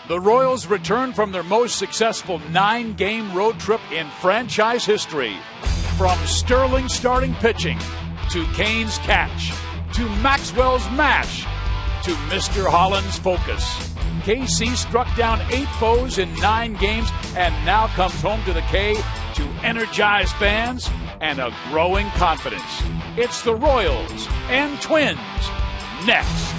The Royals return from their most successful 9-game road trip in franchise history. From Sterling starting pitching, to Kane's catch, to Maxwell's mash, to Mr. Holland's focus. KC struck down 8 foes in 9 games and now comes home to the K to energize fans and a growing confidence. It's the Royals and Twins next.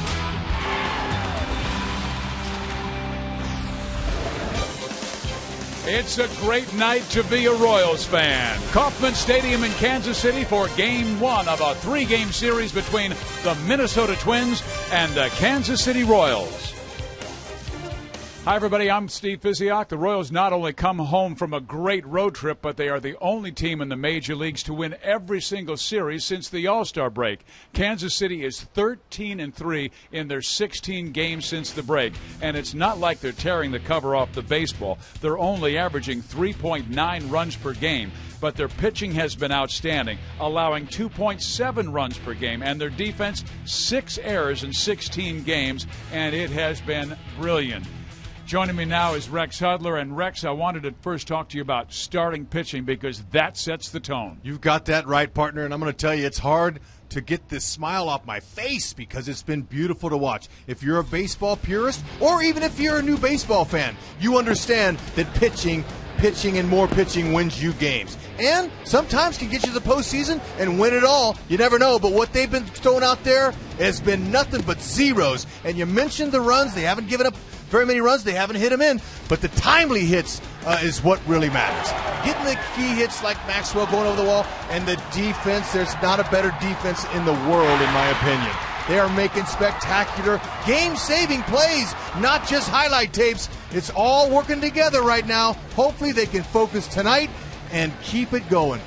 It's a great night to be a Royals fan. Kauffman Stadium in Kansas City for Game 1 of a 3-game series between the Minnesota Twins and the Kansas City Royals. Hi, everybody. I'm Steve Physiak. The Royals not only come home from a great road trip, but they are the only team in the major leagues to win every single series since the All-Star break. Kansas City is 13-3 in their 16 games since the break, and it's not like they're tearing the cover off the baseball. They're only averaging 3.9 runs per game, but their pitching has been outstanding, allowing 2.7 runs per game, and their defense, 6 errors in 16 games, and it has been brilliant. Joining me now is Rex Hudler. And Rex, I wanted to first talk to you about starting pitching because that sets the tone. You've got that right, partner, and I'm going to tell you it's hard to get this smile off my face because it's been beautiful to watch. If you're a baseball purist, or even if you're a new baseball fan, you understand that pitching and more pitching wins you games. And sometimes can get you to the postseason and win it all. You never know, but what they've been throwing out there has been nothing but zeros. And you mentioned the runs. They haven't given up very many runs. They haven't hit them in, but the timely hits is what really matters. Getting the key hits like Maxwell going over the wall, and the defense, there's not a better defense in the world, in my opinion. They are making spectacular game-saving plays, not just highlight tapes. It's all working together right now. Hopefully they can focus tonight and keep it going.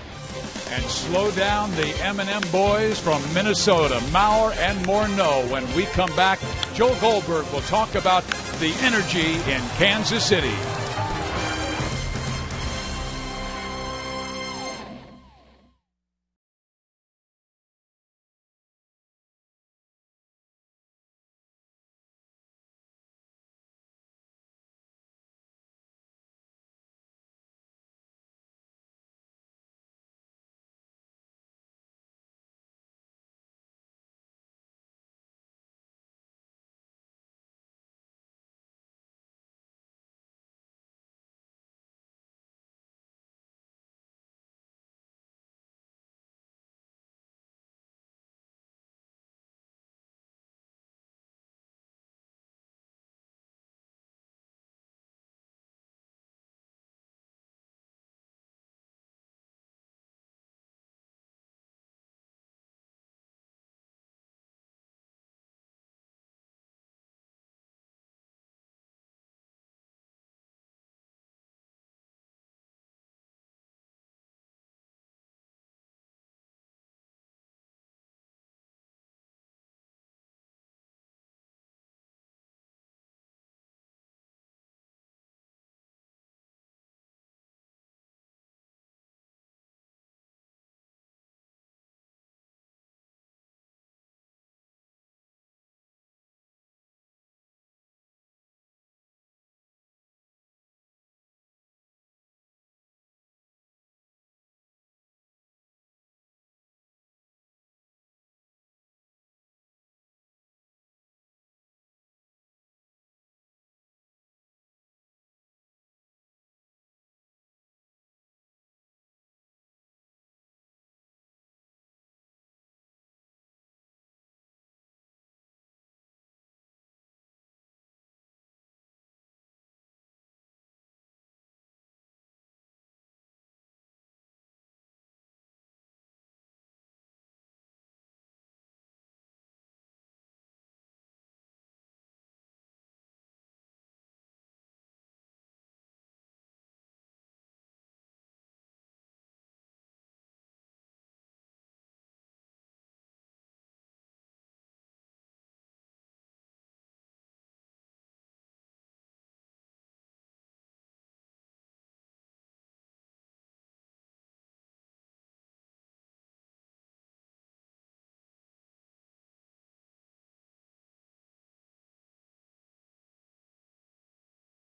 And slow down the M&M boys from Minnesota, Maurer and Morneau. When we come back, Joel Goldberg will talk about the energy in Kansas City.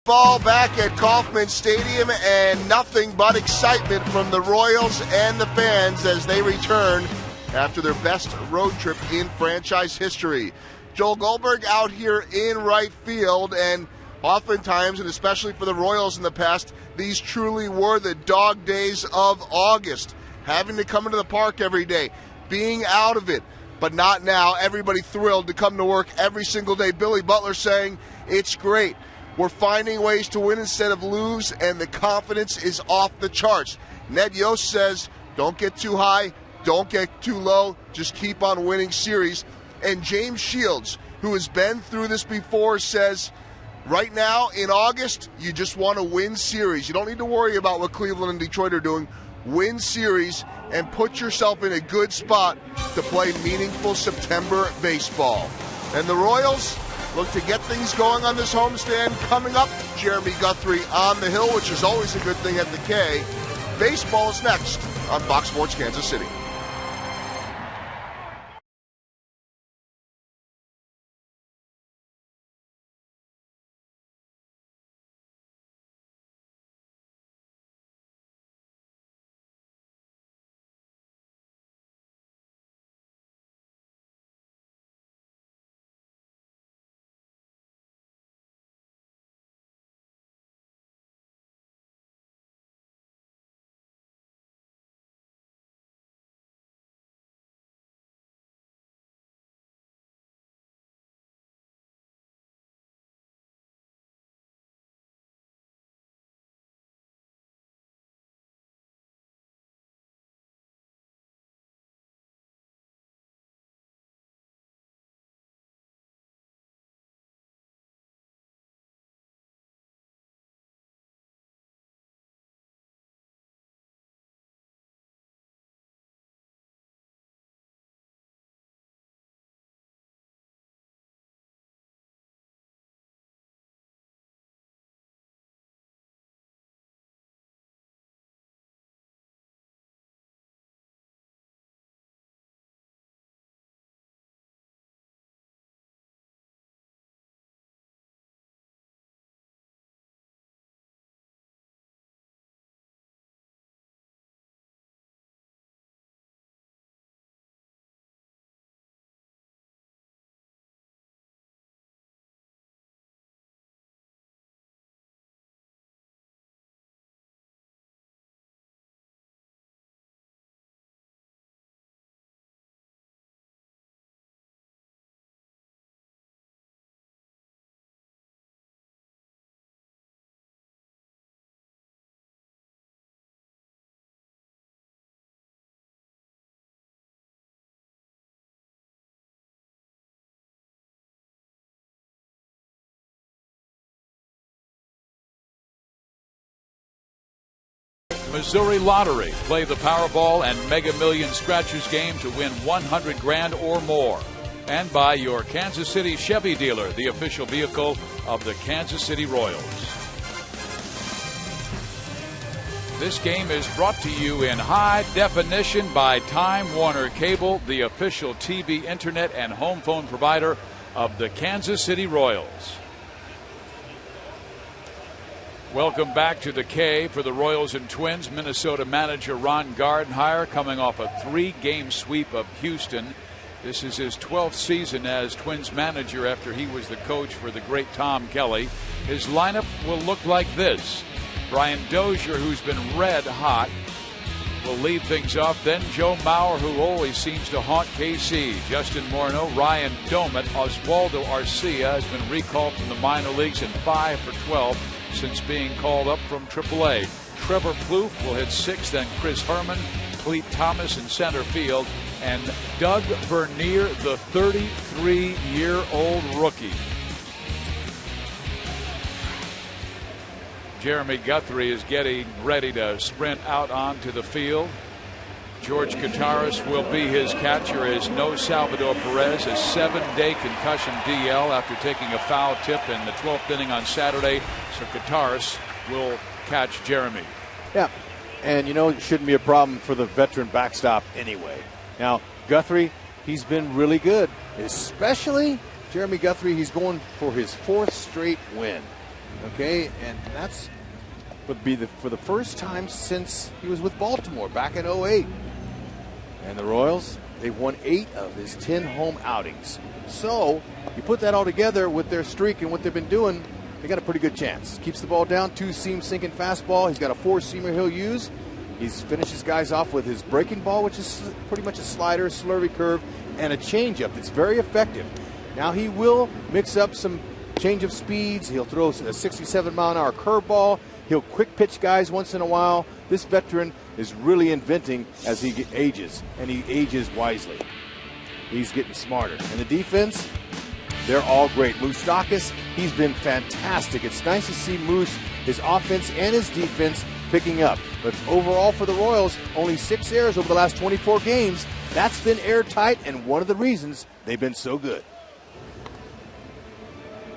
baseball back at Kauffman Stadium, and nothing but excitement from the Royals and the fans as they return after their best road trip in franchise history. Joel Goldberg out here in right field, and oftentimes, and especially for the Royals in the past, these truly were the dog days of August. Having to come into the park every day, being out of it, but not now. Everybody thrilled to come to work every single day. Billy Butler saying, it's great. We're finding ways to win instead of lose, and the confidence is off the charts. Ned Yost says, don't get too high, don't get too low, just keep on winning series. And James Shields, who has been through this before, says, right now in August, you just want to win series. You don't need to worry about what Cleveland and Detroit are doing. Win series and put yourself in a good spot to play meaningful September baseball. And the Royals look to get things going on this homestand. Coming up, Jeremy Guthrie on the hill, which is always a good thing at the K. Baseball is next on Fox Sports Kansas City. Missouri Lottery. Play the Powerball and Mega Millions Scratchers game to win $100,000 or more. And by your Kansas City Chevy dealer, the official vehicle of the Kansas City Royals. This game is brought to you in high definition by Time Warner Cable, the official TV, internet, and home phone provider of the Kansas City Royals. Welcome back to the K for the Royals and Twins. Minnesota manager Ron Gardenhire coming off a 3-game sweep of Houston. This is his 12th season as Twins manager after he was the coach for the great Tom Kelly. His lineup will look like this. Brian Dozier, who's been red hot, will lead things off. Then Joe Mauer, who always seems to haunt KC. Justin Morneau, Ryan Domet, Oswaldo Arcia has been recalled from the minor leagues in 5 for 12 since being called up from AAA. Trevor Plouffe will hit 6th, then Chris Herman, Clete Thomas in center field, and Doug Vernier, the 33-year-old rookie. Jeremy Guthrie is getting ready to sprint out onto the field. George Kataris will be his catcher as no Salvador Perez, a 7-day concussion DL after taking a foul tip in the 12th inning on Saturday. So Kataris will catch Jeremy. Yeah, and you know, it shouldn't be a problem for the veteran backstop anyway. Now, Guthrie, he's been really good, especially Jeremy Guthrie. He's going for his 4th straight win. Okay, and that's would be for the first time since he was with Baltimore back in 08. And the Royals, they've won 8 of his 10 home outings. So you put that all together with their streak and what they've been doing, they got a pretty good chance. Keeps the ball down, 2-seam sinking fastball. He's got a 4-seamer he'll use. He finishes guys off with his breaking ball, which is pretty much a slider, slurvy curve, and a changeup that's very effective. Now he will mix up some change of speeds. He'll throw a 67-mile-an-hour curveball. He'll quick pitch guys once in a while. This veteran is really inventing as he ages, and he ages wisely. He's getting smarter. And the defense, they're all great. Moustakas, he's been fantastic. It's nice to see Moose, his offense and his defense, picking up. But overall for the Royals, only 6 errors over the last 24 games. That's been airtight and one of the reasons they've been so good.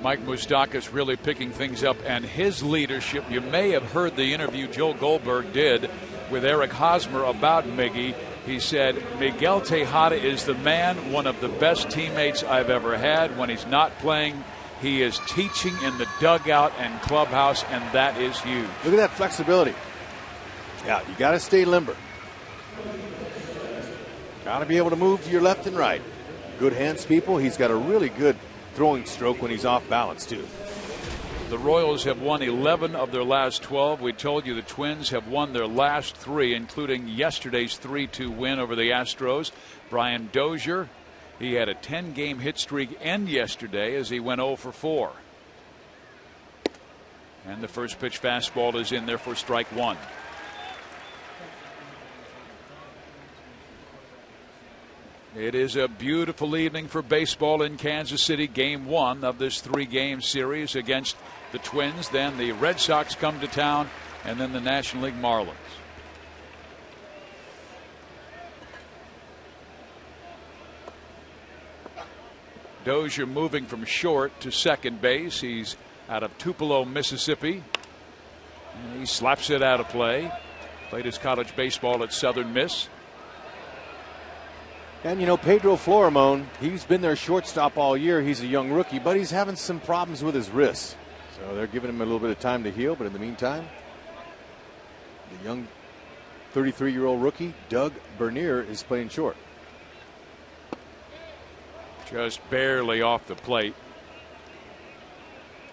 Mike Moustakas really picking things up, and his leadership. You may have heard the interview Joe Goldberg did with Eric Hosmer about Miggy. He said, Miguel Tejada is the man, one of the best teammates I've ever had. When he's not playing, he is teaching in the dugout and clubhouse, and that is huge. Look at that flexibility. Yeah, you got to stay limber. Got to be able to move to your left and right. Good hands, people. He's got a really good throwing stroke when he's off balance, too. The Royals have won 11 of their last 12. We told you the Twins have won their last 3, including yesterday's 3-2 win over the Astros. Brian Dozier, he had a 10-game hit streak end yesterday as he went 0 for 4. And the first pitch fastball is in there for strike 1. It is a beautiful evening for baseball in Kansas City. Game 1 of this 3-game series against the Twins. Then the Red Sox come to town, and then the National League Marlins. Dozier moving from short to second base. He's out of Tupelo, Mississippi. And he slaps it out of play. Played his college baseball at Southern Miss. And, you know, Pedro Florimon, he's been their shortstop all year. He's a young rookie, but he's having some problems with his wrist. So they're giving him a little bit of time to heal. But in the meantime, the young 33-year-old rookie, Doug Bernier, is playing short. Just barely off the plate.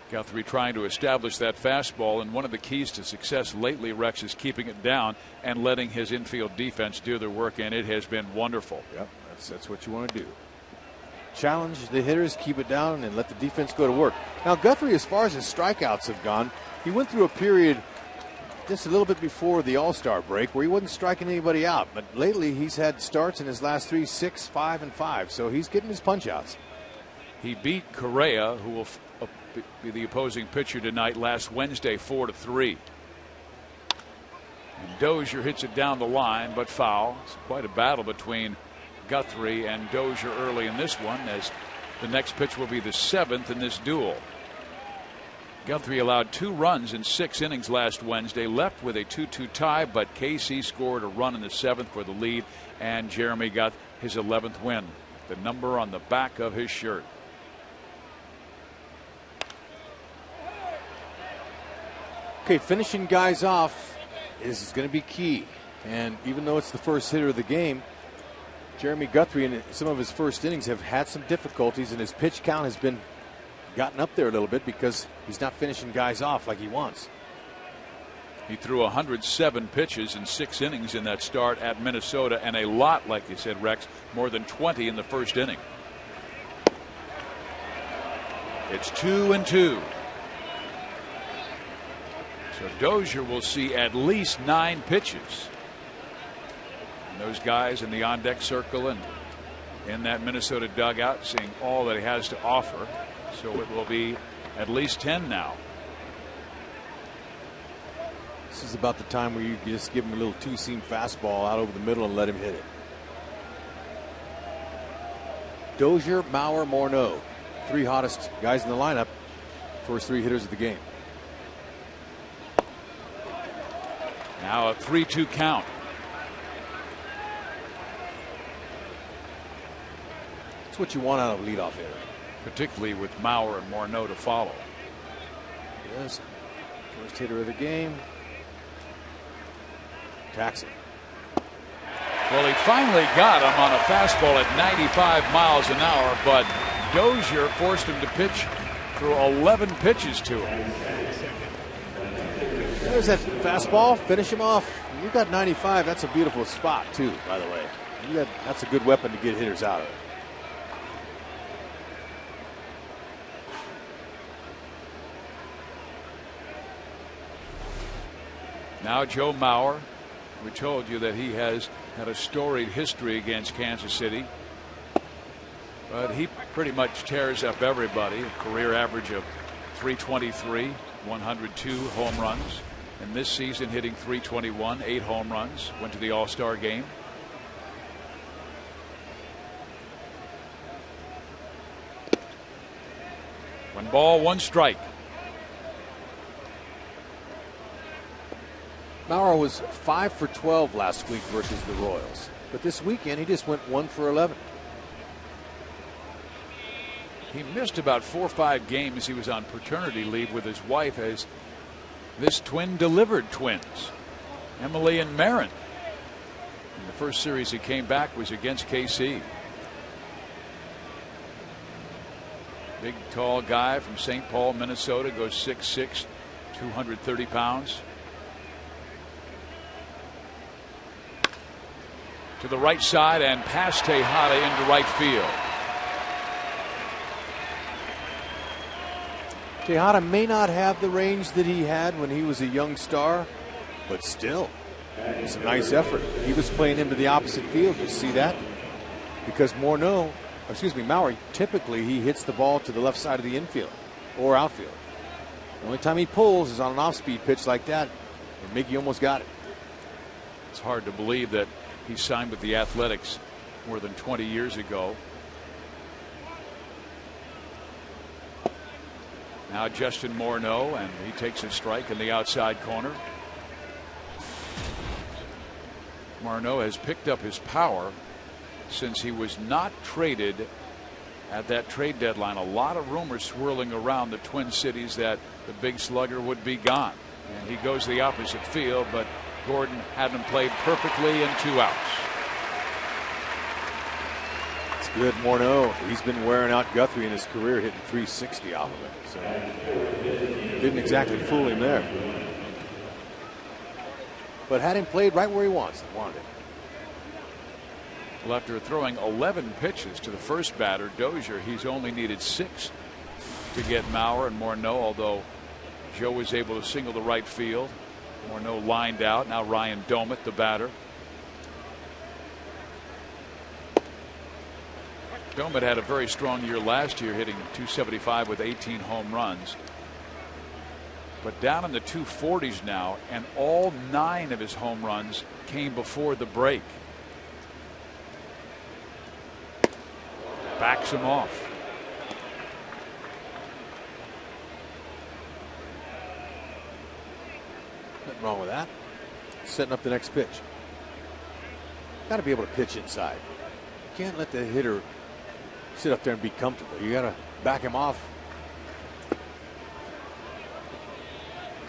Guthrie trying to establish that fastball, and one of the keys to success lately, Rex, is keeping it down and letting his infield defense do their work, and it has been wonderful. Yep, that's what you want to do. Challenge the hitters, keep it down, and let the defense go to work. Now, Guthrie, as far as his strikeouts have gone, he went through a period just a little bit before the All-Star break where he wasn't striking anybody out. But lately, he's had starts in his last 3, 6, 5, and 5. So he's getting his punch-outs. He beat Correa, who will be the opposing pitcher tonight, last Wednesday, 4-3. And Dozier hits it down the line, but foul. It's quite a battle between Guthrie and Dozier early in this one, as the next pitch will be the 7th in this duel. Guthrie allowed 2 runs in 6 innings last Wednesday, left with a 2-2 tie, but KC scored a run in the 7th for the lead, and Jeremy got his 11th win. The number on the back of his shirt. Okay, finishing guys off is going to be key. And even though it's the first hitter of the game, Jeremy Guthrie in some of his first innings have had some difficulties, and his pitch count has been gotten up there a little bit because he's not finishing guys off like he wants. He threw 107 pitches in 6 innings in that start at Minnesota, and a lot, like you said, Rex, more than 20 in the first inning. It's 2-2. So Dozier will see at least 9 pitches. And those guys in the on-deck circle and in that Minnesota dugout seeing all that he has to offer. So it will be at least 10 now. This is about the time where you just give him a little 2-seam fastball out over the middle and let him hit it. Dozier, Mauer, Morneau, 3 hottest guys in the lineup. First 3 hitters of the game. Now a 3-2 count. That's what you want out of a leadoff hitter. Particularly with Mauer and Morneau to follow. Yes. First hitter of the game. Taxi. Well, he finally got him on a fastball at 95 miles an hour, but Dozier forced him to pitch through 11 pitches to him. There's that fastball. Finish him off. You got 95. That's a beautiful spot, too, by the way. That's a good weapon to get hitters out of it. Now Joe Mauer. We told you that he has had a storied history against Kansas City. But he pretty much tears up everybody. A career average of 323, 102 home runs. And this season hitting 321, 8 home runs. Went to the All-Star game. One ball, one strike. Mauer was 5 for 12 last week versus the Royals. But this weekend he just went 1 for 11. He missed about 4 or 5 games. He was on paternity leave with his wife as this twin delivered twins, Emily and Marin. And the first series he came back was against KC. Big tall guy from St. Paul, Minnesota, goes 6'6", 230 pounds. To the right side and past Tejada into right field. Tejada may not have the range that he had when he was a young star, but still, it's a nice effort. He was playing into the opposite field. You see that? Because Mauer, typically he hits the ball to the left side of the infield or outfield. The only time he pulls is on an off-speed pitch like that, and Mickey almost got it. It's hard to believe that he signed with the Athletics more than 20 years ago. Now Justin Morneau, and he takes a strike in the outside corner. Morneau has picked up his power since he was not traded at that trade deadline. A lot of rumors swirling around the Twin Cities that the big slugger would be gone. And he goes the opposite field, but Gordon had him played perfectly in 2 outs. It's good, Morneau. He's been wearing out Guthrie in his career, hitting 360 off of it. So didn't exactly fool him there. But had him played right where he wanted it. Well, after throwing 11 pitches to the first batter, Dozier, he's only needed 6 to get Mauer and Morneau, although Joe was able to single to right field. Morneau lined out. Now Ryan Domit, the batter. Domit had a very strong year last year, hitting .275 with 18 home runs. But down in the 240s now, and all 9 of his home runs came before the break. Backs him off. Nothing wrong with that. Setting up the next pitch. Got to be able to pitch inside. You can't let the hitter sit up there and be comfortable. You got to back him off.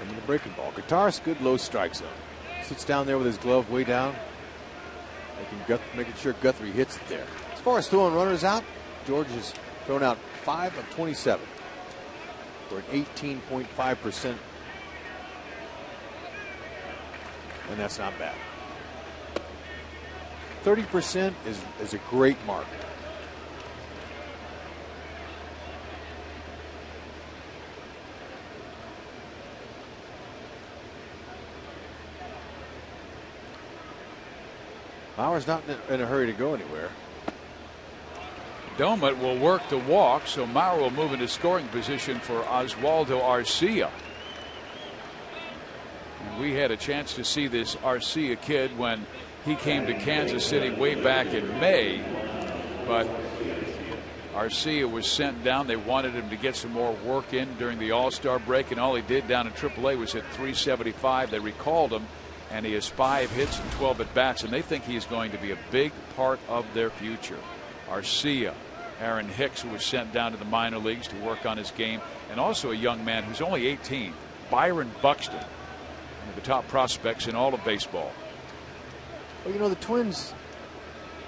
Coming to breaking ball. Guitarist, good low strike zone. Sits down there with his glove way down, making sure Guthrie hits it there. As far as throwing runners out, George has thrown out 5 of 27 for an 18.5%. And that's not bad. 30% is a great mark. Mauer's not in a hurry to go anywhere. Domit will work the walk, so Mauer will move into scoring position for Oswaldo Arcia. And we had a chance to see this Arcia kid when he came to Kansas City way back in May, but Arcia was sent down. They wanted him to get some more work in during the All-Star break, and all he did down in AAA was hit .375. They recalled him, and he has 5 hits and 12 at bats, and they think he is going to be a big part of their future. Arcia Aaron Hicks, who was sent down to the minor leagues to work on his game, and also a young man who's only 18, Byron Buxton, one of the top prospects in all of baseball. Well, you know, the Twins,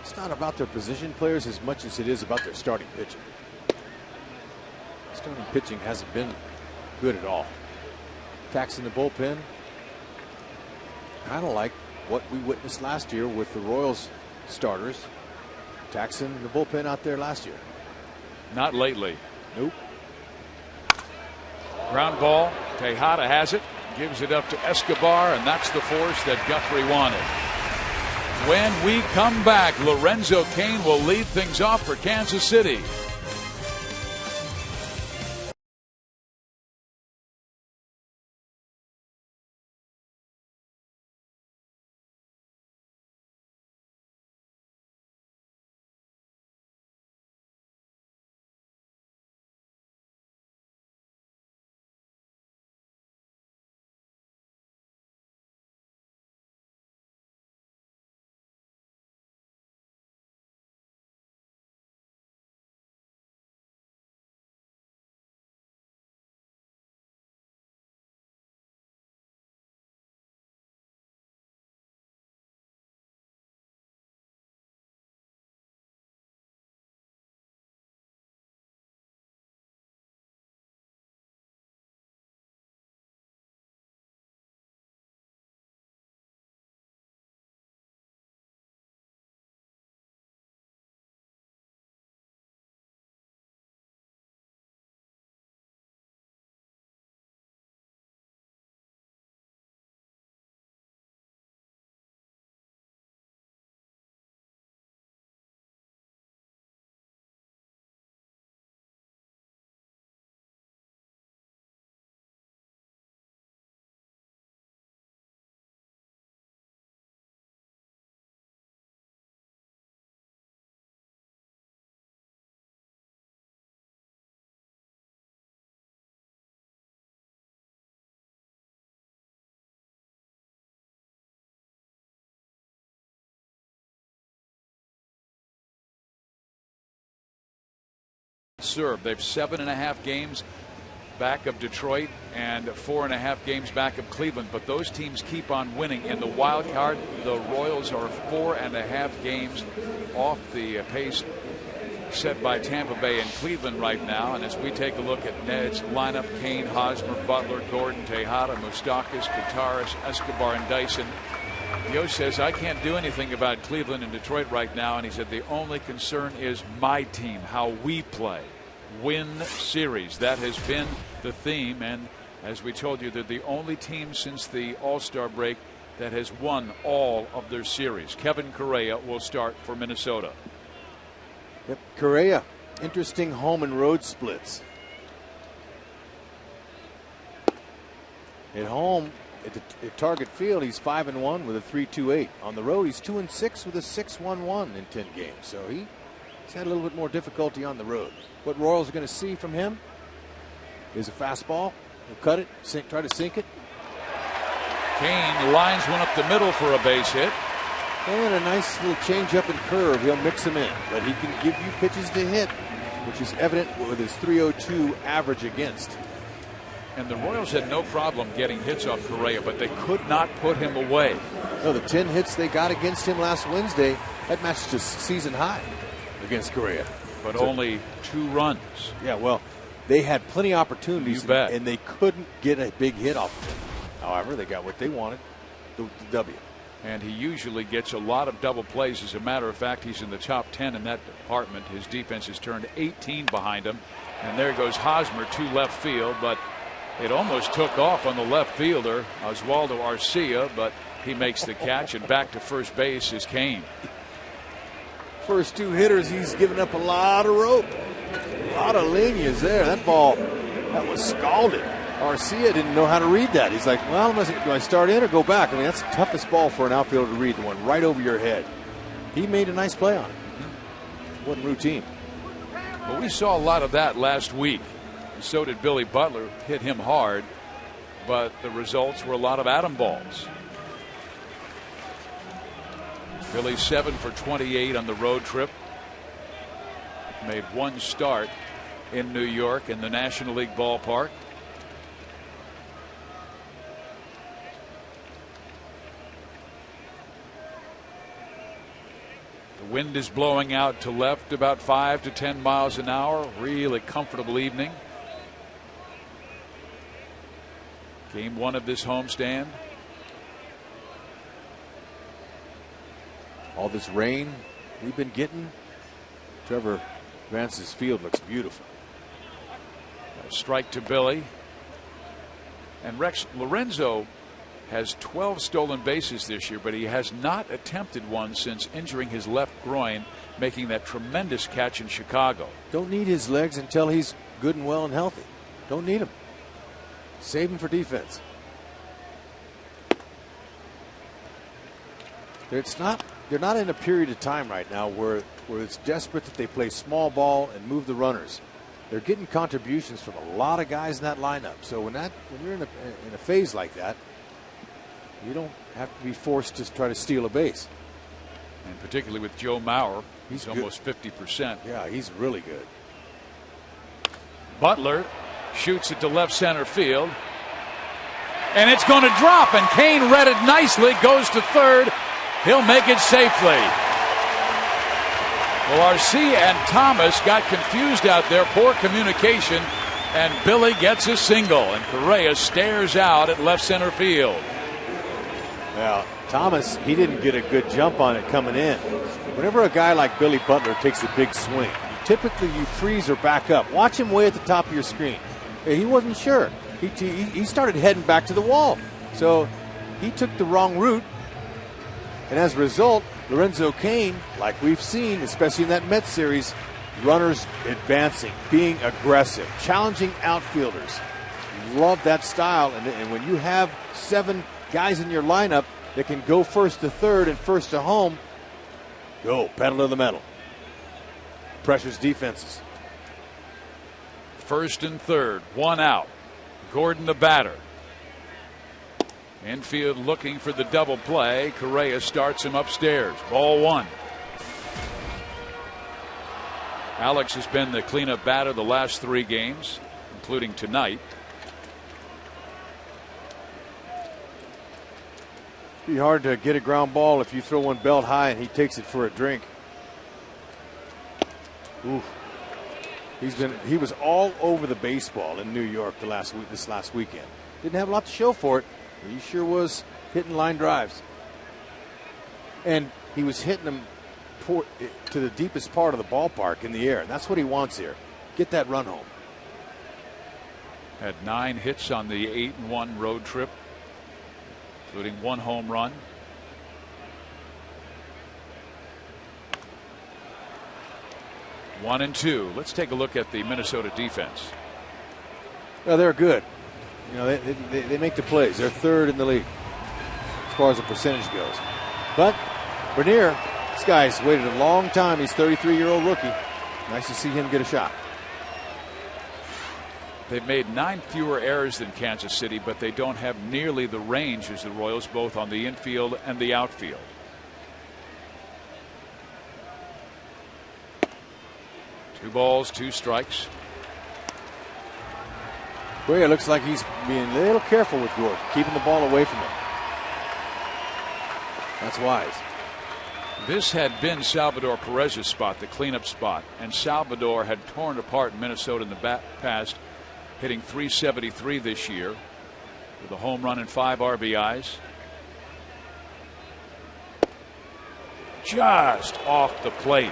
it's not about their position players as much as it is about their starting pitching. Starting pitching hasn't been good at all. Taxing the bullpen, kind of like what we witnessed last year with the Royals starters taxing the bullpen out there last year. Not lately. Nope. Ground ball. Tejada has it. Gives it up to Escobar, and that's the force that Guthrie wanted. When we come back, Lorenzo Cain will lead things off for Kansas City. Serve. They've 7.5 games back of Detroit and 4.5 games back of Cleveland, but those teams keep on winning. In the wild card, the Royals are 4.5 games off the pace set by Tampa Bay and Cleveland right now. And as we take a look at Ned's lineup, Cain, Hosmer, Butler, Gordon, Tejada, Moustakas, Kataris, Escobar, and Dyson, Yost says, I can't do anything about Cleveland and Detroit right now. And he said, the only concern is my team, how we play. Win series. That has been the theme. And as we told you, they're the only team since the All-Star break that has won all of their series. Kevin Correa will start for Minnesota. Yep, Correa. Interesting home and road splits. At home, at Target Field, he's 5-1 with a 3.28. On the road, he's 2-6 with a 6.11 in 10 games. So he's had a little bit more difficulty on the road. What Royals are going to see from him is a fastball. He'll cut it, try to sink it. Cain lines one up the middle for a base hit. And a nice little changeup and curve. He'll mix them in, but he can give you pitches to hit, which is evident with his 3.02 average against. And the Royals had no problem getting hits off Correa, but they could not put him away. No, the 10 hits they got against him last Wednesday, that matched his season high against Correa. But so, only 2 runs. Yeah, well, they had plenty of opportunities, you bet. And they couldn't get a big hit off of him. However, they got what they wanted, the W. And he usually gets a lot of double plays. As a matter of fact, he's in the top 10 in that department. His defense has turned 18 behind him. And there goes Hosmer to left field, but it almost took off on the left fielder, Oswaldo Arcia, but he makes the catch, and back to first base is Cain. First 2 hitters, he's given up a lot of rope. A lot of lineas there. That ball, that was scalded. Arcia didn't know how to read that. He's like, well, do I start in or go back? I mean, that's the toughest ball for an outfielder to read, the one right over your head. He made a nice play on it. Wasn't routine. Well, we saw a lot of that last week. So did Billy Butler, hit him hard, but the results were a lot of atom balls. Billy 7 for 28 on the road trip. made one start in New York in the National League ballpark. The wind is blowing out to left about 5 to 10 miles an hour. Really comfortable evening. Game 1 of this homestand. All this rain we've been getting, Trevor Vance's field looks beautiful. A strike to Billy. And Rex Lorenzo has 12 stolen bases this year, but he has not attempted one since injuring his left groin, making that tremendous catch in Chicago. Don't need his legs until he's good and well and healthy. Don't need him. Save him for defense. They're not in a period of time right now where it's desperate that they play small ball and move the runners. They're getting contributions from a lot of guys in that lineup. So when you're in a phase like that, you don't have to be forced to try to steal a base. And particularly with Joe Mauer, he's good. almost 50%. Yeah, he's really good. Butler shoots it to left center field. And it's going to drop, and Kane read it nicely, goes to third. He'll make it safely. Well, RC and Thomas got confused out there. Poor communication. And Billy gets a single. And Correa stares out at left center field. Well, Thomas, he didn't get a good jump on it coming in. Whenever a guy like Billy Butler takes a big swing, typically you freeze or back up. Watch him way at the top of your screen. He wasn't sure. He started heading back to the wall. So he took the wrong route. And as a result, Lorenzo Cain, like we've seen, especially in that Mets series, runners advancing, being aggressive, challenging outfielders. Love that style. And when you have 7 guys in your lineup that can go first to third and first to home, go, pedal to the metal. Pressures defenses. First and third, 1 out. Gordon the batter. Infield looking for the double play. Correa starts him upstairs. Ball 1. Alex has been the cleanup batter the last 3 games, including tonight. Be hard to get a ground ball if you throw one belt high and he takes it for a drink. Ooh. He was all over the baseball in New York this last weekend. Didn't have a lot to show for it. He sure was hitting line drives. And he was hitting them to the deepest part of the ballpark in the air. And that's what he wants here. Get that run home. Had 9 hits on the 8-1 road trip, including 1 home run. One and 2. Let's take a look at the Minnesota defense. Well, they're good. You know, they make the plays. They're 3rd in the league as far as the percentage goes. But Bernier, this guy's waited a long time. He's a 33-year-old rookie. Nice to see him get a shot. They've made 9 fewer errors than Kansas City, but they don't have nearly the range as the Royals, both on the infield and the outfield. Two balls, 2 strikes. Correa looks like he's being a little careful with Gordon, keeping the ball away from him. That's wise. This had been Salvador Perez's spot, the cleanup spot, and Salvador had torn apart Minnesota in the past, hitting .373 this year with a home run and 5 RBIs. Just off the plate.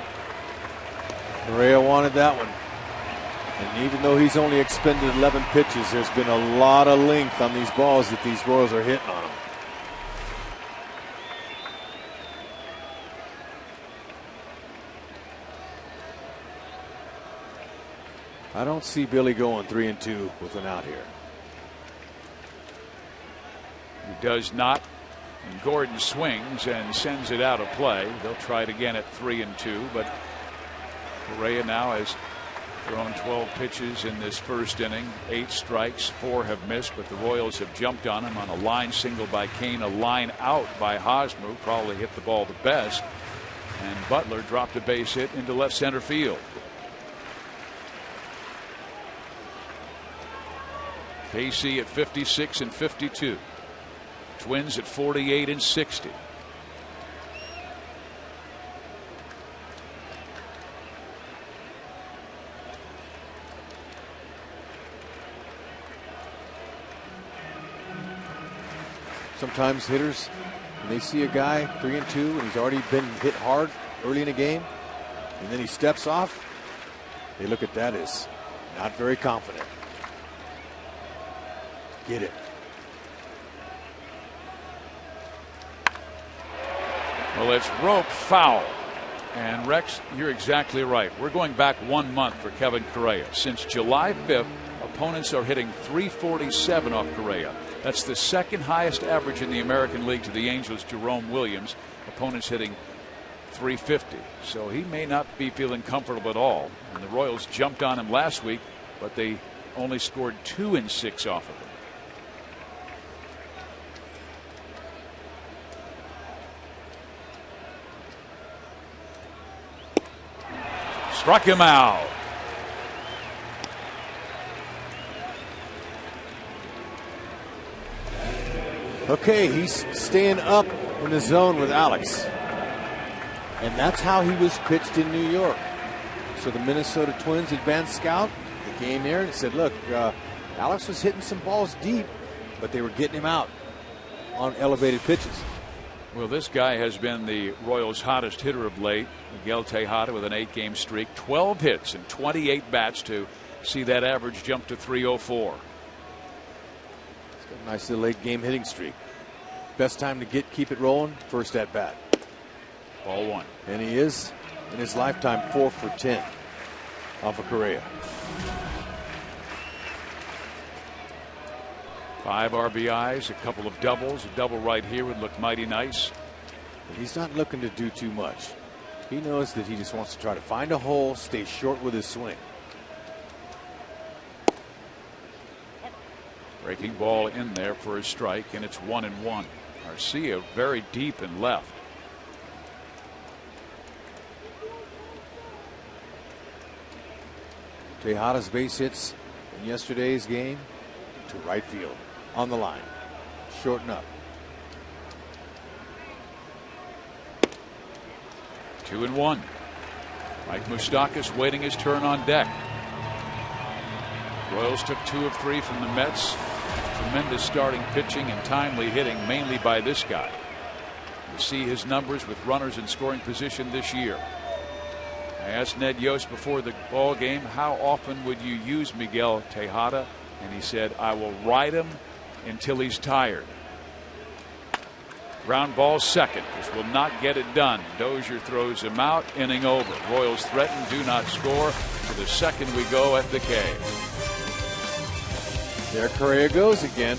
Correa wanted that one. And even though he's only expended 11 pitches, there's been a lot of length on these balls that these Royals are hitting on him. I don't see Billy going 3-2 with an out here. He does not. And Gordon swings and sends it out of play. They'll try it again at 3-2, but Correa now has thrown 12 pitches in this first inning, 8 strikes, 4 have missed, but the Royals have jumped on him on a line single by Kane, a line out by Hosmer, probably hit the ball the best, and Butler dropped a base hit into left center field. KC at 56 and 52. Twins at 48 and 60. Sometimes hitters, when they see a guy 3-2 and he's already been hit hard early in a game, and then he steps off, they look at that as not very confident. Get it. Well, it's rope foul. And Rex, you're exactly right. We're going back 1 month for Kevin Correa. Since July 5th, opponents are hitting .347 off Correa. That's the second highest average in the American League to the Angels, Jerome Williams. Opponents hitting .350. So he may not be feeling comfortable at all. And the Royals jumped on him last week, but they only scored 2 in 6 off of him. Struck him out. Okay, he's staying up in the zone with Alex. And that's how he was pitched in New York. So the Minnesota Twins advanced scout, the game there, and said, look, Alex was hitting some balls deep, but they were getting him out on elevated pitches. Well, this guy has been the Royals' hottest hitter of late. Miguel Tejada with an 8-game streak, 12 hits and 28 bats to see that average jump to .304. He's got a nice little late-game hitting streak. Best time to keep it rolling, first at bat. Ball 1. And he is, in his lifetime, 4 for 10 off of Correa. 5 RBIs, a couple of doubles. A double right here would look mighty nice. But he's not looking to do too much. He knows that he just wants to try to find a hole, stay short with his swing. Breaking ball in there for a strike, and it's 1-1. Garcia very deep and left. Tejada's base hits in yesterday's game to right field on the line. Shorten up. 2-1. Mike Moustakas waiting his turn on deck. Royals took 2 of 3 from the Mets. Tremendous starting pitching and timely hitting, mainly by this guy. You see his numbers with runners in scoring position this year. I asked Ned Yost before the ball game, how often would you use Miguel Tejada? And he said, I will ride him until he's tired. Ground ball second. This will not get it done. Dozier throws him out. Inning over. Royals threaten, do not score. To the second we go at the K. There Correa goes again.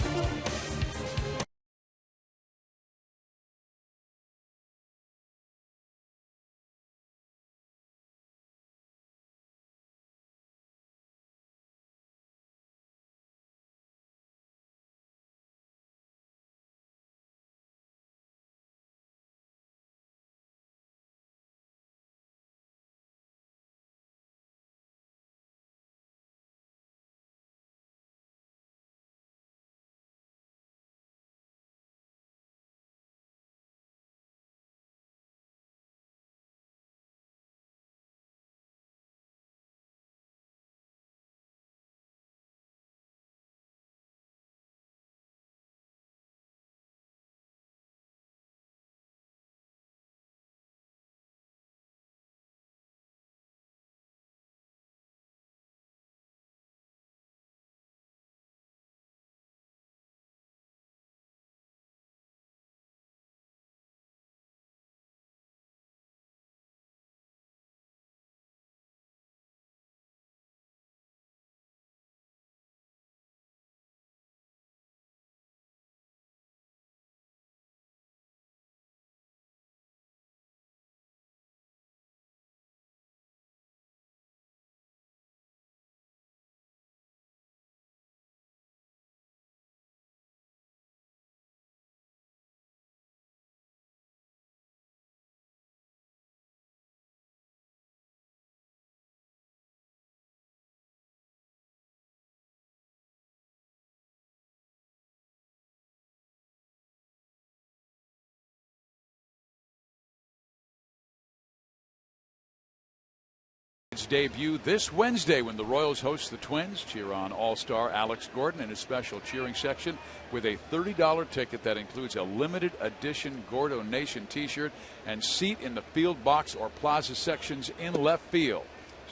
its debut this Wednesday when the Royals host the Twins. Cheer on All-Star Alex Gordon in his special cheering section with a $30 ticket that includes a limited edition Gordo Nation t-shirt and seat in the field box or plaza sections in left field.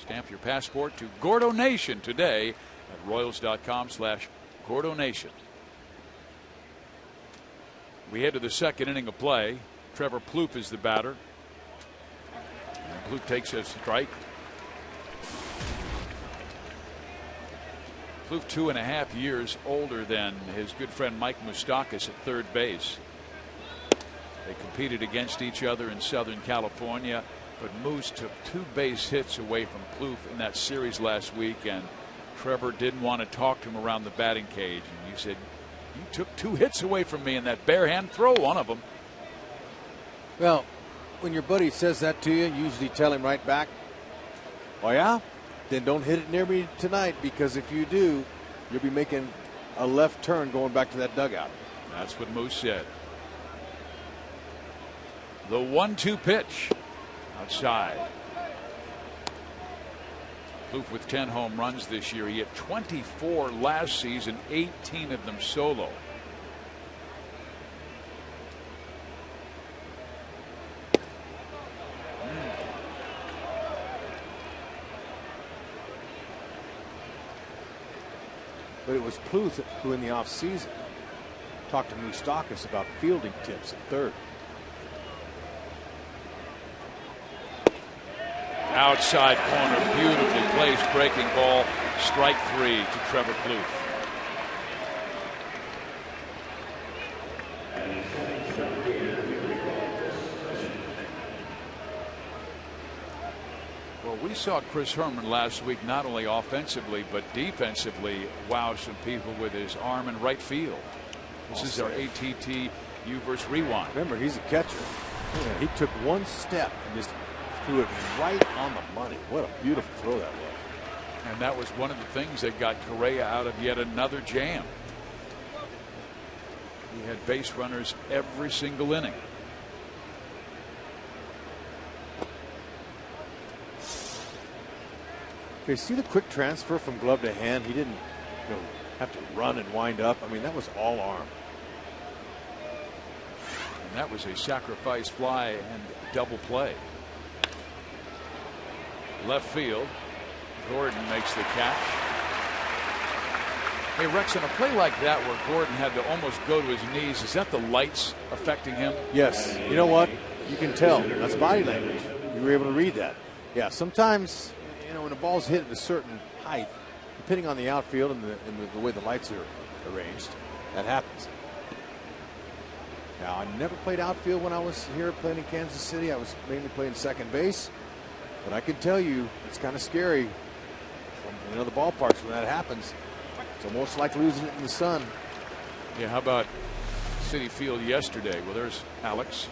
Stamp your passport to Gordo Nation today at Royals.com/Gordo Nation. We head to the second inning of play. Trevor Plouffe is the batter. And Plouffe takes a strike. Plouffe 2.5 years older than his good friend Mike Moustakas at third base. They competed against each other in Southern California, but Moose took 2 base hits away from Plouffe in that series last week, and Trevor didn't want to talk to him around the batting cage. And he said, "You took 2 hits away from me in that bare hand throw, one of them." Well, when your buddy says that to you, usually tell him right back, "Oh yeah? Then don't hit it near me tonight, because if you do, you'll be making a left turn going back to that dugout." That's what Moose said. The 1-2 pitch outside. Plouffe with 10 home runs this year. He hit 24 last season, 18 of them solo. But it was Plouffe who in the offseason talked to Moustakas about fielding tips at third. Outside corner, beautifully placed breaking ball. Strike 3 to Trevor Plouffe. Well, we saw Chris Herman last week not only offensively but defensively wow some people with his arm in right field. This is our ATT U-verse rewind. Remember, he's a catcher. He took one step and just threw it right on the money. What a beautiful throw that was. And that was one of the things that got Correa out of yet another jam. He had base runners every single inning. Okay, see the quick transfer from glove to hand? He didn't have to run and wind up. I mean, that was all arm. And that was a sacrifice fly and double play. Left field. Gordon makes the catch. Hey, Rex, on a play like that where Gordon had to almost go to his knees, is that the lights affecting him? Yes. You know what? You can tell. That's body language. You were able to read that. Yeah, sometimes, when the ball's hit at a certain height, depending on the outfield and the way the lights are arranged, that happens. Now, I never played outfield when I was here playing in Kansas City. I was mainly playing second base. But I can tell you, it's kind of scary. In other ballparks, when that happens, it's almost like losing it in the sun. Yeah, how about Citi Field yesterday? Well, there's Alex.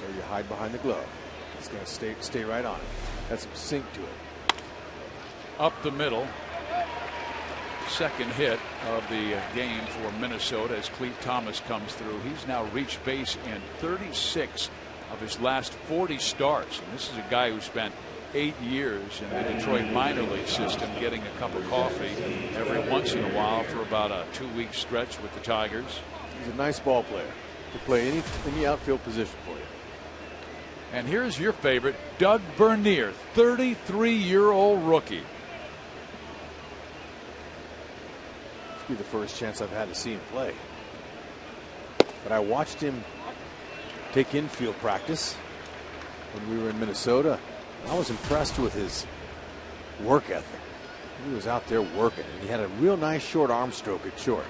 There you hide behind the glove. It's going to stay right on it. That's some sink to it. Up the middle. Second hit of the game for Minnesota as Clete Thomas comes through. He's now reached base in 36 of his last 40 starts. And this is a guy who spent 8 years in the Detroit minor league system, getting a cup of coffee every once in a while for about a 2-week stretch with the Tigers. He's a nice ball player to play any outfield position for you. And here's your favorite, Doug Bernier, 33-year-old rookie. This will be the first chance I've had to see him play. But I watched him take infield practice when we were in Minnesota. I was impressed with his work ethic. He was out there working, and he had a real nice short arm stroke at short.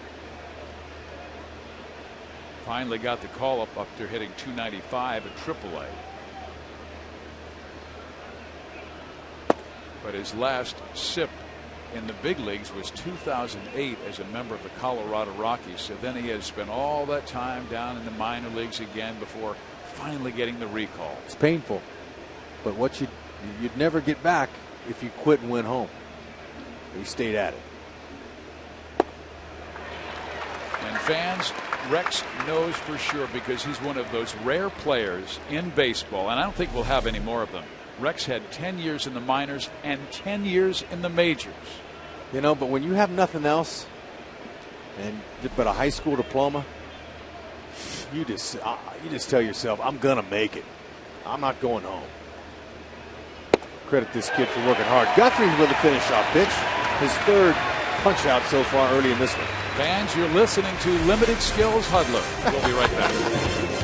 Finally got the call up after hitting 295 at AAA. But his last sip in the big leagues was 2008 as a member of the Colorado Rockies. So then he has spent all that time down in the minor leagues again before finally getting the recall. It's painful, but what you'd never get back if you quit and went home. He stayed at it. And fans, Rex knows for sure, because he's one of those rare players in baseball, and I don't think we'll have any more of them. Rex had 10 years in the minors and 10 years in the majors. You know, but when you have nothing else but a high school diploma, you just tell yourself, I'm going to make it. I'm not going home. Credit this kid for working hard. Guthrie's with a finish-off pitch. His third punch-out so far early in this one. Fans, you're listening to Limited Skills Huddler. We'll be right back.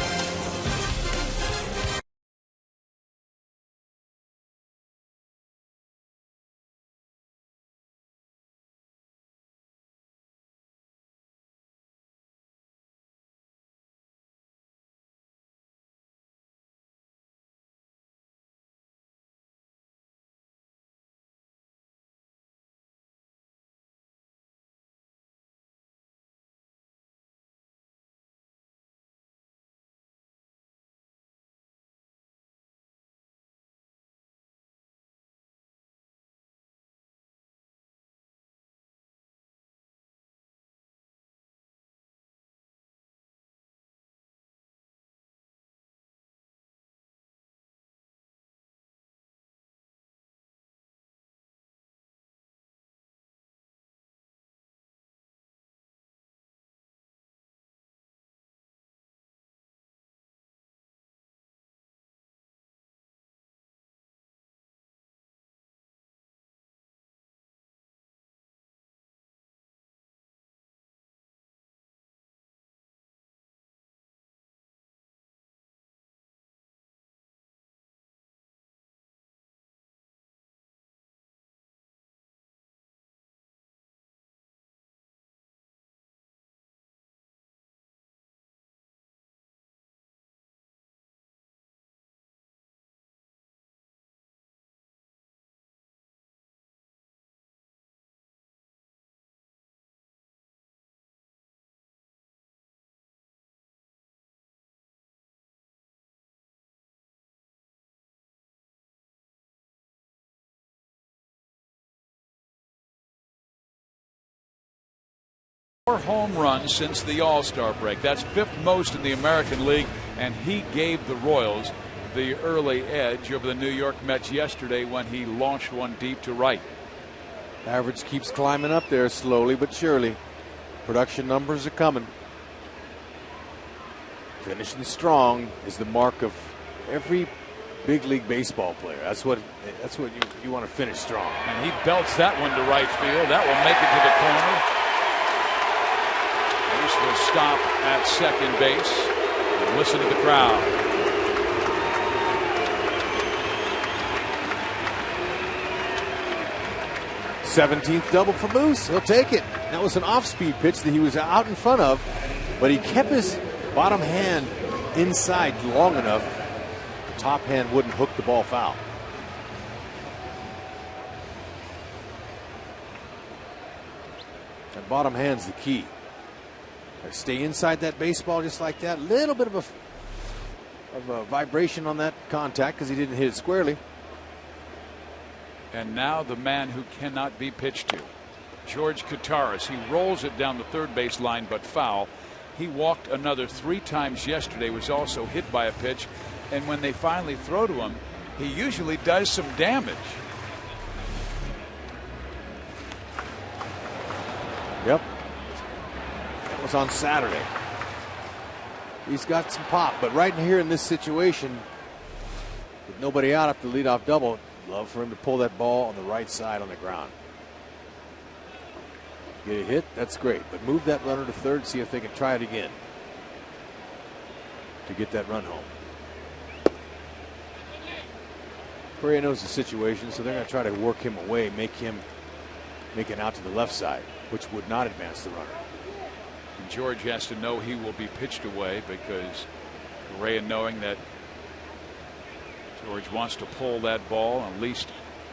Home runs since the All-Star break. That's fifth most in the American League, and he gave the Royals the early edge over the New York Mets yesterday when he launched one deep to right. Average keeps climbing up there slowly but surely. Production numbers are coming. Finishing strong is the mark of every big league baseball player. That's what you want to finish strong. And he belts that one to right field. That will make it to the corner. Bruce will stop at second base and listen to the crowd. '17th double for Moose. He'll take it. That was an off-speed pitch that he was out in front of, but he kept his bottom hand inside long enough. The top hand wouldn't hook the ball foul. That bottom hand's the key. Stay inside that baseball just like that. Little bit of a vibration on that contact because he didn't hit it squarely. And now the man who cannot be pitched to, George Kataris. He rolls it down the third base line, but foul. He walked another 3 times yesterday, was also hit by a pitch. And when they finally throw to him, he usually does some damage. Yep. That was on Saturday. He's got some pop, but right here in this situation, with nobody out after the leadoff double, love for him to pull that ball on the right side on the ground. Get a hit, that's great, but move that runner to third, see if they can try it again to get that run home. Correa knows the situation, so they're going to try to work him away, make it out to the left side, which would not advance the runner. And George has to know he will be pitched away because Correa, knowing that George wants to pull that ball and at least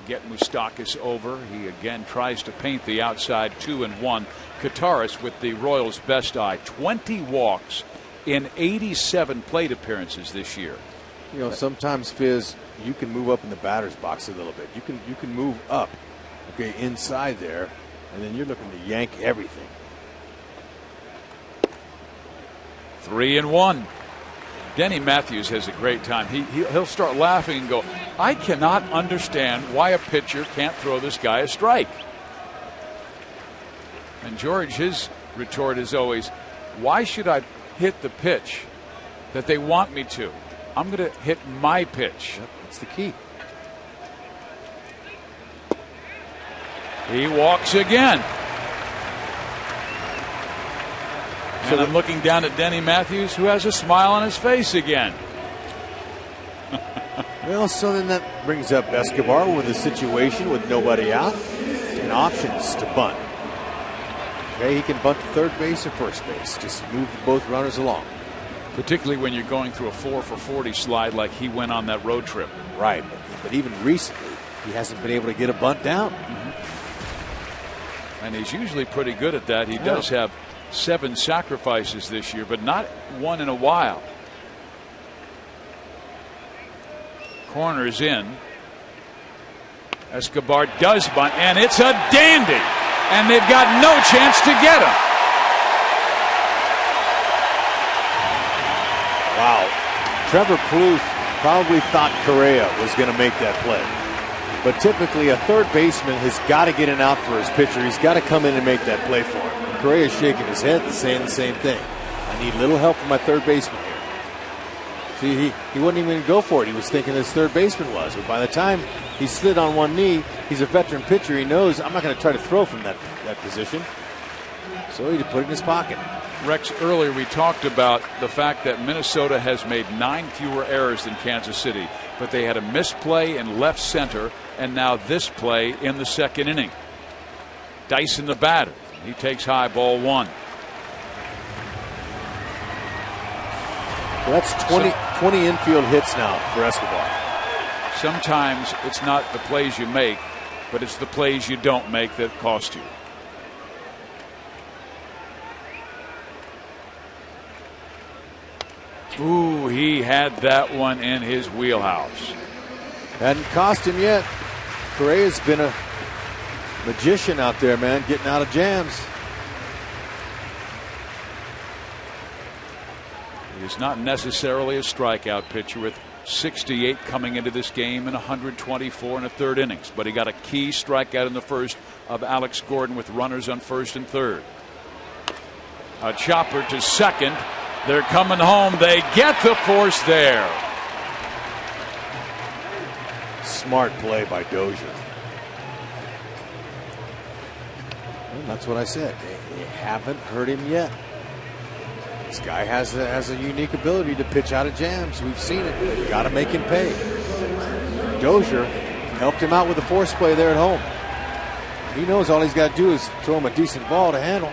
get Moustakas over. He again tries to paint the outside 2-1. Kataris with the Royals' best eye. 20 walks in 87 plate appearances this year. You know, sometimes, Fizz, you can move up in the batter's box a little bit. You can move up, okay, inside there, and then you're looking to yank everything. 3-1. Denny Matthews has a great time. He'll start laughing and go, I cannot understand why a pitcher can't throw this guy a strike. And George, his retort is always, why should I hit the pitch that they want me to? I'm going to hit my pitch. Yep, that's the key. He walks again. And I'm looking down at Denny Matthews, who has a smile on his face again. Well, so then that brings up Escobar with a situation with nobody out and options to bunt. Okay, he can bunt to third base or first base. Just move both runners along. Particularly when you're going through a 4-for-40 slide like he went on that road trip. Right, but even recently, he hasn't been able to get a bunt down. And he's usually pretty good at that. He does have 7 sacrifices this year, but not one in a while. Corners in. Escobar does bunt, and it's a dandy. And they've got no chance to get him. Wow. Trevor Plouffe probably thought Correa was going to make that play. But typically a third baseman has got to get an out for his pitcher. He's got to come in and make that play for him. And Correa's shaking his head saying the same thing. I need a little help from my third baseman here. See, he wouldn't even go for it. He was thinking his third baseman was. But by the time he slid on one knee, he's a veteran pitcher. He knows I'm not going to try to throw from that position. So he put it in his pocket. Rex, earlier we talked about the fact that Minnesota has made 9 fewer errors than Kansas City, but they had a misplay in left center and now this play in the second inning. Dyson the batter. He takes high, ball 1. Well, that's 20 infield hits now for Escobar. Sometimes it's not the plays you make, but it's the plays you don't make that cost you. Ooh, he had that one in his wheelhouse. Hadn't cost him yet. Correa's been a magician out there, man, getting out of jams. He's not necessarily a strikeout pitcher with 68 coming into this game and 124 in the third innings, but he got a key strikeout in the first of Alex Gordon with runners on first and third. A chopper to second. They're coming home. They get the force there. Smart play by Dozier. Well, that's what I said. They haven't hurt him yet. This guy has a unique ability to pitch out of jams. We've seen it. They've got to make him pay. Dozier helped him out with the force play there at home. He knows all he's got to do is throw him a decent ball to handle.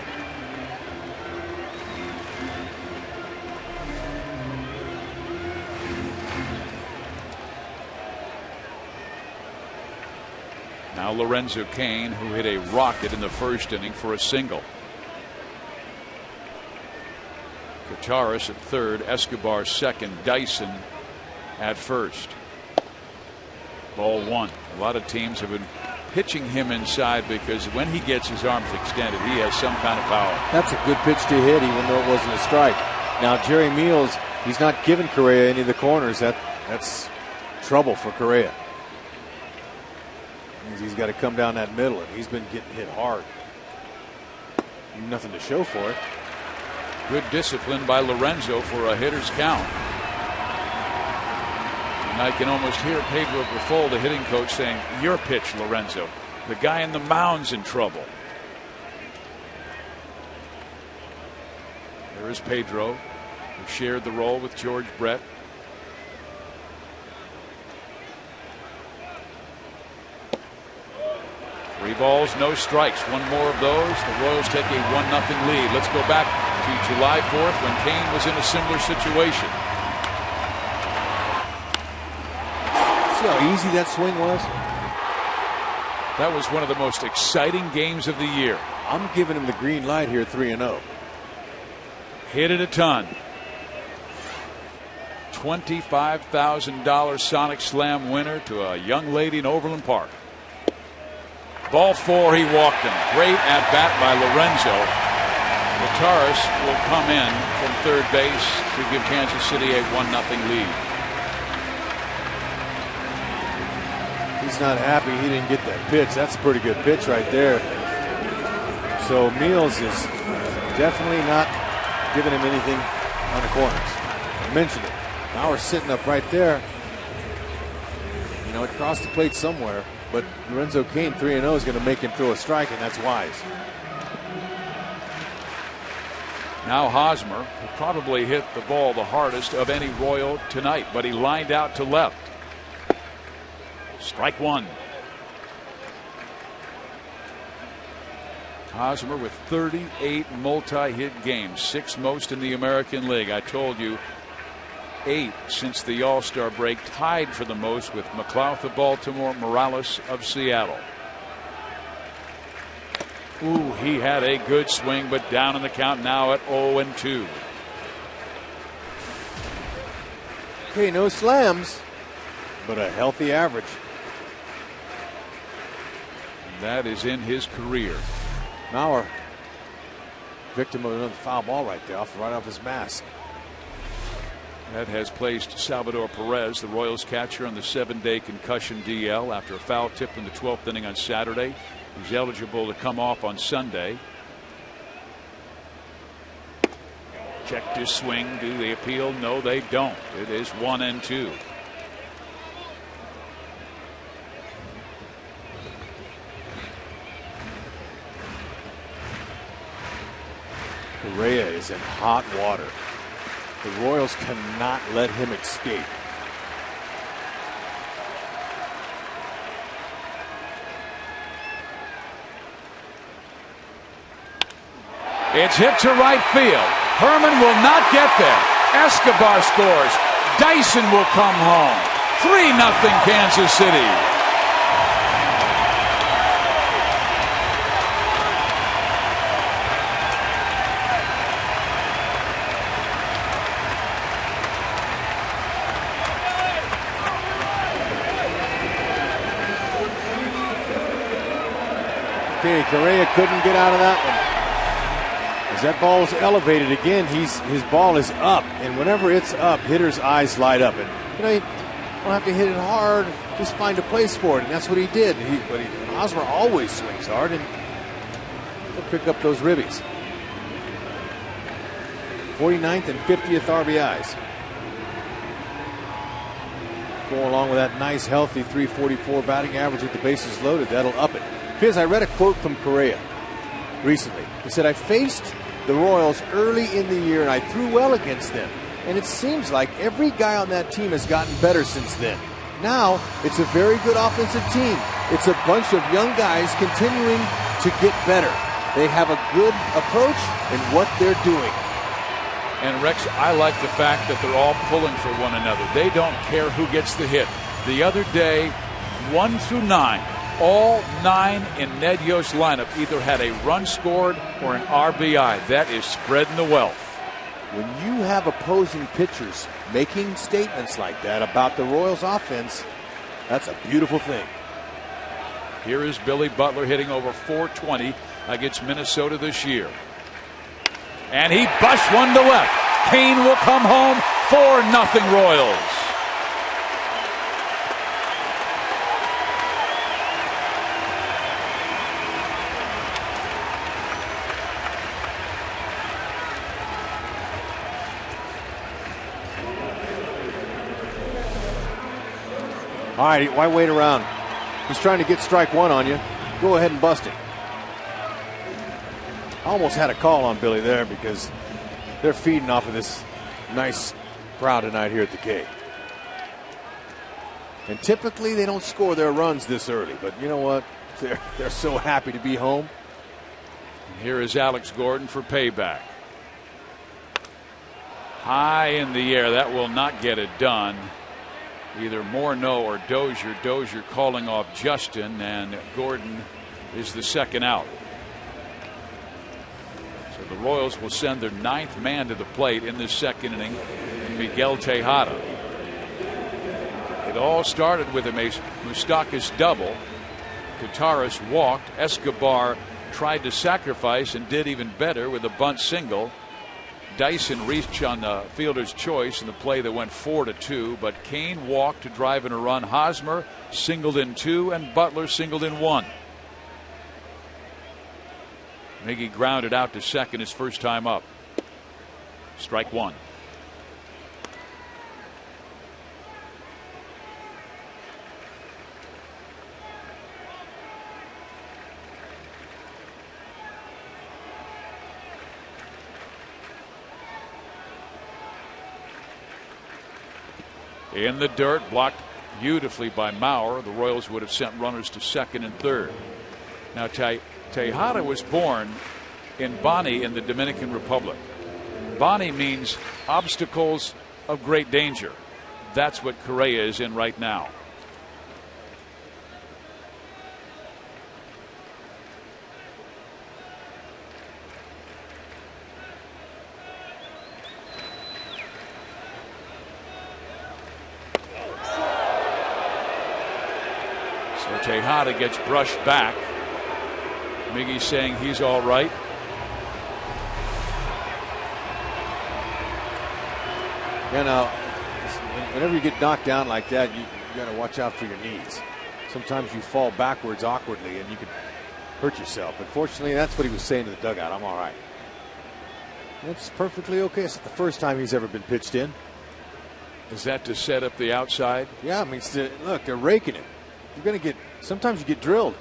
Now Lorenzo Cain, who hit a rocket in the first inning for a single. Gutierrez at third, Escobar second, Dyson at first. Ball 1. A lot of teams have been pitching him inside because when he gets his arms extended, he has some kind of power. That's a good pitch to hit, even though it wasn't a strike. Now Jerry Meals, he's not giving Correa any of the corners. That's trouble for Correa. He's got to come down that middle, and he's been getting hit hard. Nothing to show for it. Good discipline by Lorenzo for a hitter's count. And I can almost hear Pedro Grifol, the hitting coach, saying, "Your pitch, Lorenzo. The guy in the mound's in trouble." There is Pedro, who shared the role with George Brett. Three balls, no strikes. One more of those. The Royals take a 1-0 lead. Let's go back to July 4th when Cain was in a similar situation. See how easy that swing was? That was one of the most exciting games of the year. I'm giving him the green light here, 3-0. Hit it a ton. $25,000 Sonic Slam winner to a young lady in Overland Park. Ball 4, he walked him. Great at bat by Lorenzo. Gutierrez will come in from third base to give Kansas City a 1-0 lead. He's not happy he didn't get that pitch. That's a pretty good pitch right there. So Meals is definitely not giving him anything on the corners. I mentioned it. Now we're sitting up right there. You know, it crossed the plate somewhere, but Lorenzo Cain, 3-0, is going to make him throw a strike, and that's wise. Now Hosmer will probably hit the ball the hardest of any Royal tonight, but he lined out to left. Strike one. Hosmer with 38 multi-hit games, 6 most in the American League. I told you 8 since the All-Star break, tied for the most with McLeod of Baltimore, Morales of Seattle. Ooh, he had a good swing, but down in the count now at 0-2. Okay, no slams, but a healthy average. That is in his career. Mauer, victim of another foul ball right there, right off his mask. That has placed Salvador Perez, the Royals catcher, on the 7-day concussion DL after a foul tip in the 12th inning on Saturday. He's eligible to come off on Sunday. Checked his swing. Do they appeal? No, they don't. It is 1-2. Correa is in hot water. The Royals cannot let him escape. It's hit to right field. Herman will not get there. Escobar scores. Dyson will come home. 3-0 Kansas City. Okay, Correa couldn't get out of that one. As that ball was elevated again, his ball is up, and whenever it's up, hitters' eyes light up. And you know, you don't have to hit it hard, just find a place for it, and that's what he did. But Hosmer always swings hard, and he'll pick up those ribbies. 49th and 50th RBIs. Go along with that nice, healthy 344 batting average with the bases loaded. That'll up it. Fizz, I read a quote from Correa recently. He said, I faced the Royals early in the year and I threw well against them. And it seems like every guy on that team has gotten better since then. Now, it's a very good offensive team. It's a bunch of young guys continuing to get better. They have a good approach in what they're doing. And Rex, I like the fact that they're all pulling for one another. They don't care who gets the hit. The other day, 1 through 9. All 9 in Ned Yost's lineup either had a run scored or an RBI. That is spreading the wealth. When you have opposing pitchers making statements like that about the Royals offense, that's a beautiful thing. Here is Billy Butler hitting over 420 against Minnesota this year. And he bushed one to left. Cain will come home. 4-0 Royals. All right, why wait around? He's trying to get strike one on you. Go ahead and bust it. I almost had a call on Billy there because they're feeding off of this nice crowd tonight here at the K. And typically they don't score their runs this early, but you know what? They're so happy to be home. And here is Alex Gordon for payback. High in the air. That will not get it done. Either Morneau or Dozier. Dozier calling off Justin, and Gordon is the second out. So the Royals will send their 9th man to the plate in this second inning, Miguel Tejada. It all started with a Moustakas double. Kataris walked. Escobar tried to sacrifice and did even better with a bunt single. Dyson reached on the fielder's choice in the play that went 4-2, but Kane walked to drive in a run. Hosmer singled in 2, and Butler singled in 1. Miggy grounded out to second his first time up. Strike 1. In the dirt, blocked beautifully by Maurer. The Royals would have sent runners to second and third. Now Tejada was born in Bani in the Dominican Republic. Bani means obstacles of great danger. That's what Correa is in right now. Tejada gets brushed back. Miggy's saying he's all right. You know, whenever you get knocked down like that, you got to watch out for your knees. Sometimes you fall backwards awkwardly and you can hurt yourself. But fortunately, that's what he was saying to the dugout. I'm all right. That's perfectly okay. It's the first time he's ever been pitched in. Is that to set up the outside? Yeah, I mean, look, they're raking him. You're going to get, sometimes you get drilled.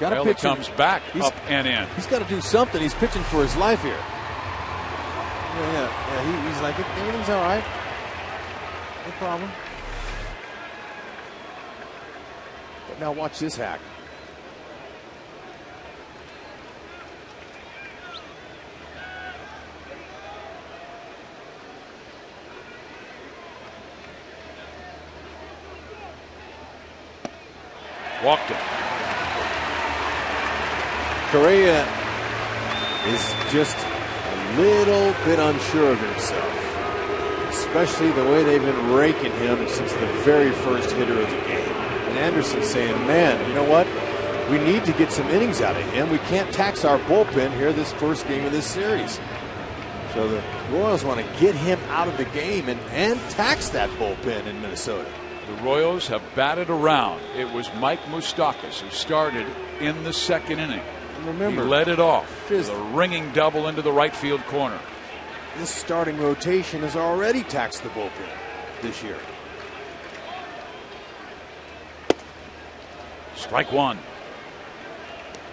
Well, it comes back up and in. He's got to do something. He's pitching for his life here. Yeah, he's like, everything's all right. No problem. But now watch this hack. Walked him. Correa is just a little bit unsure of himself, especially the way they've been raking him since the very first hitter of the game. And Anderson's saying, man, you know what? We need to get some innings out of him. We can't tax our bullpen here this first game of this series. So the Royals want to get him out of the game and tax that bullpen in Minnesota. The Royals have batted around. It was Mike Moustakas who started in the second inning. Remember, he led it off with a ringing double into the right field corner. This starting rotation has already taxed the bullpen this year. Strike 1.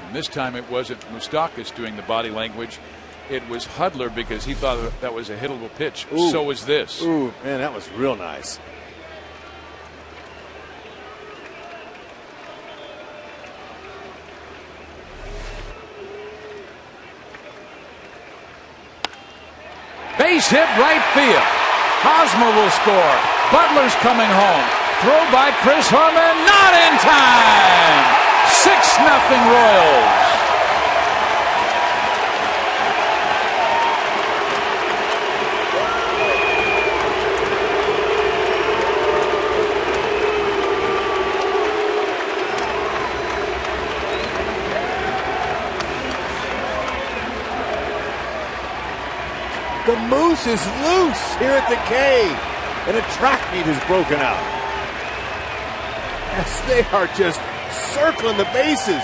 And this time it wasn't Moustakas doing the body language. It was Hudler because he thought that was a hittable pitch. Ooh. So was this. Ooh, man, that was real nice. Base hit right field. Hosmer will score. Butler's coming home. Throw by Chris Harmon. Not in time. 6-0 Royals. The Moose is loose here at the K, and a track meet has broken out. As they are just circling the bases,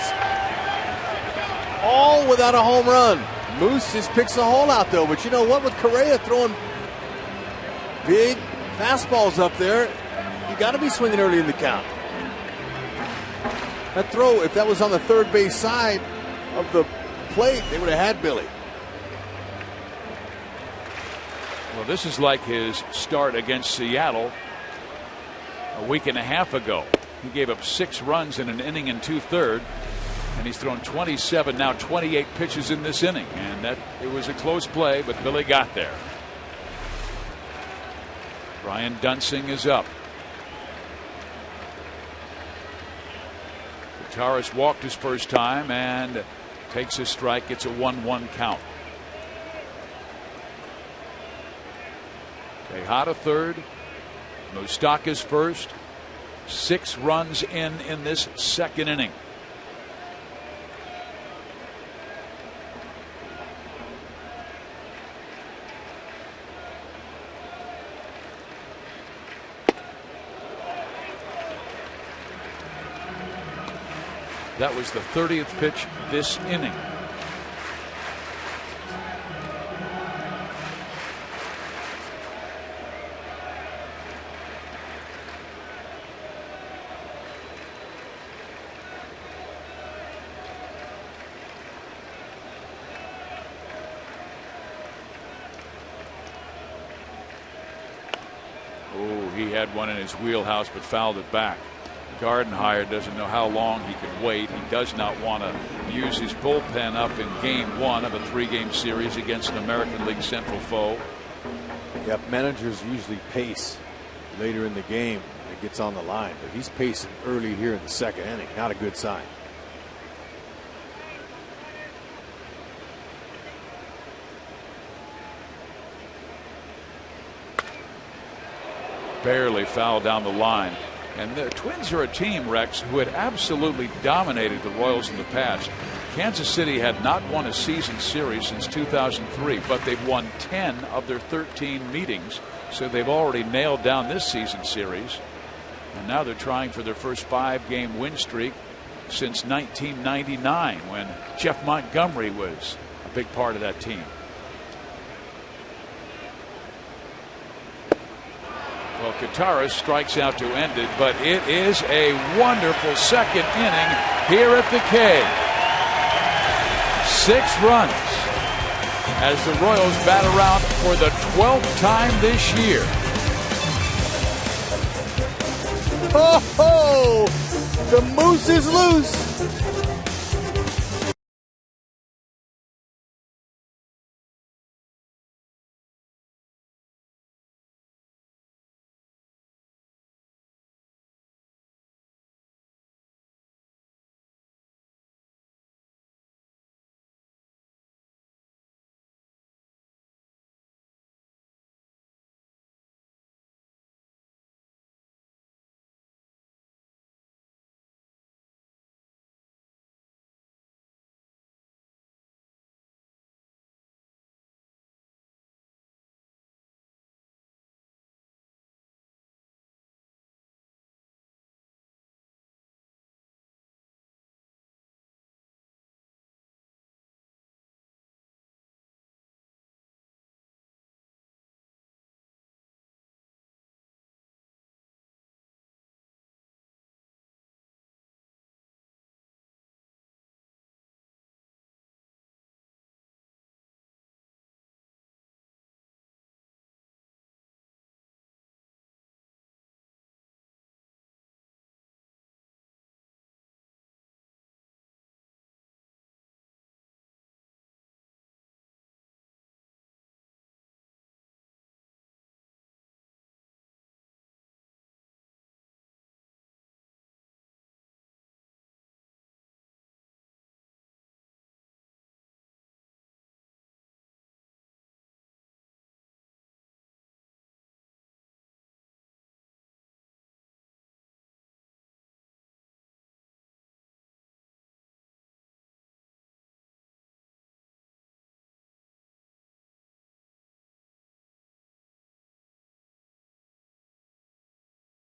all without a home run. Moose just picks the hole out, though. But you know what? With Correa throwing big fastballs up there, you got to be swinging early in the count. That throw, if that was on the third base side of the plate, they would have had Billy. Well, this is like his start against Seattle a week and a half ago. He gave up 6 runs in an inning and 2/3, and he's thrown 27, now 28 pitches in this inning. And that it was a close play, but Billy got there. Brian Dunsing is up. Gutierrez walked his first time and takes a strike. It's a 1-1 count. Tejada third, Moustakas first. 6 runs in this second inning. That was the 30th pitch this inning. Oh, he had one in his wheelhouse but fouled it back. Gardenhire doesn't know how long he can wait. He does not want to use his bullpen up in game 1 of a 3-game series against an American League Central foe. Yep, managers usually pace later in the game when it gets on the line, but he's pacing early here in the second inning. Not a good sign. Barely fouled down the line. And the Twins are a team, Rex, who had absolutely dominated the Royals in the past. Kansas City had not won a season series since 2003, but they've won 10 of their 13 meetings, so they've already nailed down this season series. And now they're trying for their first 5-game win streak since 1999, when Jeff Montgomery was a big part of that team. Well, Kataris strikes out to end it, but it is a wonderful second inning here at the K. 6 runs as the Royals bat around for the 12th time this year. Ho ho! The Moose is loose.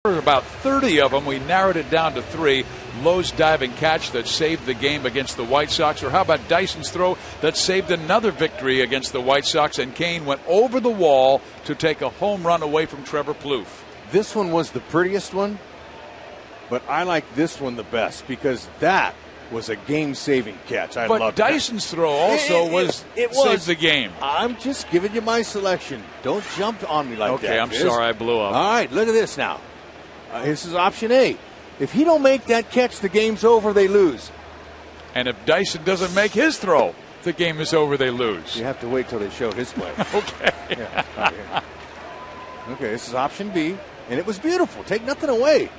About 30 of them. We narrowed it down to 3. Lowe's diving catch that saved the game against the White Sox, or how about Dyson's throw that saved another victory against the White Sox, and Kane went over the wall to take a home run away from Trevor Plouffe. This one was the prettiest one, but I like this one the best because that was a game-saving catch. I loved But Dyson's throw also saved the game. I'm just giving you my selection. Don't jump on me like that. Okay, I'm sorry I blew up. All right, look at this now. This is option A. If he don't make that catch, the game's over, they lose. And if Dyson doesn't make his throw, the game is over, they lose. You have to wait till they show his play. Okay. Yeah, right here. Okay, this is option B, and it was beautiful. Take nothing away.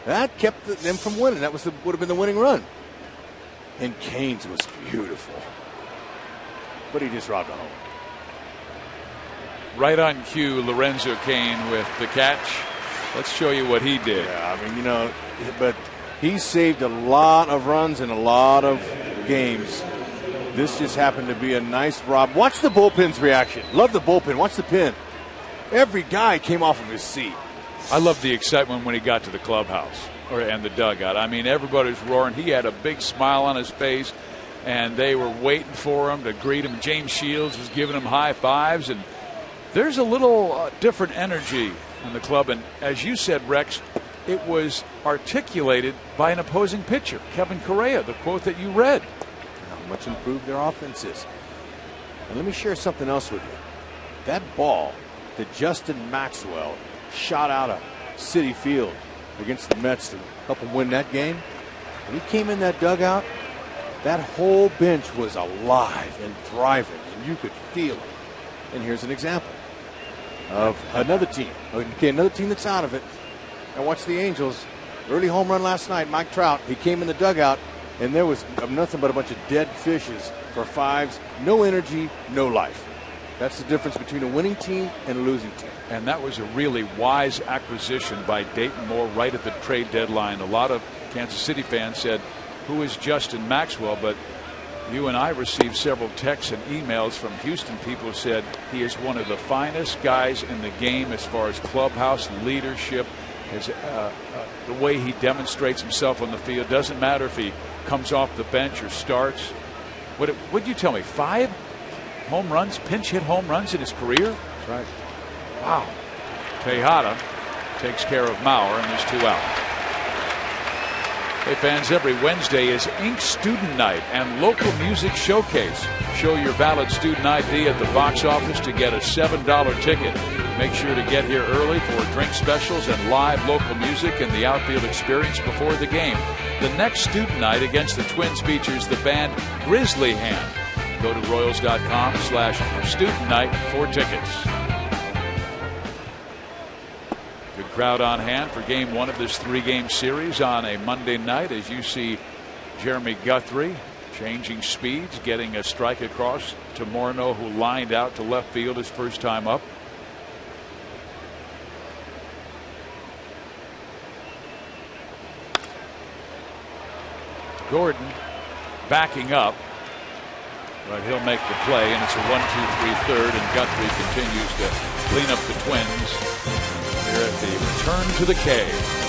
That kept them from winning. That would have been the winning run. And Kane's was beautiful. But he just robbed a home. Right on cue, Lorenzo Kane with the catch. Let's show you what he did. Yeah, I mean, but he saved a lot of runs in a lot of games. This just happened to be a nice rob. Watch the bullpen's reaction. Love the bullpen. Watch the pin. Every guy came off of his seat. I loved the excitement when he got to the clubhouse and the dugout. I mean, everybody's roaring. He had a big smile on his face, and they were waiting for him to greet him. James Shields was giving him high fives, and there's a little different energy in the club. And as you said, Rex, it was articulated by an opposing pitcher, Kevin Correa, the quote that you read. How much improved their offense is. And let me share something else with you. That ball that Justin Maxwell shot out of Citi Field against the Mets to help them win that game, when he came in that dugout, that whole bench was alive and thriving, and you could feel it. And here's an example of another team. Okay, another team that's out of it. And watch the Angels. Early home run last night, Mike Trout. He came in the dugout, and there was nothing but a bunch of dead fishes for fives. No energy, no life. That's the difference between a winning team and a losing team. And that was a really wise acquisition by Dayton Moore right at the trade deadline. A lot of Kansas City fans said, who is Justin Maxwell? But you and I received several texts and emails from Houston people who said he is one of the finest guys in the game as far as clubhouse leadership. The way he demonstrates himself on the field. Doesn't matter if he comes off the bench or starts. What'd you tell me? 5 home runs, pinch hit home runs in his career? That's right. Wow. Tejada takes care of Mauer, and there's 2 out. Hey fans, every Wednesday is Ink Student Night and Local Music Showcase. Show your valid student ID at the box office to get a $7 ticket. Make sure to get here early for drink specials and live local music and the outfield experience before the game. The next student night against the Twins features the band Grizzly Hand. Go to Royals.com/student night for tickets. Good crowd on hand for game 1 of this 3-game series on a Monday night as you see Jeremy Guthrie changing speeds, getting a strike across to Morneau, who lined out to left field his first time up. Gordon backing up, but he'll make the play, and it's a 1-2-3 third, and Guthrie continues to clean up the Twins here at the return to the cave.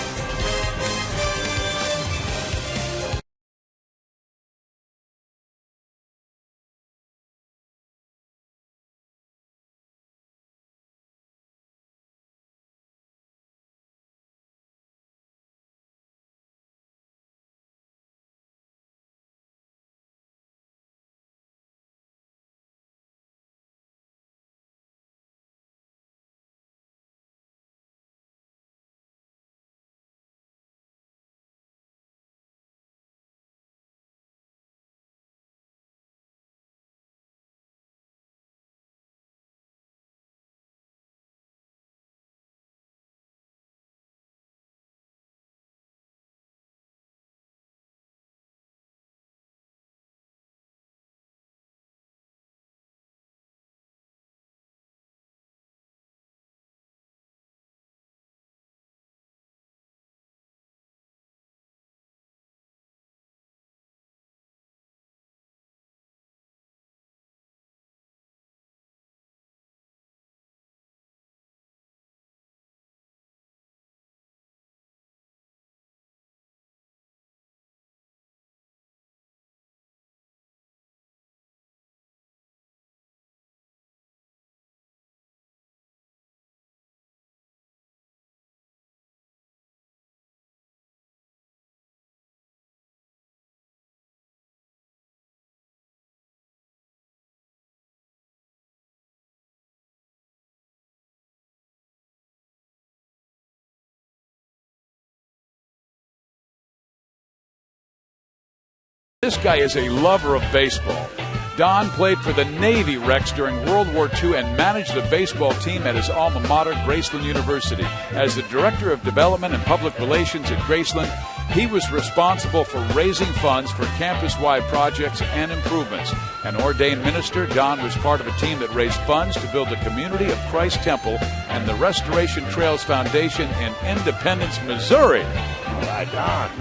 This guy is a lover of baseball. Don played for the Navy, Rex, during World War II and managed the baseball team at his alma mater, Graceland University. As the Director of Development and Public Relations at Graceland, he was responsible for raising funds for campus-wide projects and improvements. An ordained minister, Don was part of a team that raised funds to build the Community of Christ Temple and the Restoration Trails Foundation in Independence, Missouri. All right, Don.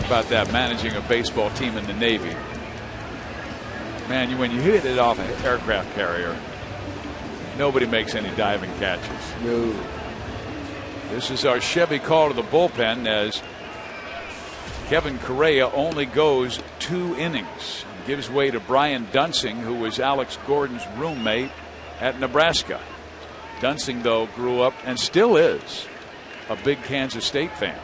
About that, managing a baseball team in the Navy. Man, when you hit it off an aircraft carrier, nobody makes any diving catches. No. This is our Chevy call to the bullpen as Kevin Correa only goes 2 innings. Gives way to Brian Dunsing, who was Alex Gordon's roommate at Nebraska. Dunsing, though, grew up and still is a big Kansas State fan.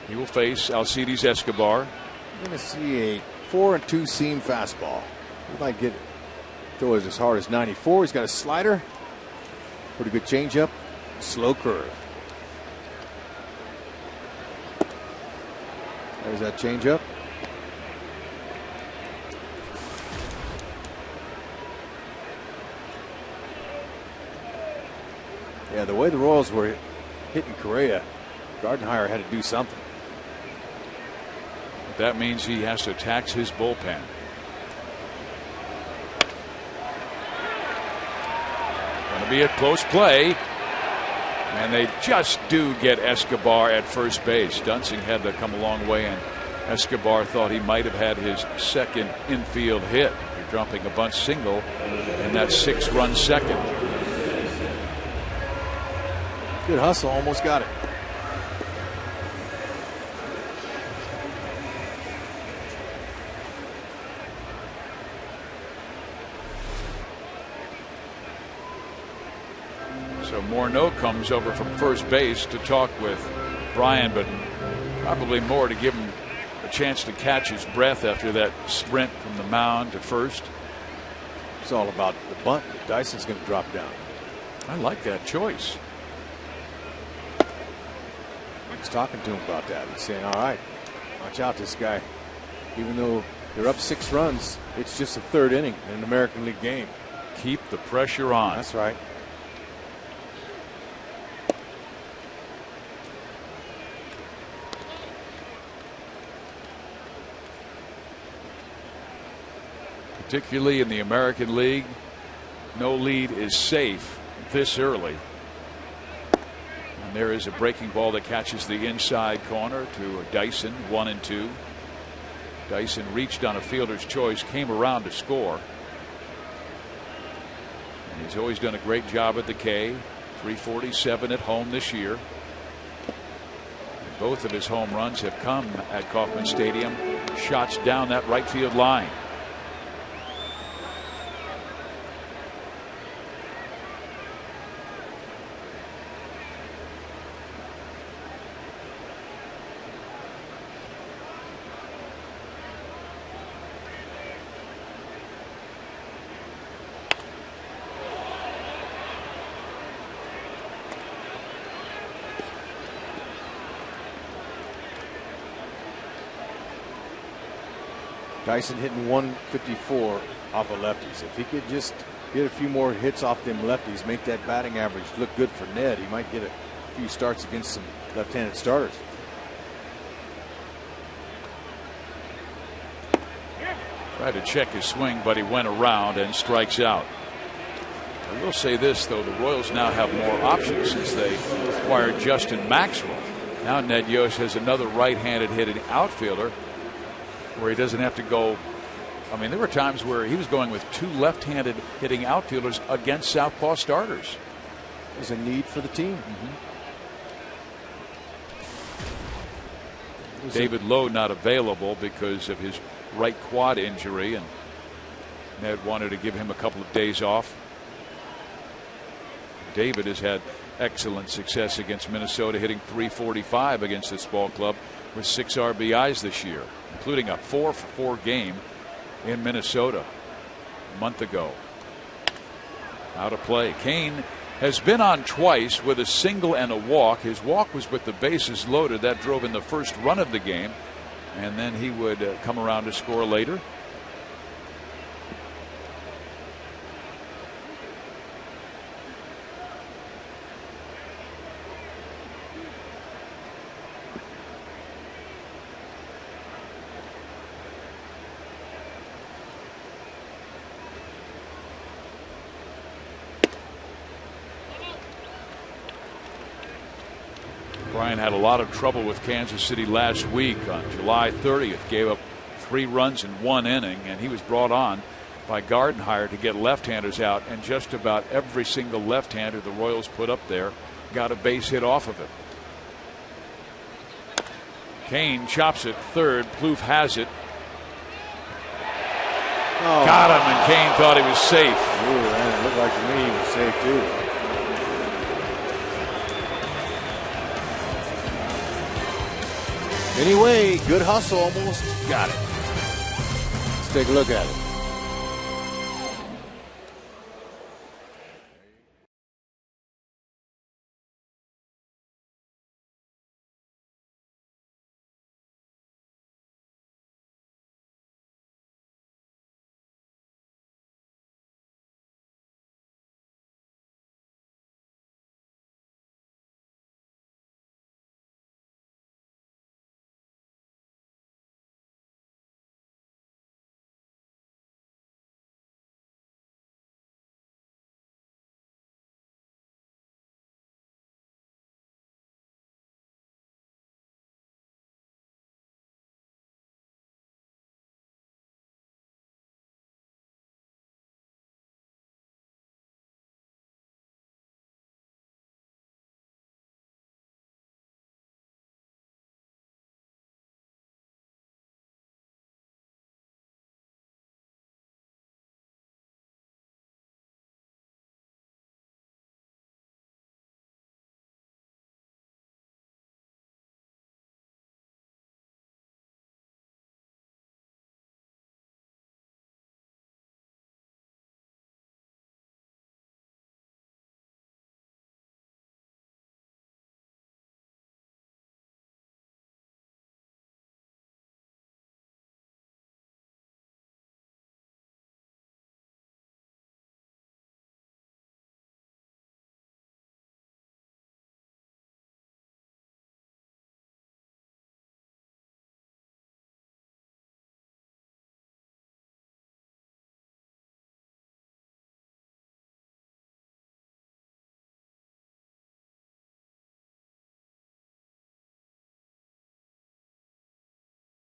He will face Alcides Escobar. I'm going to see a 4-2 seam fastball. He might get it. Throw it as hard as 94. He's got a slider. Pretty good changeup. Slow curve. There's that changeup. Yeah, the way the Royals were hitting Correa, Gardenhire had to do something. That means he has to tax his bullpen. Going to be a close play. And they just do get Escobar at first base. Dunsing had to come a long way, and Escobar thought he might have had his second infield hit. You're dropping a bunt single in that 6-run second. Good hustle, almost got it. So Morneau comes over from first base to talk with Brian, but probably more to give him a chance to catch his breath after that sprint from the mound to first. It's all about the bunt that Dyson's going to drop down. I like that choice. He's talking to him about that. He's saying, all right, watch out, this guy. Even though they're up 6 runs, it's just the 3rd inning in an American League game. Keep the pressure on. That's right. Particularly in the American League, no lead is safe this early. And there is a breaking ball that catches the inside corner to Dyson, 1-2. Dyson reached on a fielder's choice, came around to score. And he's always done a great job at the K. 347 at home this year. And both of his home runs have come at Kauffman Stadium. Shots down that right field line. Dyson hitting 154 off of lefties. If he could just get a few more hits off them lefties, make that batting average look good for Ned, he might get a few starts against some left-handed starters. Tried to check his swing, but he went around and strikes out. I will say this, though, the Royals now have more options since they acquired Justin Maxwell. Now Ned Yost has another right-handed hitting outfielder where he doesn't have to go. I mean, there were times where he was going with 2 left-handed hitting outfielders against southpaw starters. There's a need for the team. David Lowe not available because of his right quad injury, and Ned wanted to give him a couple of days off. David has had excellent success against Minnesota, hitting .345 against this ball club with 6 RBIs this year, including a 4-for-4 game in Minnesota a month ago. Out of play. Kane has been on twice with a single and a walk. His walk was with the bases loaded. That drove in the first run of the game, and then he would come around to score later. Brian had a lot of trouble with Kansas City last week on July 30th. Gave up 3 runs in 1 inning, and he was brought on by Gardenhire to get left-handers out, and just about every single left-hander the Royals put up there got a base hit off of it. Kane chops it third. Plouffe has it. Oh. Got him, and Kane thought he was safe. Ooh, man, it looked like to me he was safe too. Anyway, good hustle, almost got it. Let's take a look at it.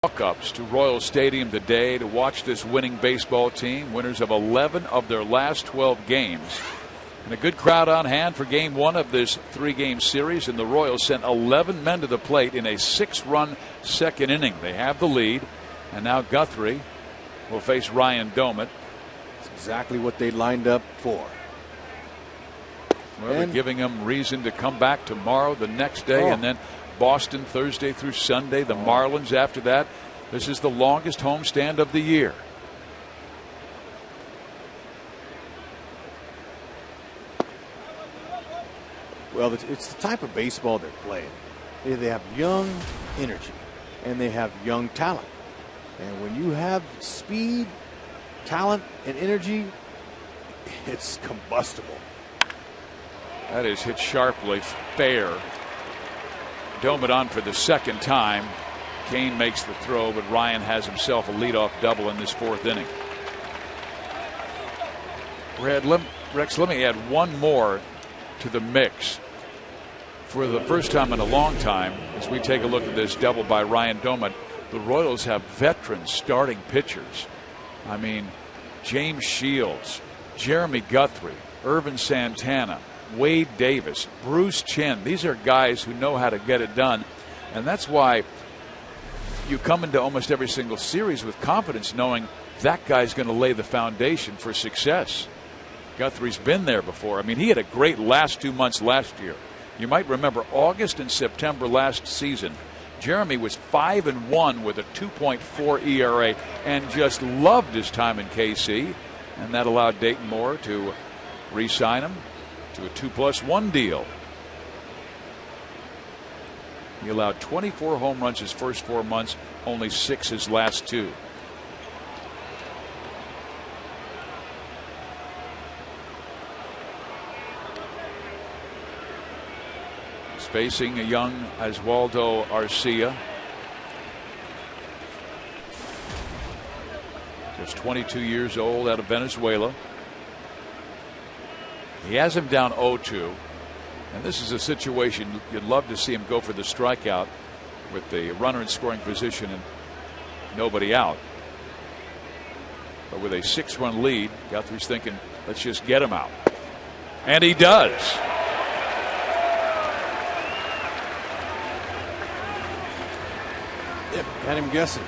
Walk-ups to Royal Stadium today to watch this winning baseball team, winners of 11 of their last 12 games. And a good crowd on hand for game one of this 3-game series, and the Royals sent 11 men to the plate in a 6-run second inning. They have the lead, and now Guthrie will face Ryan Domit. That's exactly what they lined up for. Well, they're giving him reason to come back tomorrow, the next day, and then Boston Thursday through Sunday, the Marlins after that. This is the longest homestand of the year. Well, it's the type of baseball they're playing. They have young energy and they have young talent. And when you have speed, talent, and energy, it's combustible. That is hit sharply, fair. Domit on for the second time. Kane makes the throw, but Ryan has himself a leadoff double in this 4th inning. Rex, let me add one more to the mix. For the first time in a long time, as we take a look at this double by Ryan Domit, the Royals have veteran starting pitchers. I mean, James Shields, Jeremy Guthrie, Irvin Santana, Wade Davis, Bruce Chen. These are guys who know how to get it done. And that's why you come into almost every single series with confidence, knowing that guy's going to lay the foundation for success. Guthrie's been there before. I mean, he had a great last 2 months last year. You might remember August and September last season. Jeremy was 5-1 with a 2.4 ERA and just loved his time in KC. And that allowed Dayton Moore to re-sign him to a 2+1 deal. He allowed 24 home runs his first 4 months, only 6 his last 2. He's facing a young Oswaldo Arcia. Just 22 years old, out of Venezuela. He has him down 0-2. And this is a situation you'd love to see him go for the strikeout with the runner in scoring position and nobody out. But with a 6-run lead, Guthrie's thinking, let's just get him out. And he does. Yep, got him guessing.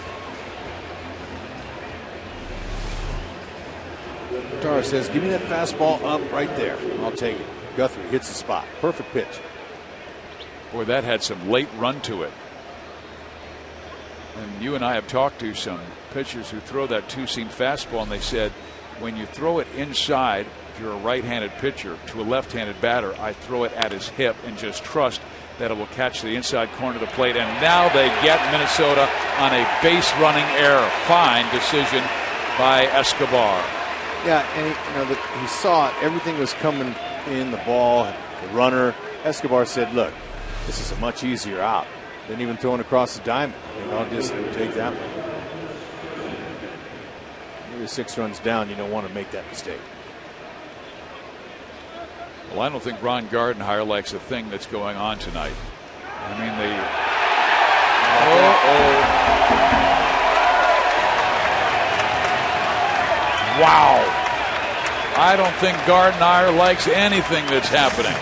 Tara says, give me that fastball up right there. I'll take it. Guthrie hits the spot. Perfect pitch. Boy, that had some late run to it. And you and I have talked to some pitchers who throw that two-seam fastball, and they said, when you throw it inside, if you're a right-handed pitcher, to a left-handed batter, I throw it at his hip and just trust that it will catch the inside corner of the plate. And now they get Minnesota on a base-running error. Fine decision by Escobar. Yeah, and he saw it. Everything was coming in, the ball, the runner. Escobar said, look, this is a much easier out than even throwing across the diamond. I'll just take that one. Maybe 6 runs down, you don't want to make that mistake. Well, I don't think Ron Gardenhire likes the thing that's going on tonight. I mean, wow. I don't think Gardenhire likes anything that's happening.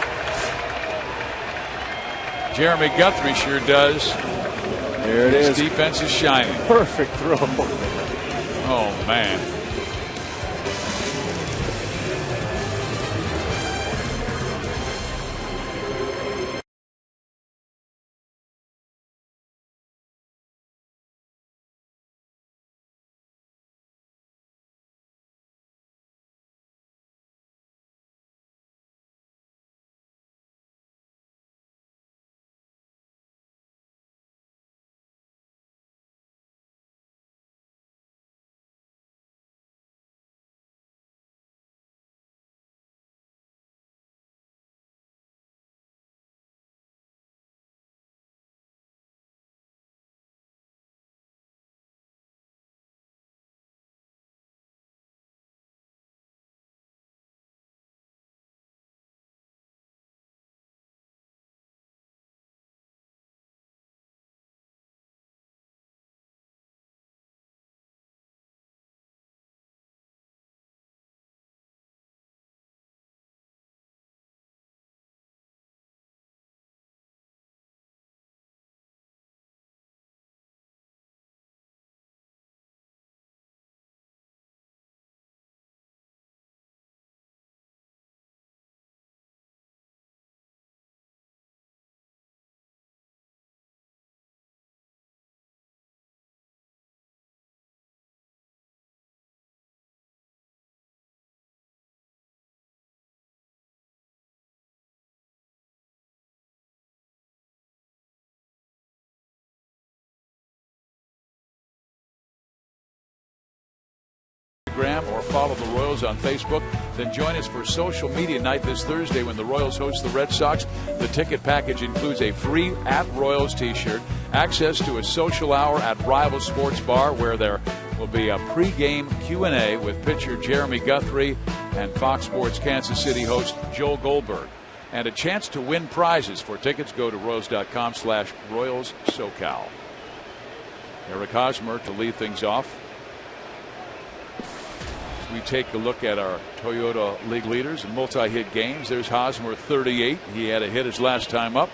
Jeremy Guthrie sure does. There it is. His defense is shining. Perfect throw. Oh, man. Or follow the Royals on Facebook. Then join us for social media night this Thursday when the Royals host the Red Sox. The ticket package includes a free at Royals t-shirt, access to a social hour at Rival Sports Bar where there will be a pregame Q&A with pitcher Jeremy Guthrie and Fox Sports Kansas City host Joel Goldberg. And a chance to win prizes. For tickets, go to Royals.com/RoyalsSoCal. Eric Hosmer to lead things off. We take a look at our Toyota League leaders in multi-hit games. There's Hosmer, 38. He had a hit his last time up.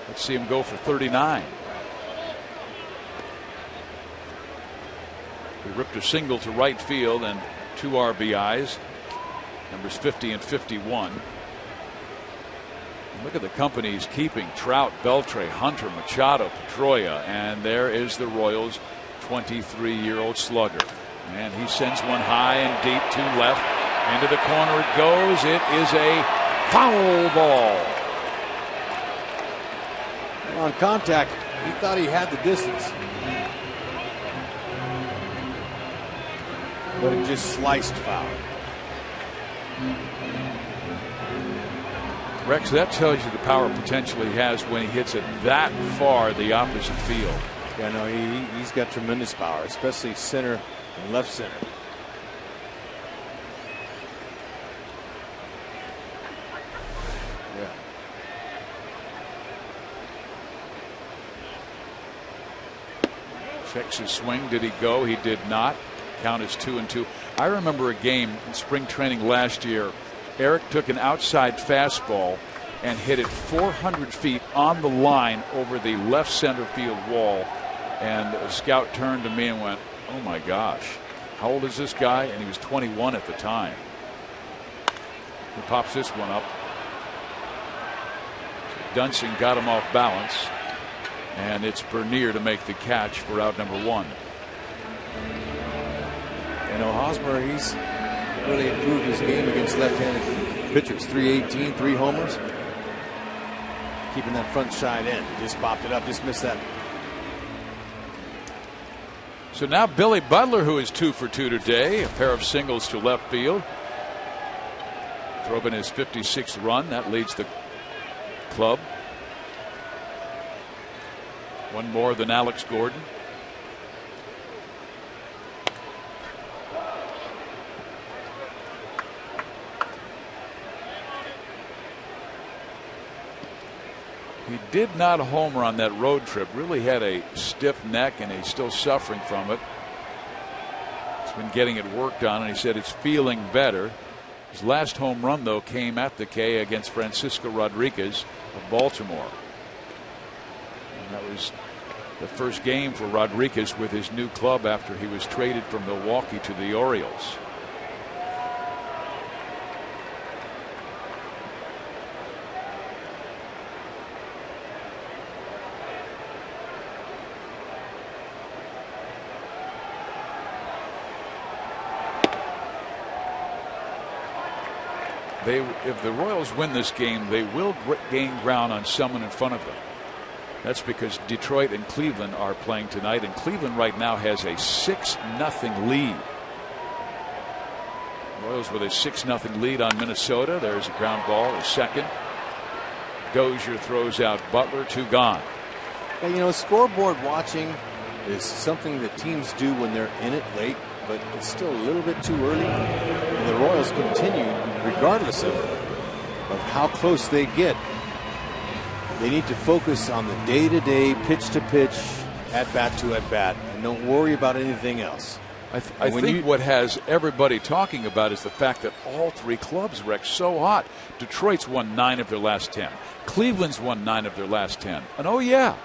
Let's see him go for 39. He ripped a single to right field and 2 RBIs. Numbers 50 and 51. And look at the company he's keeping. Trout, Beltre, Hunter, Machado, Pedroia. And there is the Royals' 23-year-old slugger. And he sends one high and deep to left. Into the corner it goes. It is a foul ball. And on contact, he thought he had the distance. But it just sliced foul. Rex, that tells you the power potential he has when he hits it that far the opposite field. Yeah, no, he's got tremendous power, especially center and left center. Yeah. Checks his swing. Did he go? He did not. Count is 2-2. I remember a game in spring training last year. Eric took an outside fastball and hit it 400 feet on the line over the left center field wall. And a scout turned to me and went, "Oh my gosh, how old is this guy?" And he was 21 at the time. He pops this one up. So Dunsing got him off balance. And it's Bernier to make the catch for out number 1. You know, Hosmer, he's really improved his game against left-handed pitchers. 318, 3 homers. Keeping that front side in. He just popped it up, just missed that. So now Billy Butler, who is 2 for 2 today, a pair of singles to left field. Drove in his 56th run. That leads the club. One more than Alex Gordon. He did not homer on that road trip. Really had a stiff neck, and he's still suffering from it. He's been getting it worked on, and he said it's feeling better. His last home run, though, came at the K against Francisco Rodriguez of Baltimore. And that was the first game for Rodriguez with his new club after he was traded from Milwaukee to the Orioles. If the Royals win this game, they will gain ground on someone in front of them. That's because Detroit and Cleveland are playing tonight, and Cleveland right now has a 6-0 lead. Royals with a 6-0 lead on Minnesota. There's a ground ball, a second. Dozier throws out Butler, 2 gone. Yeah, you know, scoreboard watching is something that teams do when they're in it late, but it's still a little bit too early. And the Royals continue, regardless of how close they get. They need to focus on the day-to-day, pitch-to-pitch, at-bat to at-bat, and don't worry about anything else. I think what has everybody talking about is the fact that all 3 clubs wrecked so hot. Detroit's won 9 of their last 10. Cleveland's won 9 of their last 10. And oh yeah,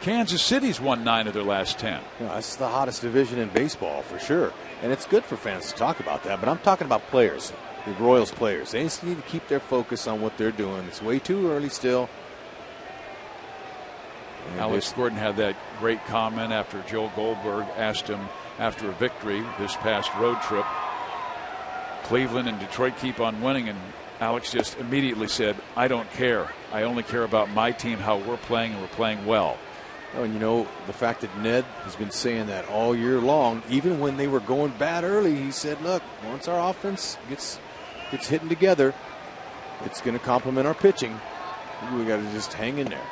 Kansas City's won 9 of their last 10. You know, that's the hottest division in baseball for sure. And it's good for fans to talk about that, but I'm talking about players, the Royals players. They just need to keep their focus on what they're doing. It's way too early still. And Alex Gordon had that great comment after Joe Goldberg asked him after a victory this past road trip. Cleveland and Detroit keep on winning, and Alex just immediately said, "I don't care. I only care about my team, how we're playing, and we're playing well." Oh, and you know, the fact that Ned has been saying that all year long, even when they were going bad early, he said, look, once our offense gets hitting together, it's going to complement our pitching. We got to just hang in there.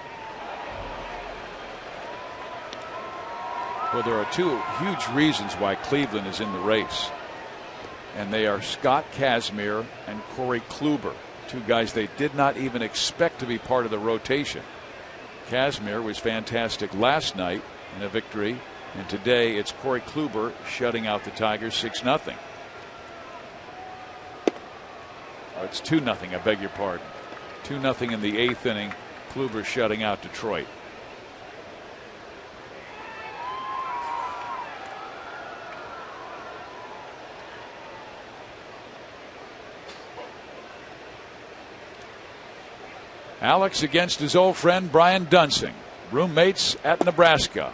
Well, there are 2 huge reasons why Cleveland is in the race. And they are Scott Kazmir and Corey Kluber, 2 guys they did not even expect to be part of the rotation. Kazmir was fantastic last night in a victory, and today it's Corey Kluber shutting out the Tigers 6-0. Oh, it's 2-0, I beg your pardon. 2-0 in the 8th inning. Kluber shutting out Detroit. Alex against his old friend Brian Dunsing, roommates at Nebraska.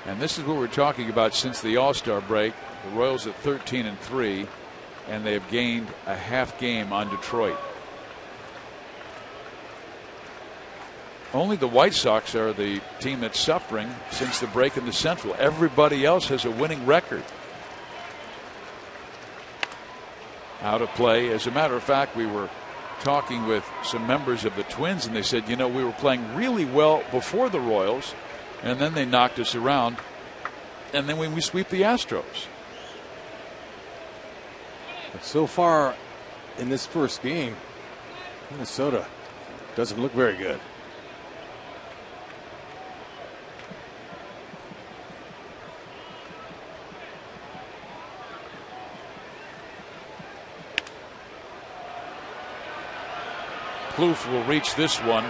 And this is what we're talking about since the All-Star break. The Royals at 13-3, and they have gained a half game on Detroit. Only the White Sox are the team that's suffering since the break in the Central. Everybody else has a winning record. Out of play. As a matter of fact, we were talking with some members of the Twins, and they said, you know, we were playing really well before the Royals, and then they knocked us around, and then when we sweep the Astros. But so far in this first game, Minnesota doesn't look very good. Plouffe will reach this one.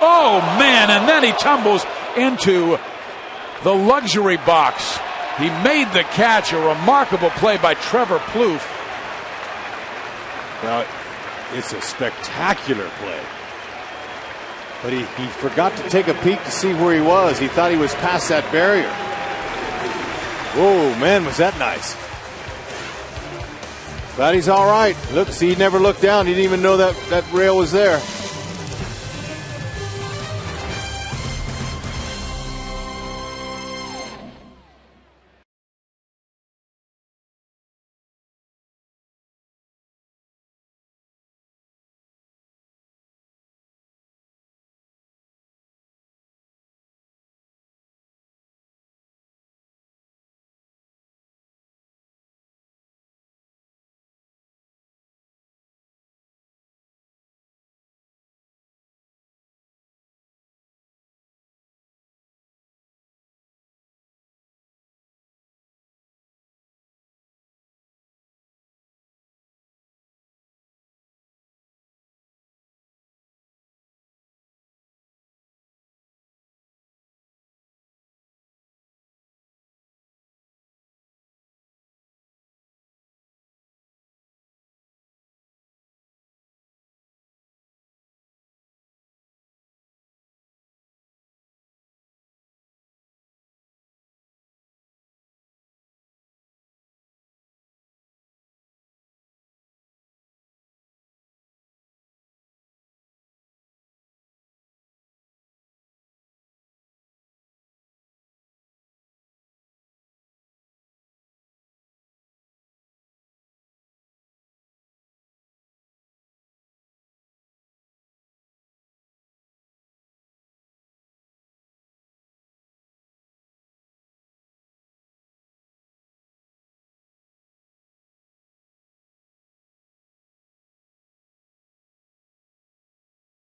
Oh, man, and then he tumbles into the luxury box. He made the catch, a remarkable play by Trevor Plouffe. Well, it's a spectacular play. But he forgot to take a peek to see where he was. He thought he was past that barrier. Whoa, man, was that nice. But he's all right. Look, see, he never looked down. He didn't even know that rail was there.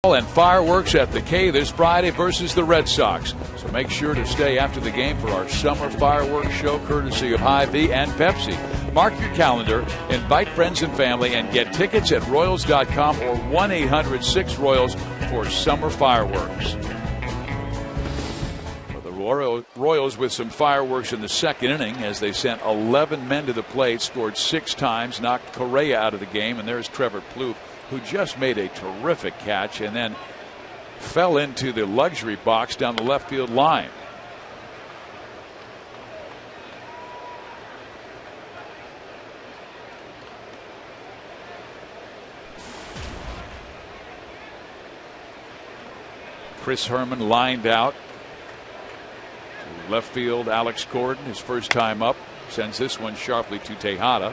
And fireworks at the K this Friday versus the Red Sox. So make sure to stay after the game for our summer fireworks show courtesy of Hy-Vee and Pepsi. Mark your calendar, invite friends and family, and get tickets at Royals.com or 1-800-6-ROYALS for summer fireworks. The Royals with some fireworks in the second inning as they sent 11 men to the plate, scored 6 times, knocked Correa out of the game, and there's Trevor Plouffe, who just made a terrific catch and then fell into the luxury box down the left field line. Chris Herman lined out. To left field, Alex Gordon, his first time up, sends this one sharply to Tejada.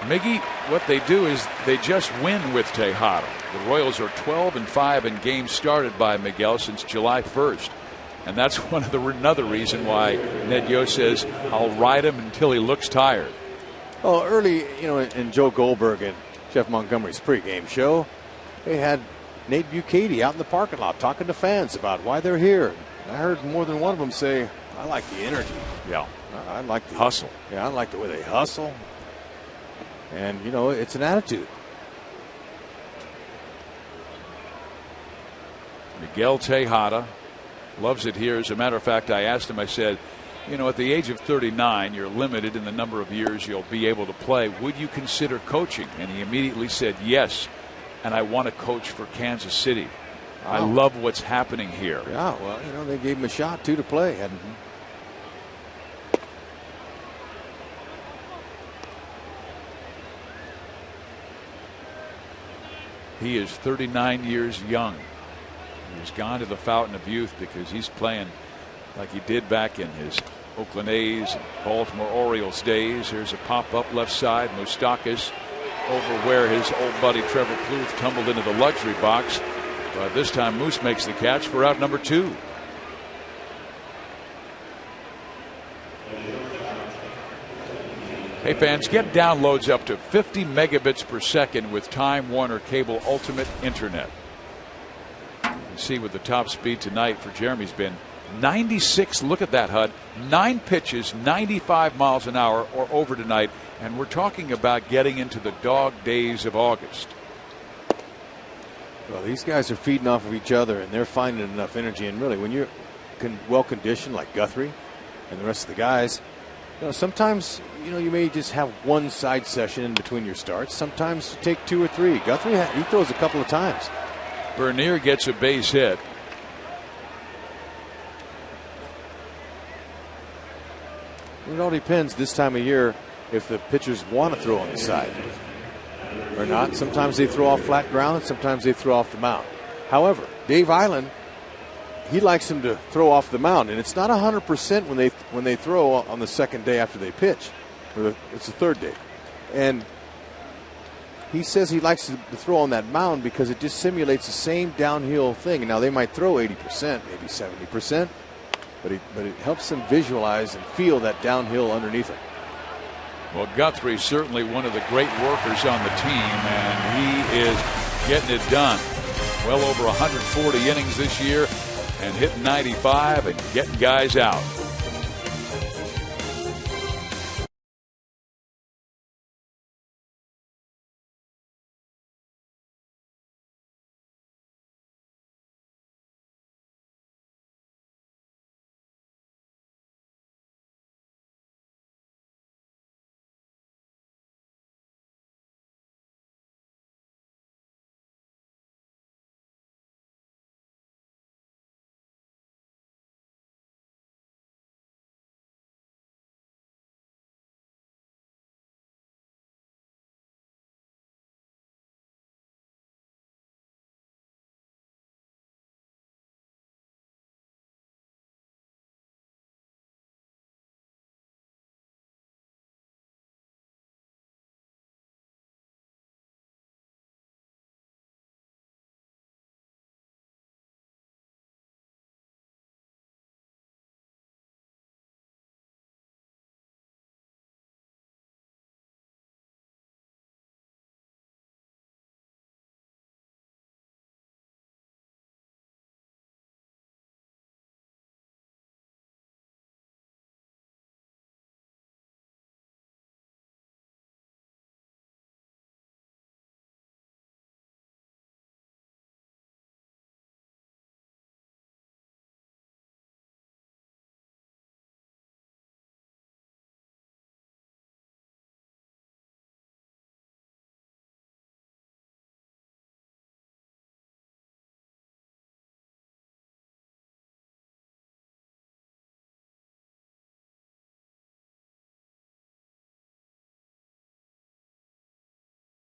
Miggy, what they do is they just win with Tejada. The Royals are 12-5 in games started by Miguel since July 1st. And that's another reason why Ned Yo says, I'll ride him until he looks tired. Well, early, in Joe Goldberg and Jeff Montgomery's pregame show, they had Nate Bukaty out in the parking lot talking to fans about why they're here. I heard more than one of them say, I like the energy. Yeah. I like the hustle. Yeah, I like the way they hustle. And, it's an attitude. Miguel Tejada loves it here. As a matter of fact, I asked him, I said, at the age of 39, you're limited in the number of years you'll be able to play. Would you consider coaching? And he immediately said, yes. And I want to coach for Kansas City. Wow. I love what's happening here. Yeah, well, they gave him a shot, too, to play. He is 39 years young. He's gone to the fountain of youth because he's playing like he did back in his Oakland A's and Baltimore Orioles days. Here's a pop-up left side. Moustakas over where his old buddy Trevor Plouffe tumbled into the luxury box. But this time Moose makes the catch for out number 2. Hey fans, get downloads up to 50 megabits per second with Time Warner Cable Ultimate Internet. You see with the top speed tonight for Jeremy's been 96. Look at that, HUD. 9 pitches, 95 miles an hour or over tonight. And we're talking about getting into the dog days of August. Well, these guys are feeding off of each other, and they're finding enough energy. And really, when you're well-conditioned like Guthrie and the rest of the guys, sometimes, you may just have one side session in between your starts. Sometimes you take 2 or 3. Guthrie, he throws a couple of times. Bernier gets a base hit. It all depends this time of year if the pitchers want to throw on the side or not. Sometimes they throw off flat ground, and sometimes they throw off the mound. However, Dave Island, he likes him to throw off the mound, and it's not 100% when they throw on the second day after they pitch, or it's the third day. And he says he likes to throw on that mound because it just simulates the same downhill thing. And now they might throw 80%, maybe 70%, but it helps them visualize and feel that downhill underneath them. Well, Guthrie's certainly one of the great workers on the team, and he is getting it done. Well over 140 innings this year and hitting 95 and getting guys out.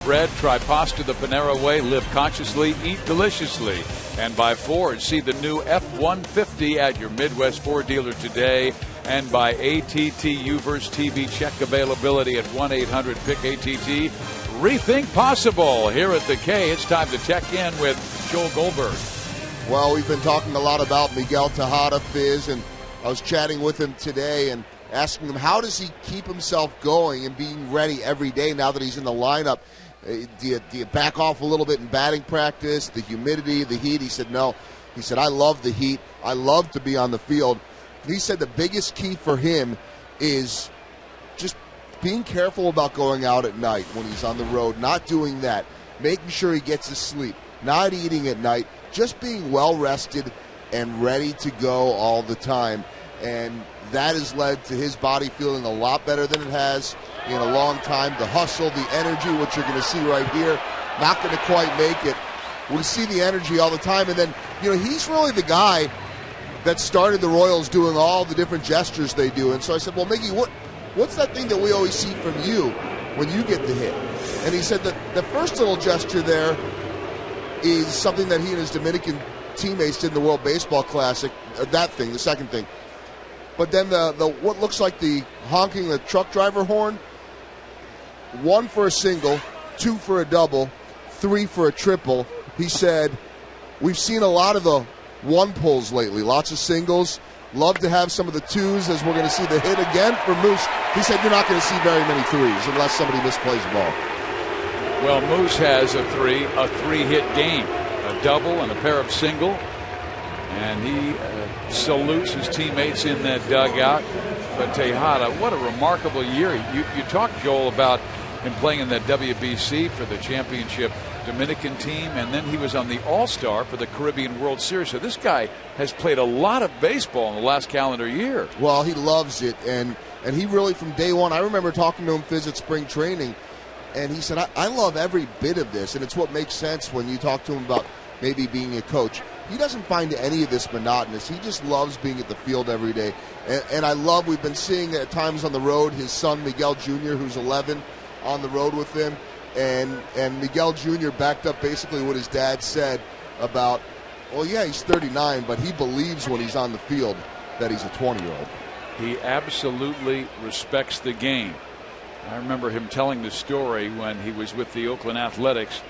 Bread, try pasta the Panera way, live consciously, eat deliciously. And by Ford, see the new F-150 at your Midwest Ford dealer today. And by ATT Uverse TV, check availability at 1-800-PICK-ATT. Rethink possible. Here at the K, it's time to check in with Joel Goldberg. Well, we've been talking a lot about Miguel Tejada, Fizz, and I was chatting with him today and asking him how does he keep himself going and being ready every day now that he's in the lineup. Do you back off a little bit in batting practice, the humidity, the heat? He said no. He said, I love the heat. I love to be on the field. He said the biggest key for him is just being careful about going out at night when he's on the road, not doing that, making sure he gets his sleep, not eating at night, just being well-rested and ready to go all the time. And that has led to his body feeling a lot better than it has in a long time. The hustle, the energy, what you're going to see right here, not going to quite make it. We see the energy all the time. And then, he's really the guy that started the Royals doing all the different gestures they do. And so I said, well, Miggy, what's that thing that we always see from you when you get the hit? And he said that the first little gesture there is something that he and his Dominican teammates did in the World Baseball Classic. That thing, the second thing. But then the what looks like the honking the truck driver horn, 1 for a single, 2 for a double, 3 for a triple. He said, we've seen a lot of the 1 pulls lately, lots of singles. Love to have some of the 2s as we're going to see the hit again for Moose. He said you're not going to see very many 3s unless somebody misplays the ball. Well, Moose has a 3-hit game, a double and a pair of single. And he salutes his teammates in that dugout. But Tejada, what a remarkable year. You talked, Joel, about him playing in that WBC for the championship Dominican team, and then he was on the All-Star for the Caribbean World Series. So this guy has played a lot of baseball in the last calendar year. Well, he loves it, and he really, from day one, I remember talking to him visit spring training, and he said, I love every bit of this, and it's what makes sense when you talk to him about maybe being a coach. He doesn't find any of this monotonous. He just loves being at the field every day. And I love, we've been seeing at times on the road, his son Miguel Jr., who's 11, on the road with him. And Miguel Jr. backed up basically what his dad said about, well, yeah, he's 39, but he believes when he's on the field that he's a 20-year-old. He absolutely respects the game. I remember him telling the story when he was with the Oakland Athletics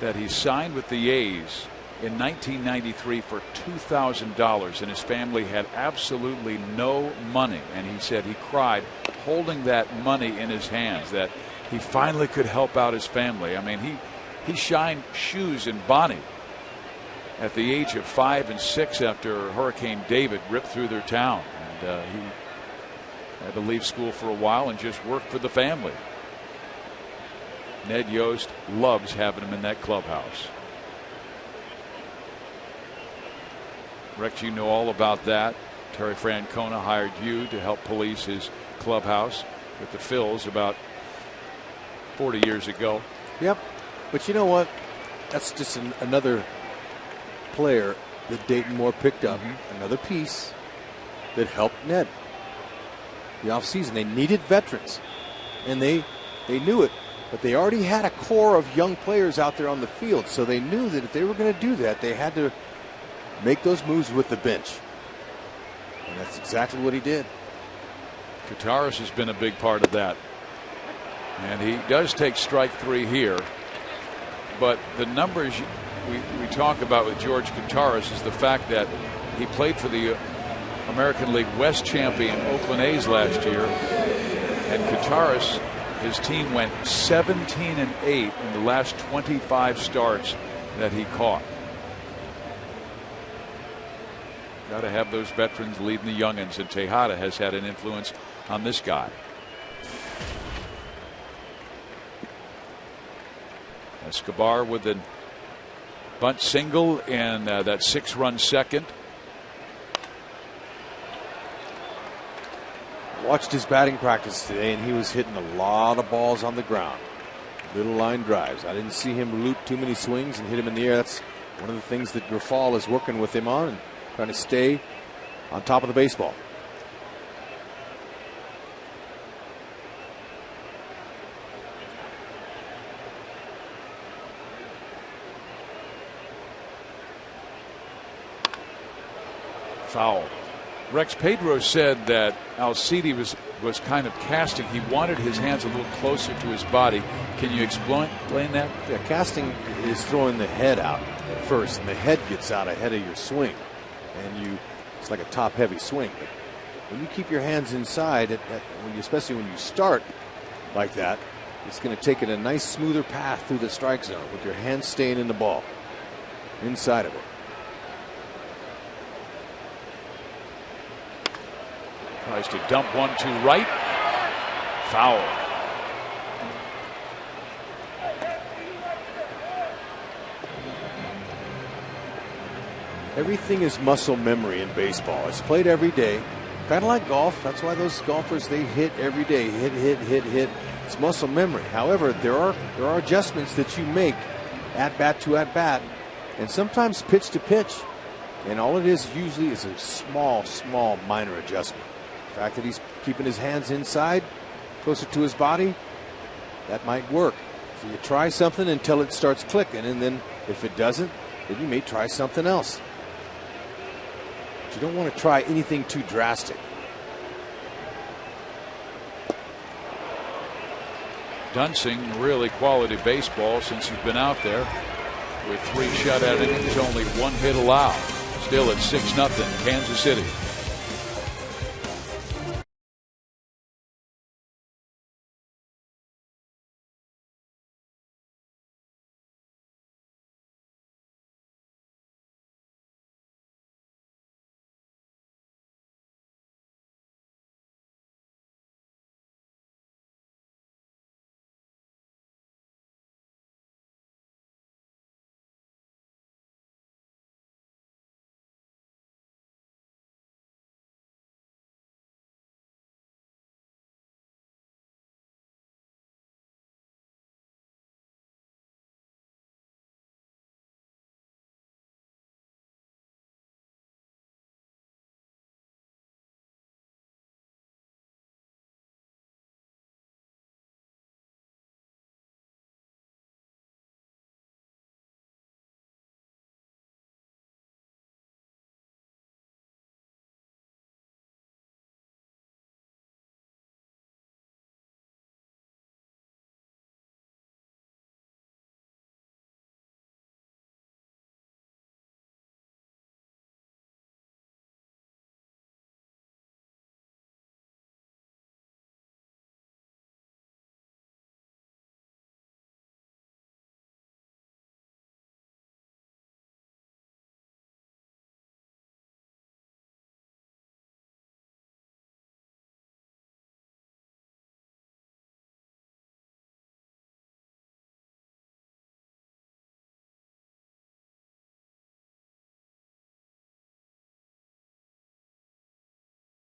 that he signed with the A's in 1993 for $2,000, and his family had absolutely no money. And he said he cried holding that money in his hands, that he finally could help out his family. I mean, he shined shoes in Bonnie at the age of 5 and 6 after Hurricane David ripped through their town. And he had to leave school for a while and just work for the family. Ned Yost loves having him in that clubhouse. Rex, you know all about that. Terry Francona hired you to help police his clubhouse with the Phils about 40 years ago. Yep. But you know what? That's just another player that Dayton Moore picked up. Another piece that helped Ned. The offseason, they needed veterans. And they knew it. But they already had a core of young players out there on the field. So they knew that if they were going to do that, they had to make those moves with the bench. And that's exactly what he did. Kataris has been a big part of that. And he does take strike 3 here. But the numbers we talk about with George Kataris is the fact that he played for the American League West champion Oakland A's last year. And Kataris, his team went 17-8 in the last 25 starts that he caught. Got to have those veterans leading the youngins, and Tejada has had an influence on this guy. Escobar with a bunt single and that 6-run second. Watched his batting practice today, and he was hitting a lot of balls on the ground. Little line drives. I didn't see him loop too many swings and hit him in the air. That's one of the things that Grafal is working with him on, and trying to stay on top of the baseball. Foul. Rex Pedro said that Alcide was kind of casting. He wanted his hands a little closer to his body. Can you explain that? Yeah, casting is throwing the head out at first, and the head gets out ahead of your swing. And it's like a top-heavy swing. But when you keep your hands inside, especially when you start like that, it's going to take it a nice, smoother path through the strike zone with your hands staying in the ball, inside of it. Tries to dump one to right. Foul. Everything is muscle memory in baseball. It's played every day, kind of like golf. That's why those golfers, they hit every day, hit. It's muscle memory. However, there are adjustments that you make at bat to at bat, and sometimes pitch to pitch. And all it is usually is a small minor adjustment. The fact that he's keeping his hands inside, closer to his body, that might work. So you try something until it starts clicking, and then if it doesn't, then you may try something else. But you don't want to try anything too drastic. Dunsing, really quality baseball since he's been out there. With 3 shutout innings, only 1 hit allowed. Still at 6-0 Kansas City.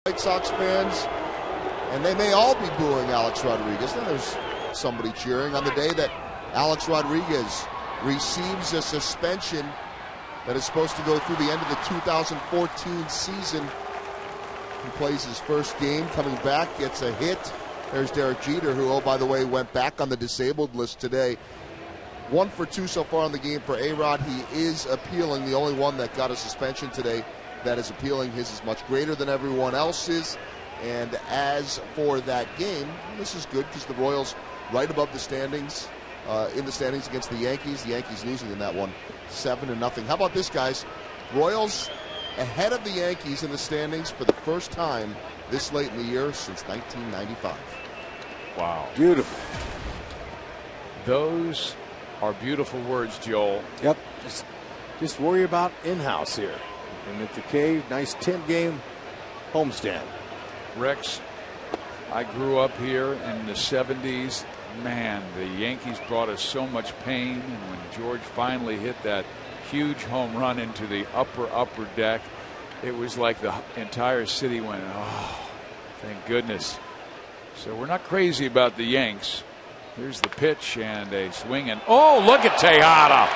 White Sox fans, and they may all be booing Alex Rodriguez. Then there's somebody cheering on the day that Alex Rodriguez receives a suspension that is supposed to go through the end of the 2014 season. He plays his first game, coming back, gets a hit. There's Derek Jeter, who, oh, by the way, went back on the disabled list today. 1 for 2 so far in the game for A-Rod. He is appealing, the only one that got a suspension today that is appealing. His is much greater than everyone else's. And as for that game, this is good because the Royals right above the standings, in the standings against the Yankees. The Yankees losing in that one 7-0. How about this, guys? Royals ahead of the Yankees in the standings for the first time this late in the year since 1995. Wow. Beautiful. Those are beautiful words, Joel. Yep. Just worry about in-house here. And at the K, nice 10-game homestand. Rex, I grew up here in the 70s. Man, the Yankees brought us so much pain. And when George finally hit that huge home run into the upper deck, it was like the entire city went, oh, thank goodness. So we're not crazy about the Yanks. Here's the pitch and a swing, and oh, look at Tejada.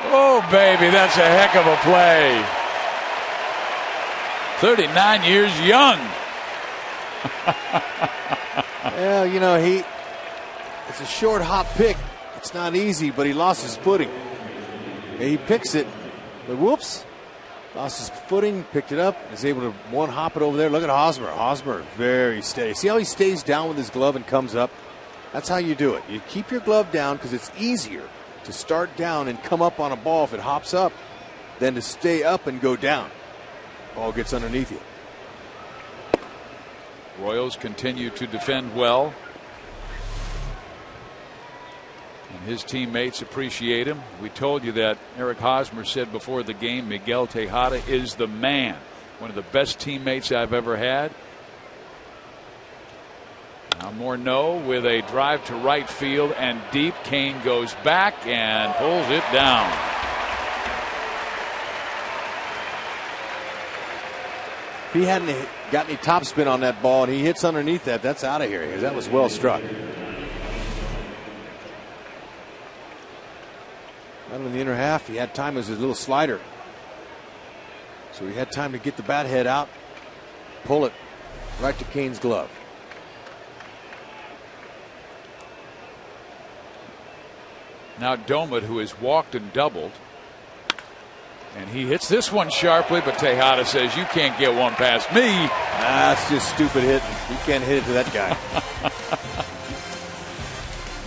Oh, baby, that's a heck of a play. 39 years young. Well, you know, it's a short hop pick. It's not easy, but he lost his footing. He picks it, but whoops, lost his footing, picked it up, is able to one hop it over there. Look at Hosmer. Hosmer, very steady. See how he stays down with his glove and comes up? That's how you do it. You keep your glove down because it's easier to start down and come up on a ball if it hops up than to stay up and go down. Ball gets underneath you. Royals continue to defend well. And his teammates appreciate him. We told you that Eric Hosmer said before the game Miguel Tejada is the man. One of the best teammates I've ever had. Now Morneau with a drive to right field and deep. Kane goes back and pulls it down. If he hadn't got any topspin on that ball and he hits underneath that, that's out of here because that was well struck. Out in the inner half, he had time as his little slider. So he had time to get the bat head out, pull it right to Kane's glove. Now Domit, who has walked and doubled, and he hits this one sharply, but Tejada says, you can't get one past me. That's just stupid hitting. You can't hit it to that guy.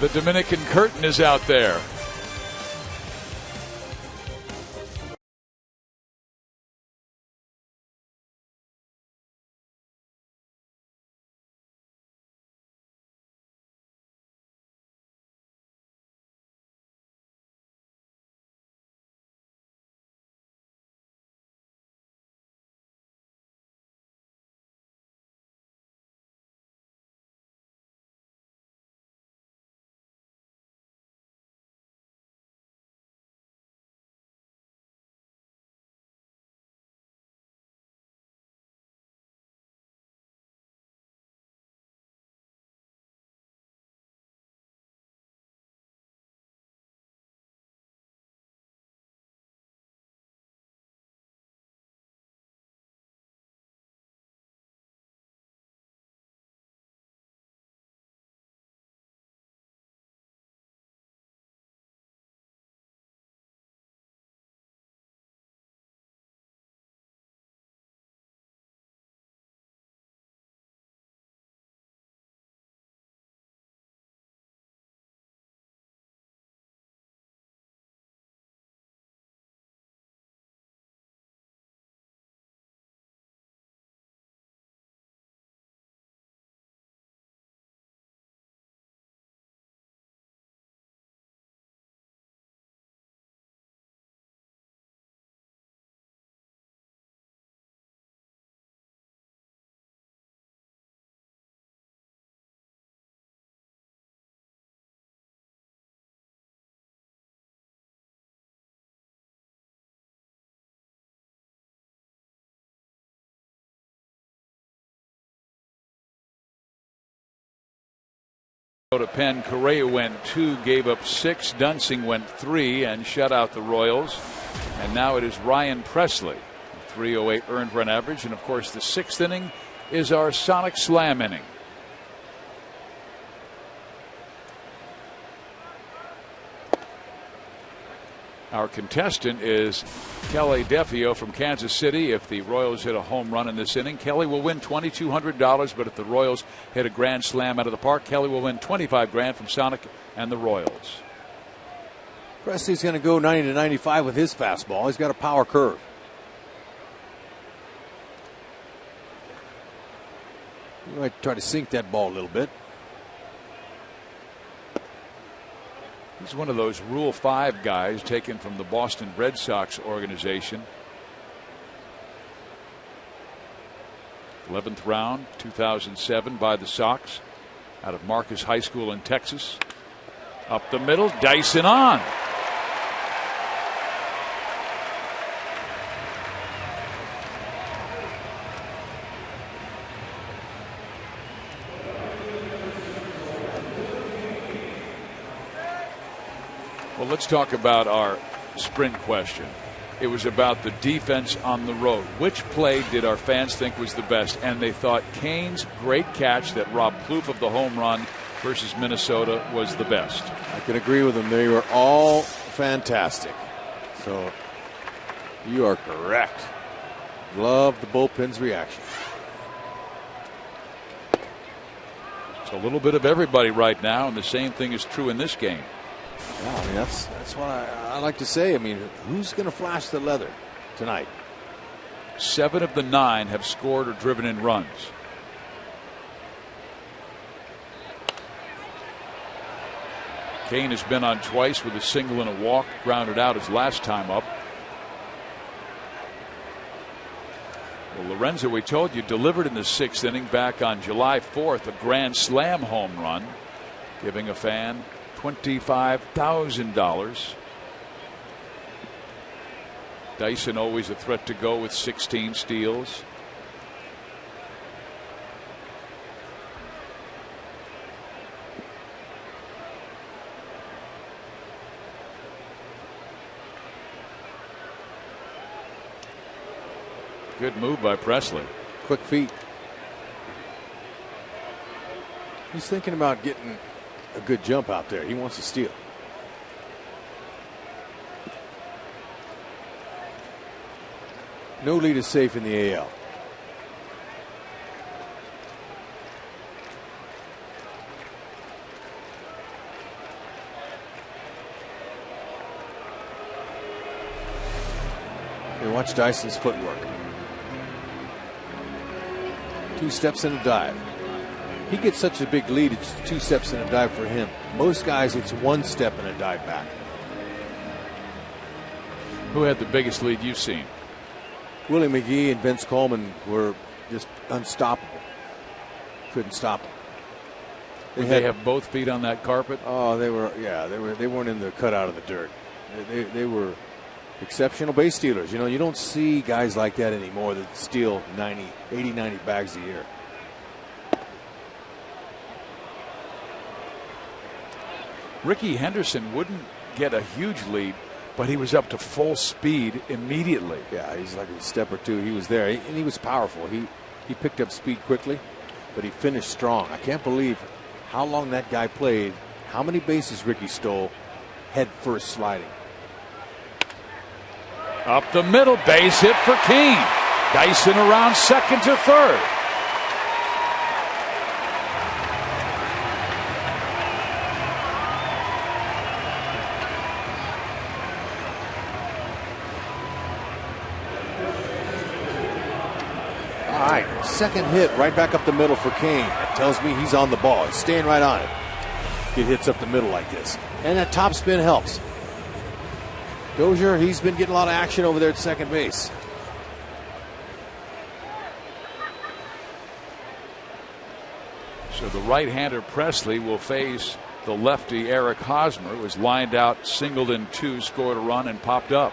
The Dominican curtain is out there. To Penn, Correa went 2, gave up 6. Dunsing went 3 and shut out the Royals. And now it is Ryan Presley. 308 earned run average. And of course, the 6th inning is our Sonic Slam inning. Our contestant is Kelly Defio from Kansas City. If the Royals hit a home run in this inning, Kelly will win $2,200. But if the Royals hit a grand slam out of the park, Kelly will win $25,000 from Sonic and the Royals. Presley's going to go 90 to 95 with his fastball. He's got a power curve. He might try to sink that ball a little bit. He's one of those Rule 5 guys taken from the Boston Red Sox organization. 11th round, 2007 by the Sox out of Marcus High School in Texas. Up the middle, Dyson on. Well, let's talk about our sprint question. It was about the defense on the road. Which play did our fans think was the best? And they thought Kane's great catch that robbed Plouffe of the home run versus Minnesota was the best. I can agree with them. They were all fantastic. So you are correct. Love the bullpen's reaction. It's a little bit of everybody right now, and the same thing is true in this game. Yeah, I mean, that's what I like to say. I mean, who's going to flash the leather tonight? 7 of the 9 have scored or driven in runs. Kane has been on twice with a single and a walk, grounded out his last time up. Well, Lorenzo, we told you, delivered in the 6th inning back on July 4th, a grand slam home run, giving a fan $25,000. Dyson always a threat to go with 16 steals. Good move by Presley. Quick feet. He's thinking about getting a good jump out there. He wants to steal. No lead is safe in the AL. Hey, watch Dyson's footwork. 2 steps and a dive. He gets such a big lead, it's 2 steps and a dive for him. Most guys, it's 1 step and a dive back. Who had the biggest lead you've seen? Willie McGee and Vince Coleman were just unstoppable. Couldn't stop them. They have both feet on that carpet. Oh, they were. Yeah, they weren't in the cut out of the dirt. They were exceptional base stealers. You know, you don't see guys like that anymore that steal 80, 90 bags a year. Ricky Henderson wouldn't get a huge lead, but he was up to full speed immediately. Yeah, he's like a step or 2. He was there, and he was powerful. He picked up speed quickly, but he finished strong. I can't believe how long that guy played, how many bases Ricky stole, head first sliding. Up the middle, base hit for Kane. Dyson around second to third. All right, second hit right back up the middle for Kane. That tells me he's on the ball. He's staying right on it. Get hits up the middle like this. And that top spin helps. Dozier, he's been getting a lot of action over there at second base. So the right-hander Presley will face the lefty Eric Hosmer, who was lined out, singled in 2, scored a run, and popped up.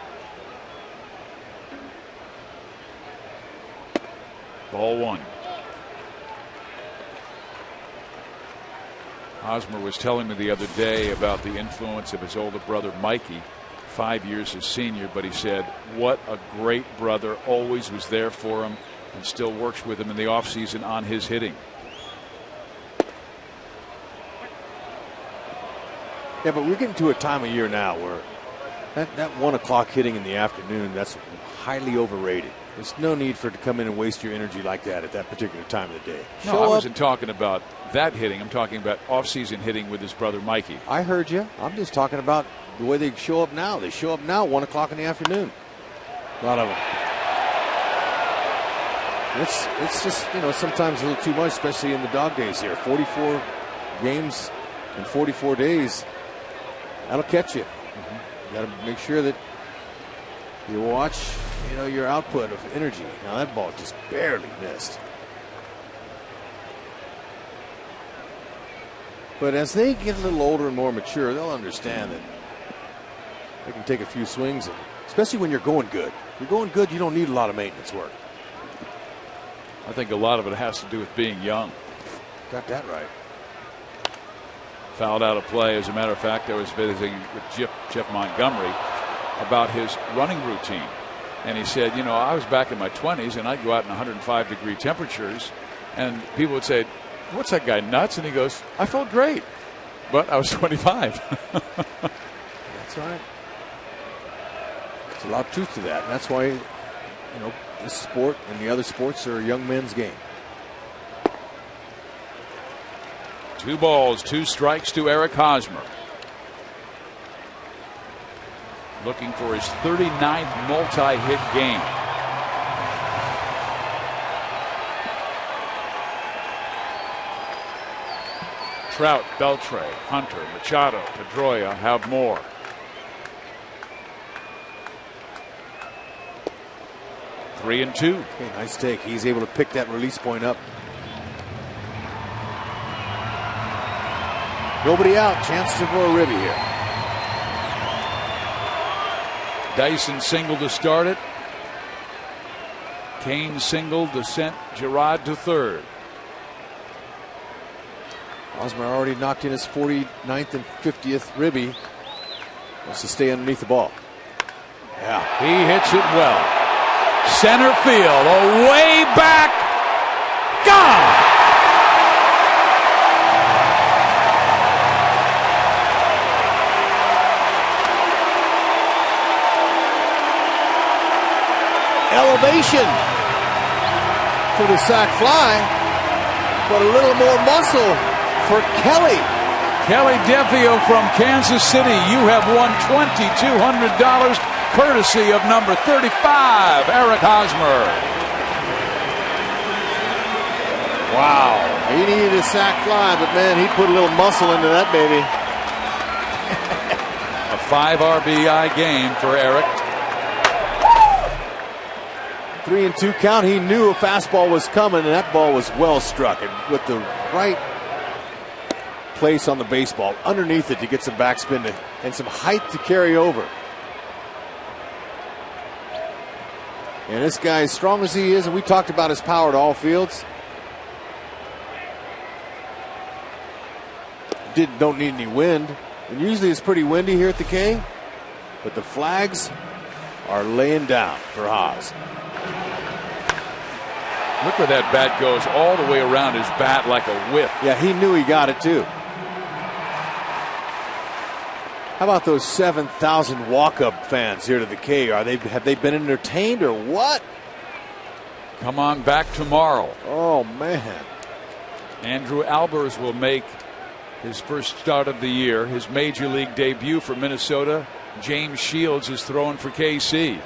Ball 1. Hosmer was telling me the other day about the influence of his older brother Mikey, 5 years his senior, but he said what a great brother, always was there for him and still works with him in the offseason on his hitting. Yeah, but we're getting to a time of year now where that 1 o'clock hitting in the afternoon, that's highly overrated. There's no need for it to come in and waste your energy like that at that particular time of the day. No, I wasn't talking about that hitting. I'm talking about off-season hitting with his brother Mikey. I heard you. I'm just talking about the way they show up now. They show up now 1 o'clock in the afternoon. A lot of them. It's just, sometimes a little too much, especially in the dog days here. 44 games in 44 days. That'll catch you. You got to make sure that you watch, your output of energy. Now that ball just barely missed. But as they get a little older and more mature, they'll understand that they can take a few swings, and especially when you're going good. You're going good, you don't need a lot of maintenance work. I think a lot of it has to do with being young. Got that right. Fouled out of play. As a matter of fact, I was visiting with Jeff Montgomery about his running routine. And he said, I was back in my 20s and I'd go out in 105-degree temperatures and people would say, what's that guy, nuts? And he goes, I felt great, but I was 25. That's right. There's a lot of truth to that. And that's why, this sport and the other sports are a young men's game. 2 balls, 2 strikes to Eric Hosmer. Looking for his 39th multi-hit game. Trout, Beltre, Hunter, Machado, Pedroia have more. Three and two. Okay, nice take. He's able to pick that release point up. Nobody out. Chance to for a ribby here. Dyson single to start it. Kane single to send Gerard to third. Hosmer already knocked in his 49th and 50th ribby. Wants to stay underneath the ball. Yeah. He hits it well. Center field. Away back. Gone. Elevation for the sac fly, but a little more muscle for Kelly. Kelly Defio from Kansas City. You have won $2,200 courtesy of number 35, Eric Hosmer. Wow. He needed a sac fly, but man, he put a little muscle into that baby. A 5 RBI game for Eric. 3-2 count. He knew a fastball was coming, and that ball was well struck. And with the right place on the baseball, underneath it to get some backspin and some height to carry over. And this guy, as strong as he is, and we talked about his power at all fields, don't need any wind. And usually it's pretty windy here at the K, but the flags are laying down for Haas. Look where that bat goes, all the way around his bat like a whip. Yeah, he knew he got it too. How about those 7,000 walk-up fans here to the K? Have they been entertained or what? Come on back tomorrow. Oh, man. Andrew Albers will make his first start of the year, his major league debut for Minnesota. James Shields is throwing for KC.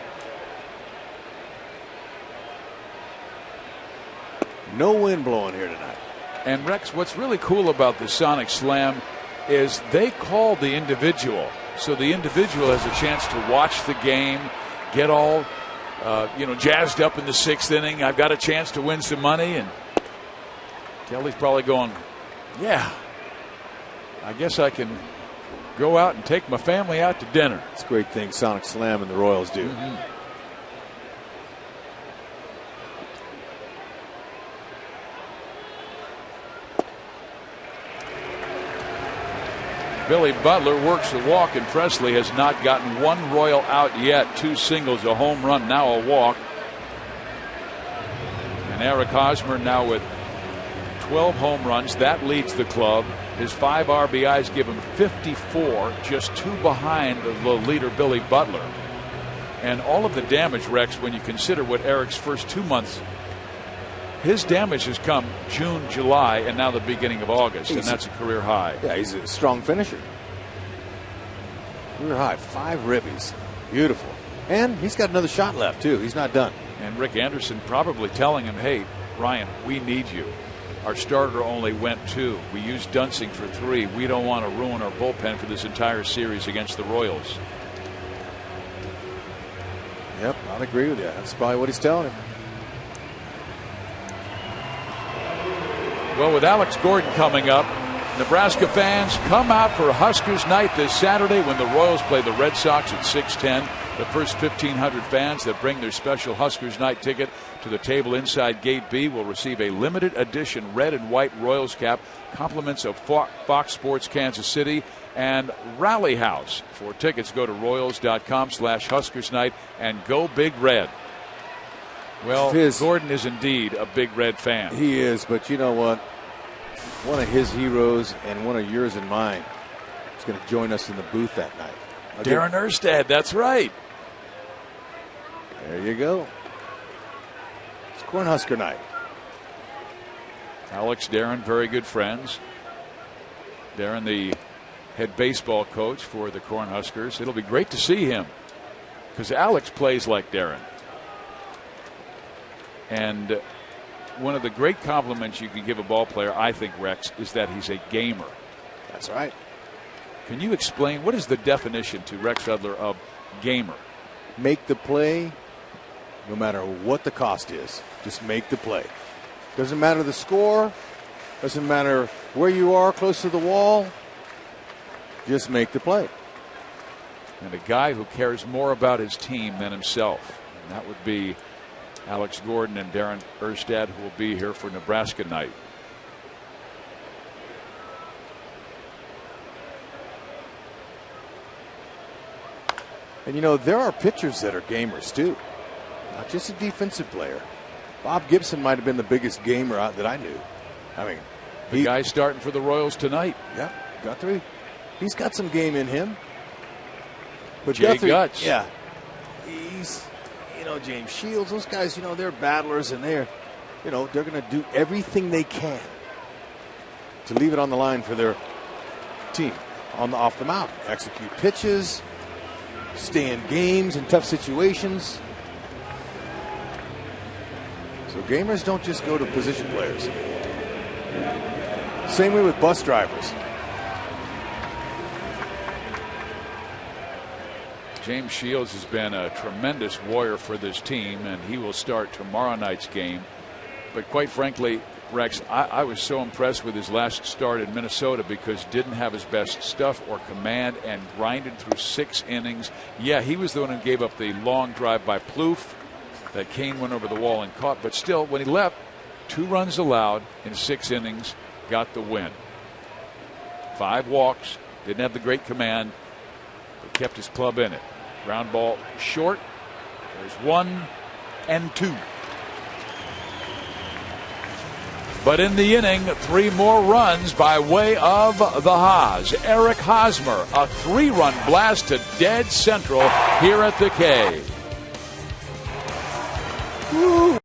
No wind blowing here tonight. And Rex, what's really cool about the Sonic Slam is they call the individual. So the individual has a chance to watch the game, get all jazzed up in the 6th inning. I've got a chance to win some money. And Kelly's probably going, yeah, I guess I can go out and take my family out to dinner. It's a great thing Sonic Slam and the Royals do. Mm-hmm. Billy Butler works the walk, and Presley has not gotten one Royal out yet. 2 singles, a home run, now a walk. And Eric Hosmer now with 12 home runs. That leads the club. His 5 RBIs give him 54, just 2 behind the leader, Billy Butler. And all of the damage, Rex, when you consider what Eric's first 2 months, his damage has come June, July, and now the beginning of August, and that's a career high. Yeah, he's a strong finisher. Career high, 5 ribbies. Beautiful. And he's got another shot left, too. He's not done. And Rick Anderson probably telling him, hey, Ryan, we need you. Our starter only went 2. We used Dunsing for 3. We don't want to ruin our bullpen for this entire series against the Royals. Yep, I'd agree with you. That's probably what he's telling him. Well, with Alex Gordon coming up, Nebraska fans, come out for Huskers night this Saturday when the Royals play the Red Sox at 6:10. The first 1,500 fans that bring their special Huskers night ticket to the table inside Gate B will receive a limited edition red and white Royals cap, compliments of Fox Sports Kansas City and Rally House. For tickets, go to Royals.com/Huskers night and go Big Red. Well, Gordon is indeed a Big Red fan. He is, but you know what? One of his heroes and one of yours and mine is going to join us in the booth that night. Darren Erstad, that's right. There you go. It's Cornhusker night. Alex, Darren, very good friends. Darren, the head baseball coach for the Cornhuskers. It'll be great to see him because Alex plays like Darren. And one of the great compliments you can give a ball player, I think, Rex, is that he's a gamer. That's right. Can you explain what is the definition to Rex Rudler of gamer? Make the play no matter what the cost is. Just make the play. Doesn't matter the score. Doesn't matter where you are close to the wall. Just make the play. And a guy who cares more about his team than himself. And that would be Alex Gordon and Darren Erstad, who will be here for Nebraska night. And you know, there are pitchers that are gamers too, not just a defensive player. Bob Gibson might have been the biggest gamer that I knew. I mean, the guy starting for the Royals tonight. Yeah, Guthrie. He's got some game in him. But Jay Guts. Yeah. He's, you know, James Shields, those guys, you know, they're battlers and they're going to do everything they can to leave it on the line for their team off the mound. Execute pitches, stay in games in tough situations. So gamers don't just go to position players. Same way with bus drivers. James Shields has been a tremendous warrior for this team, and he will start tomorrow night's game. But quite frankly, Rex, I was so impressed with his last start in Minnesota because didn't have his best stuff or command and grinded through 6 innings. Yeah, he was the one who gave up the long drive by Plouffe that Kane went over the wall and caught. But still, when he left, 2 runs allowed in 6 innings, got the win. 5 walks, didn't have the great command, but kept his club in it. Ground ball short. There's 1 and 2. But in the inning, 3 more runs by way of the Haas. Eric Hosmer, a 3-run blast to dead central here at the K. Woo.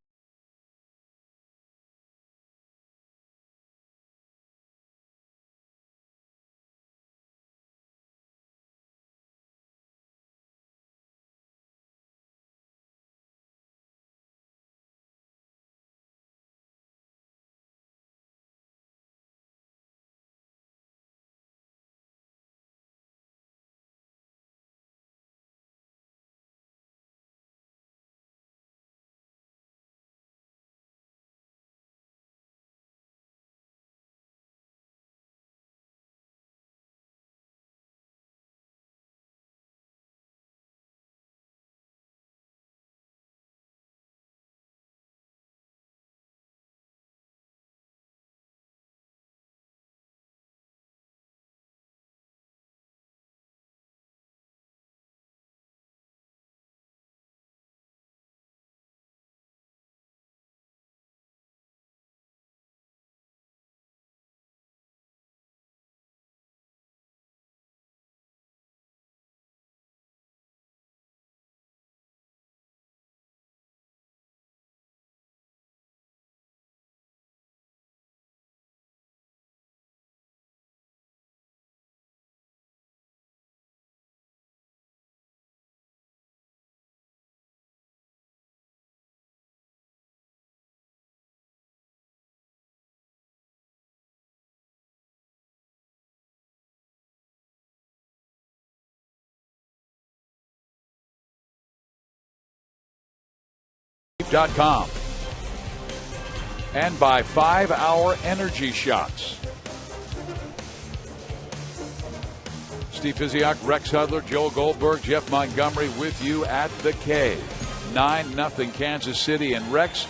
ATKCA.com. And by 5 Hour Energy Shots. Steve Physiak, Rex Hudler, Joel Goldberg, Jeff Montgomery with you at the K. 9-0 Kansas City. And Rex,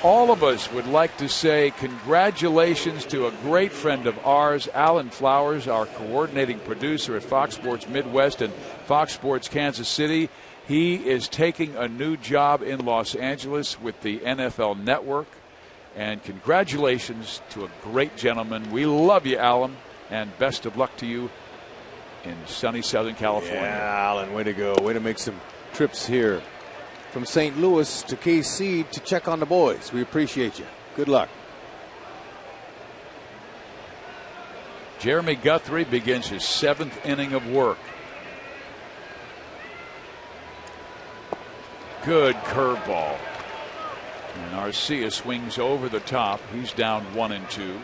all of us would like to say congratulations to a great friend of ours, Alan Flowers, our coordinating producer at Fox Sports Midwest and Fox Sports Kansas City. He is taking a new job in Los Angeles with the NFL Network. And congratulations to a great gentleman. We love you, Alan, and best of luck to you in sunny Southern California. Yeah, Alan, way to go. Way to make some trips here from St. Louis to KC to check on the boys. We appreciate you. Good luck. Jeremy Guthrie begins his 7th inning of work. Good curveball. And Arcia swings over the top. He's down 1-2.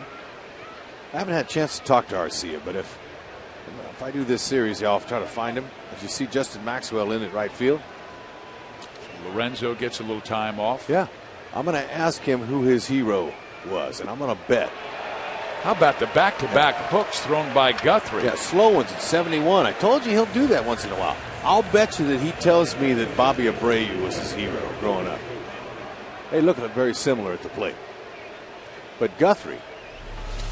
I haven't had a chance to talk to Arcia, but if I do this series, I'll try to find him. As you see Justin Maxwell in at right field. Lorenzo gets a little time off. Yeah. I'm going to ask him who his hero was, and I'm going to bet. How about the back-to-back hooks thrown by Guthrie? Yeah, slow ones at 71. I told you he'll do that once in a while. I'll bet you that he tells me that Bobby Abreu was his hero growing up. They look very similar at the plate. But Guthrie,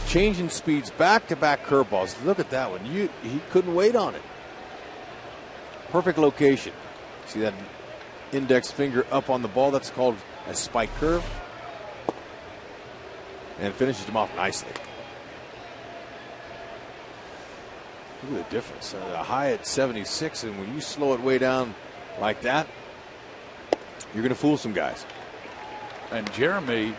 changing speeds, back-to-back curveballs. Look at that one. He couldn't wait on it. Perfect location. See that index finger up on the ball? That's called a spike curve. And finishes him off nicely. Look at the difference. A high at 76, and when you slow it way down like that, you're going to fool some guys. And Jeremy,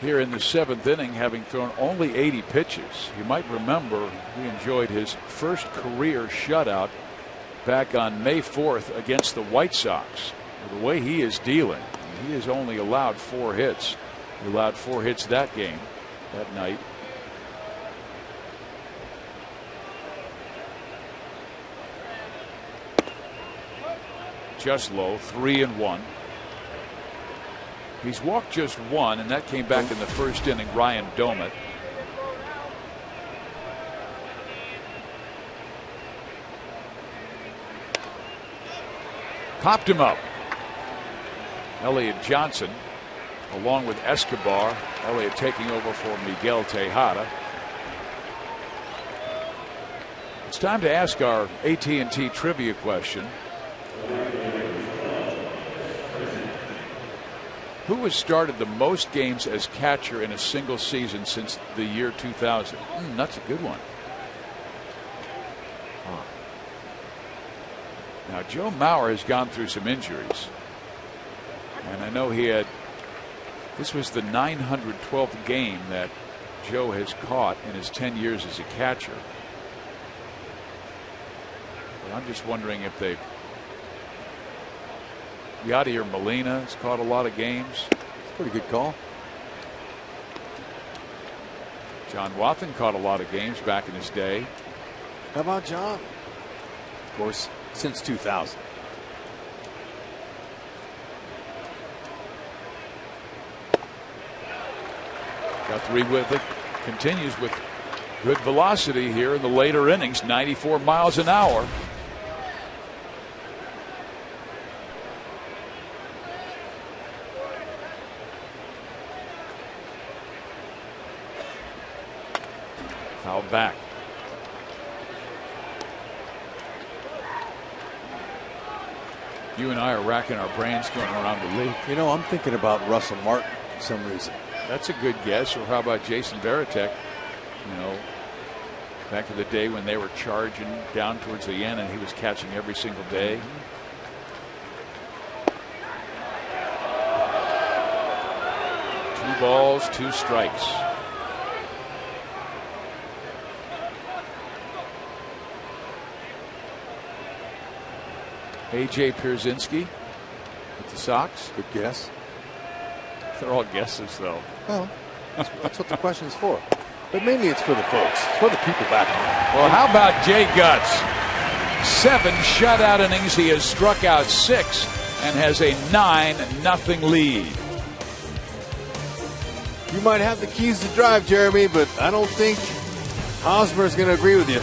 here in the 7th inning, having thrown only 80 pitches. You might remember he enjoyed his first career shutout back on May 4th against the White Sox. The way he is dealing, he has only allowed 4 hits. He allowed 4 hits that game, that night. Just low, 3-1. He's walked just 1, and that came back in the first inning. Ryan Domit. Popped him up. Elliott Johnson, along with Escobar. Elliott taking over for Miguel Tejada. It's time to ask our AT&T trivia question. Who has started the most games as catcher in a single season since the year 2000? That's a good one. Now, Joe Mauer has gone through some injuries. And I know this was the 912th game that Joe has caught in his 10 years as a catcher. But I'm just wondering if Yadier Molina has caught a lot of games. Pretty good call. John Wathan caught a lot of games back in his day. How about John? Of course, since 2000. Guthrie with it. Continues with good velocity here in the later innings. 94 miles an hour. Foul back. You and I are racking our brains going around the league. You know, I'm thinking about Russell Martin for some reason. That's a good guess. Or how about Jason Varitek? You know, back in the day when they were charging down towards the end and he was catching every single day. Two balls, 2 strikes. A.J. Pierzynski with the Sox. Good guess. They're all guesses, though. Well, that's what the question's for. But mainly it's for the folks. It's for the people back home. Well, how about Jay Gutz? 7 shutout innings. He has struck out 6. and has a 9-0 lead. You might have the keys to drive, Jeremy, but I don't think Hosmer's going to agree with you.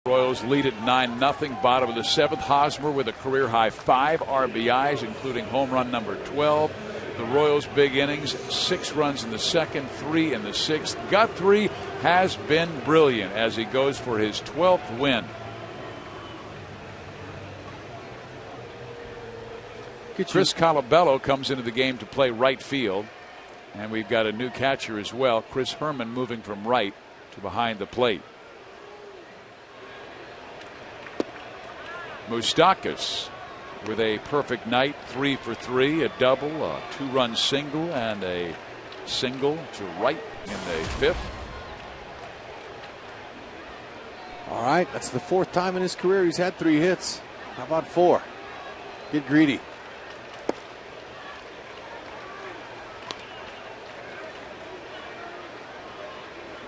Royals lead at 9-0, bottom of the 7th. Hosmer with a career-high 5 RBIs, including home run number 12. The Royals' big innings, 6 runs in the 2nd, 3 in the 6th. Guthrie has been brilliant as he goes for his 12th win. Chris Colabello comes into the game to play right field. And we've got a new catcher as well, Chris Herman, moving from right to behind the plate. Moustakas with a perfect night, 3 for 3, a double, a 2-run single, and a single to right in the 5th. All right, that's the 4th time in his career he's had 3 hits. How about 4? Get greedy.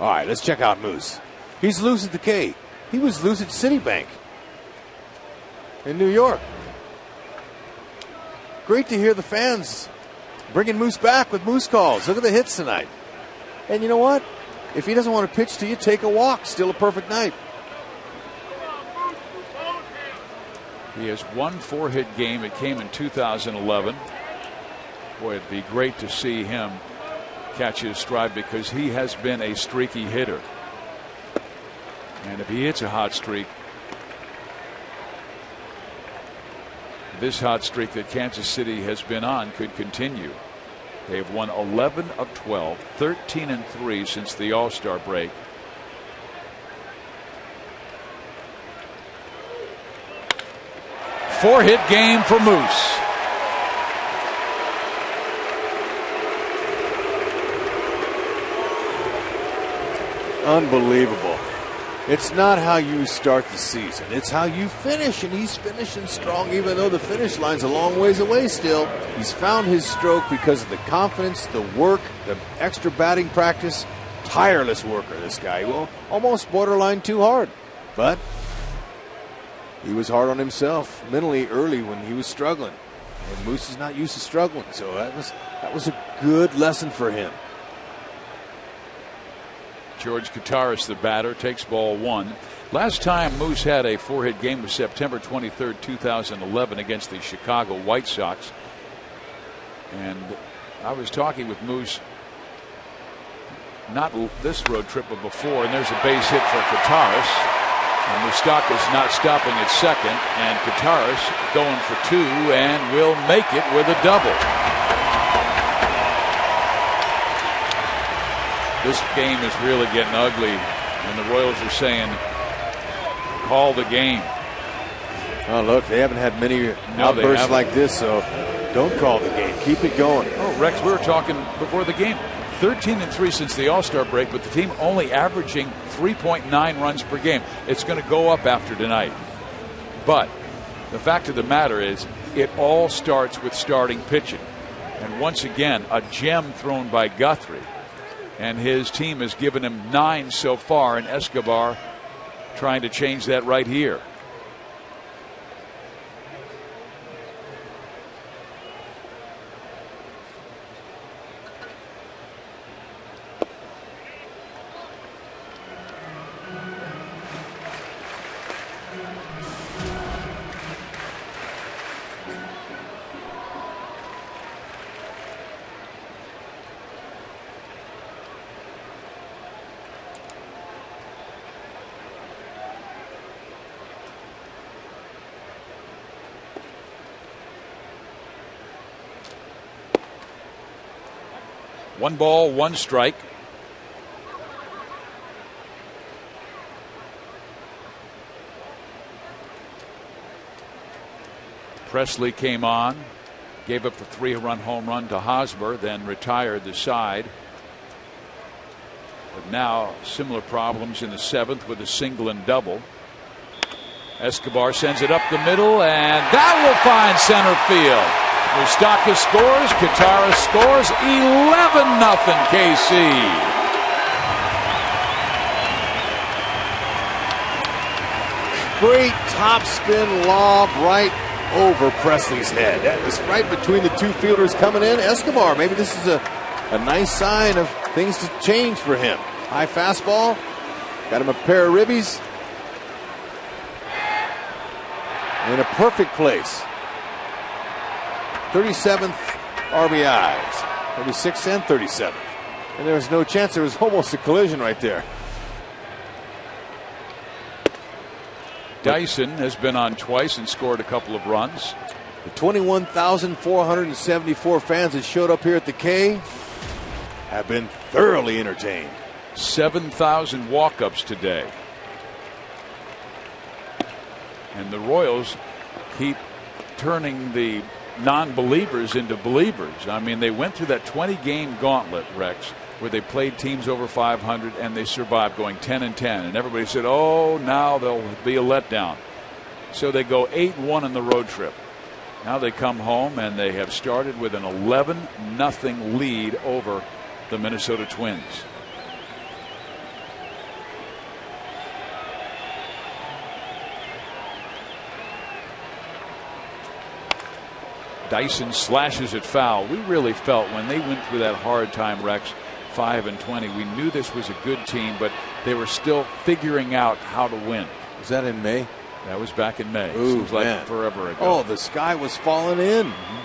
All right, let's check out Moose. He's loose at the K. He was loose at Citibank in New York. Great to hear the fans bringing Moose back with Moose calls. Look at the hits tonight. And you know what? If he doesn't want to pitch to you, take a walk. Still a perfect night. He has one 4-hit game. It came in 2011. Boy, it'd be great to see him catch his stride because he has been a streaky hitter. And if he hits a hot streak, this hot streak that Kansas City has been on could continue. They've won 11 of 12, 13-3 since the All-Star break. Four-hit game for Moose. Unbelievable. It's not how you start the season. It's how you finish, and he's finishing strong even though the finish line's a long ways away still. He's found his stroke because of the confidence, the work, the extra batting practice. Tireless worker, this guy. Well, almost borderline too hard. But he was hard on himself mentally early when he was struggling. And Moose is not used to struggling, so that was a good lesson for him. George Kataris, the batter, takes ball 1. Last time Moose had a 4-hit game was September 23rd, 2011 against the Chicago White Sox. And I was talking with Moose, not this road trip, but before, and there's a base hit for Kataris. And Moustakas not stopping at second, and Kataris going for 2 and will make it with a double. This game is really getting ugly And the Royals are saying, call the game. Oh, look, they haven't had many outbursts like this, so don't call the game. Keep it going. Oh, Rex, we were talking before the game. 13-3 since the All-Star break, but the team only averaging 3.9 runs per game. It's going to go up after tonight. But the fact of the matter is, it all starts with starting pitching. And once again, a gem thrown by Guthrie. And his team has given him 9 so far, and Escobar trying to change that right here. One ball, one strike. Presley came on, gave up the 3-run home run to Hosmer, then retired the side. But now similar problems in the 7th with a single and double. Escobar sends it up the middle, and that will find center field. Moustakas scores, Katara scores, 11-0 KC. Great topspin lob right over Presley's head. That was right between the two fielders coming in. Escobar, maybe this is a nice sign of things to change for him. High fastball, got him a pair of ribbies. In a perfect place. 37th RBIs, 36th and 37th. And there was no chance. There was almost a collision right there. Dyson has been on twice and scored a couple of runs. The 21,474 fans that showed up here at the K have been thoroughly entertained. 7,000 walk-ups today. And the Royals keep turning the non-believers into believers. I mean, they went through that 20-game gauntlet, Rex, where they played teams over 500 and they survived, going 10-10. And everybody said, oh, now there'll be a letdown. So they go 8-1 on the road trip. Now they come home and they have started with an 11-0 lead over the Minnesota Twins. Dyson slashes it foul. We really felt when they went through that hard time, Rex, 5-20, we knew this was a good team, but they were still figuring out how to win. Was that in May? That was back in May. Ooh, seems like forever ago. Oh, the sky was falling in. Mm-hmm.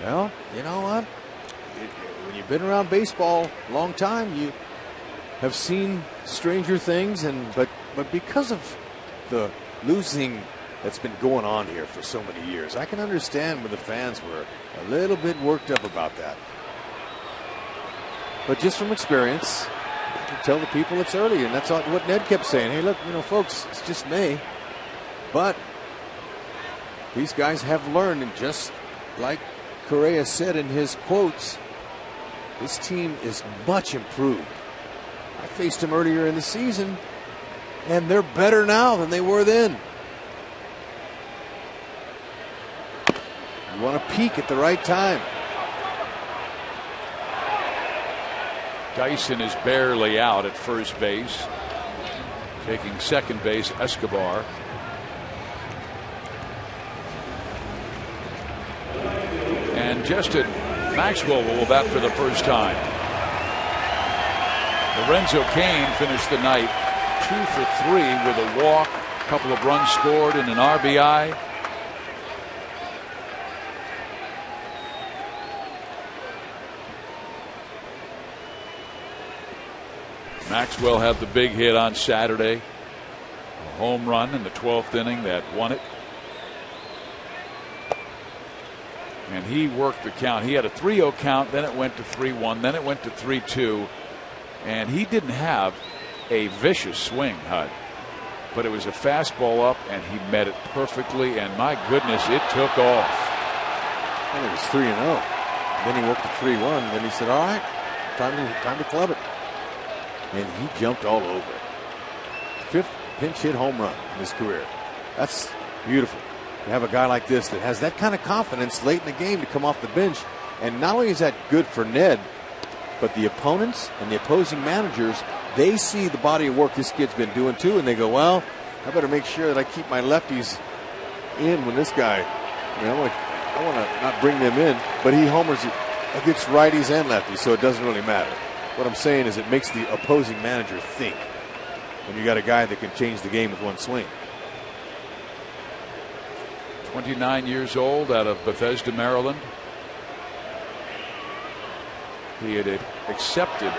Well, you know what? When you've been around baseball a long time, you have seen stranger things, but because of the losing that's been going on here for so many years, I can understand when the fans were a little bit worked up about that. But just from experience, I can tell the people it's early, and that's what Ned kept saying. Hey, look, folks, it's just May. But these guys have learned, and just like Correa said in his quotes, this team is much improved. I faced them earlier in the season, and they're better now than they were then. You want to peak at the right time. Dyson is barely out at first base. Taking second base, Escobar. And Justin Maxwell will bat for the first time. Lorenzo Cain finished the night 2 for 3 with a walk, a couple of runs scored, and an RBI. Maxwell had the big hit on Saturday, a home run in the 12th inning that won it. And he worked the count. He had a 3-0 count, then it went to 3-1, then it went to 3-2. And he didn't have a vicious swing, Hud. But it was a fastball up, and he met it perfectly. And my goodness, it took off. And it was 3-0. Then he worked the 3-1. Then he said, all right, time to club it. And he jumped all over it. 5th pinch hit home run in his career. That's beautiful. You have a guy like this that has that kind of confidence late in the game to come off the bench. And not only is that good for Ned, but the opponents and the opposing managers, they see the body of work this kid's been doing too, and they go, well, I better make sure that I keep my lefties in when this guy, I want to not bring them in, but he homers against righties and lefties, so it doesn't really matter. What I'm saying is it makes the opposing manager think when you got a guy that can change the game with one swing. 29 years old, out of Bethesda, Maryland. He had accepted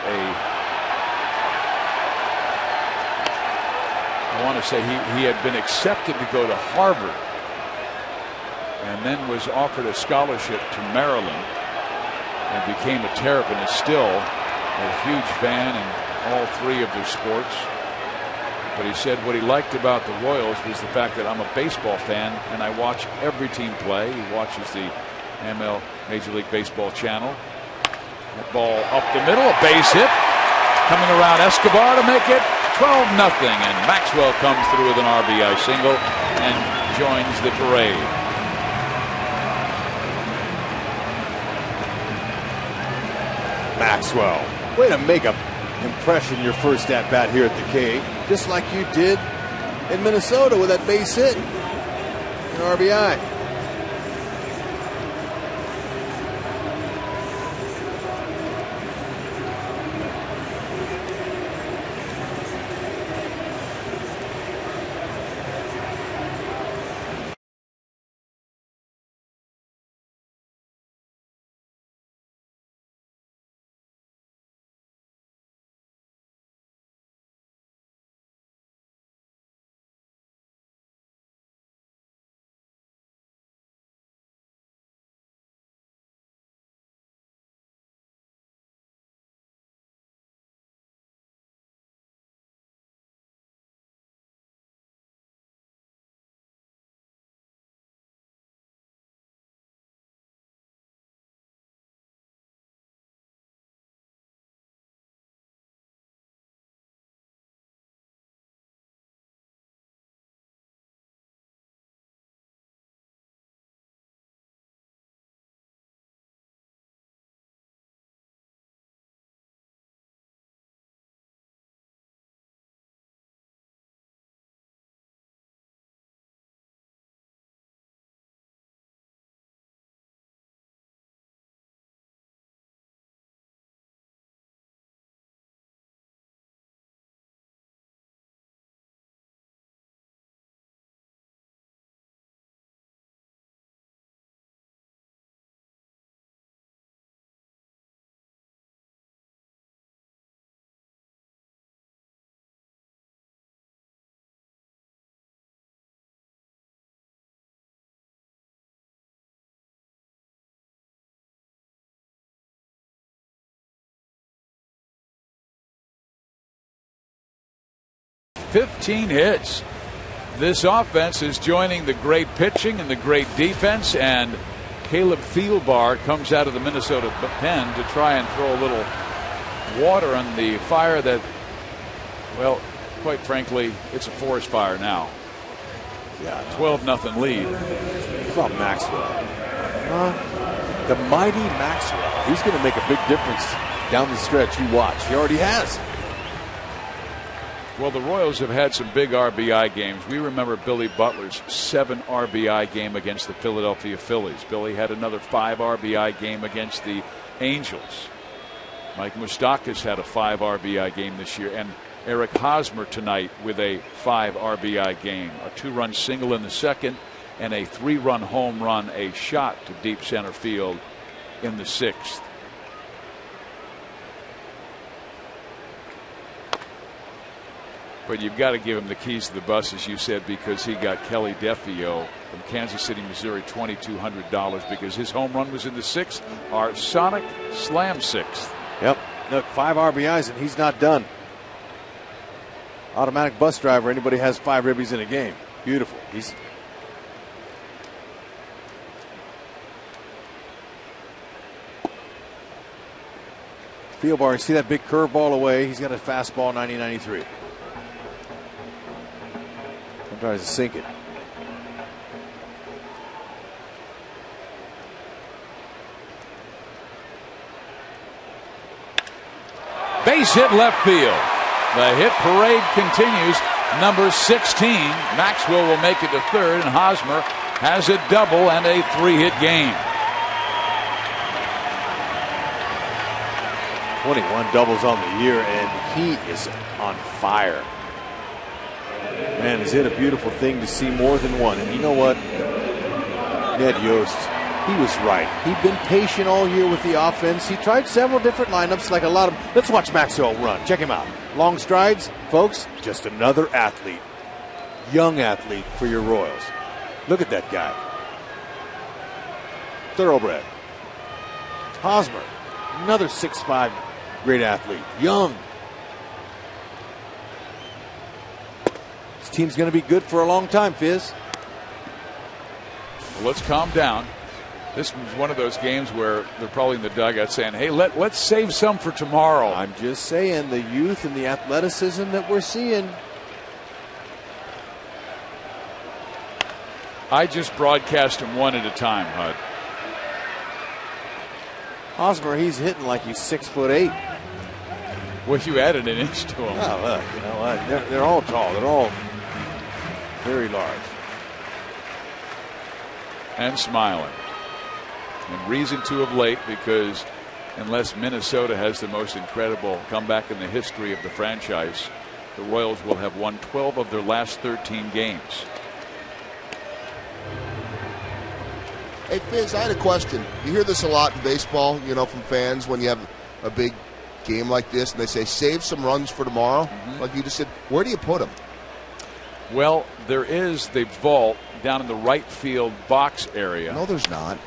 I want to say he had been accepted to go to Harvard, and then was offered a scholarship to Maryland and became a Terrapin, and is still a huge fan in all 3 of their sports. But he said what he liked about the Royals was the fact that I'm a baseball fan and I watch every team play. He watches the ML Major League Baseball channel. That ball up the middle, a base hit. Coming around Escobar to make it 12-0. And Maxwell comes through with an RBI single and joins the parade. Maxwell, way to make a impression your first at bat here at the K, just like you did in Minnesota with that base hit and RBI. "15 hits. This offense is joining the great pitching and the great defense, and Caleb Thielbar comes out of the Minnesota pen to try and throw a little water on the fire that, well, quite frankly, it's a forest fire now. Yeah, 12-0 lead. How about Maxwell? The mighty Maxwell. He's going to make a big difference down the stretch. You watch. He already has. Well, the Royals have had some big RBI games. We remember Billy Butler's 7 RBI game against the Philadelphia Phillies. Billy had another 5 RBI game against the Angels. Mike Moustakas had a 5 RBI game this year, and Eric Hosmer tonight with a 5 RBI game. A 2-run single in the second and a 3-run home run, a shot to deep center field in the 6th. But you've got to give him the keys to the bus, as you said, because he got Kelly Defio from Kansas City, Missouri, $2,200 because his home run was in the 6th, our Sonic Slam 6th. Yep. Look, 5 RBIs and he's not done. Automatic bus driver. Anybody has 5 ribbies in a game. Beautiful. He's field bar. You see that big curveball away. He's got a fastball 90-93. Tries to sink it. Base hit left field. The hit parade continues. Number 16, Maxwell will make it to third, and Hosmer has a double and a 3-hit game. 21 doubles on the year, and he is on fire. Man, is it a beautiful thing to see more than one. And you know what? Ned Yost, he was right. He'd been patient all year with the offense. He tried several different lineups, like a lot of... Let's watch Maxwell run. Check him out. Long strides, folks, just another athlete. Young athlete for your Royals. Look at that guy. Thoroughbred. Hosmer, another 6'5", great athlete. Young. Team's going to be good for a long time, Fizz. Well, let's calm down. This was one of those games where they're probably in the dugout saying, hey, let's save some for tomorrow. I'm just saying, the youth and the athleticism that we're seeing. I just broadcast them one at a time, Hud. Hosmer, he's hitting like he's 6'8". Well, you added an inch to him. Oh, look, you know what? They're all tall. They're all very large. And smiling. And reason to of late, because unless Minnesota has the most incredible comeback in the history of the franchise, the Royals will have won 12 of their last 13 games. Hey, Fizz, I had a question. You hear this a lot in baseball, from fans when you have a big game like this, and they say, save some runs for tomorrow. Mm-hmm. Like you just said, where do you put them? Well, there is the vault down in the right field box area. No, there's not.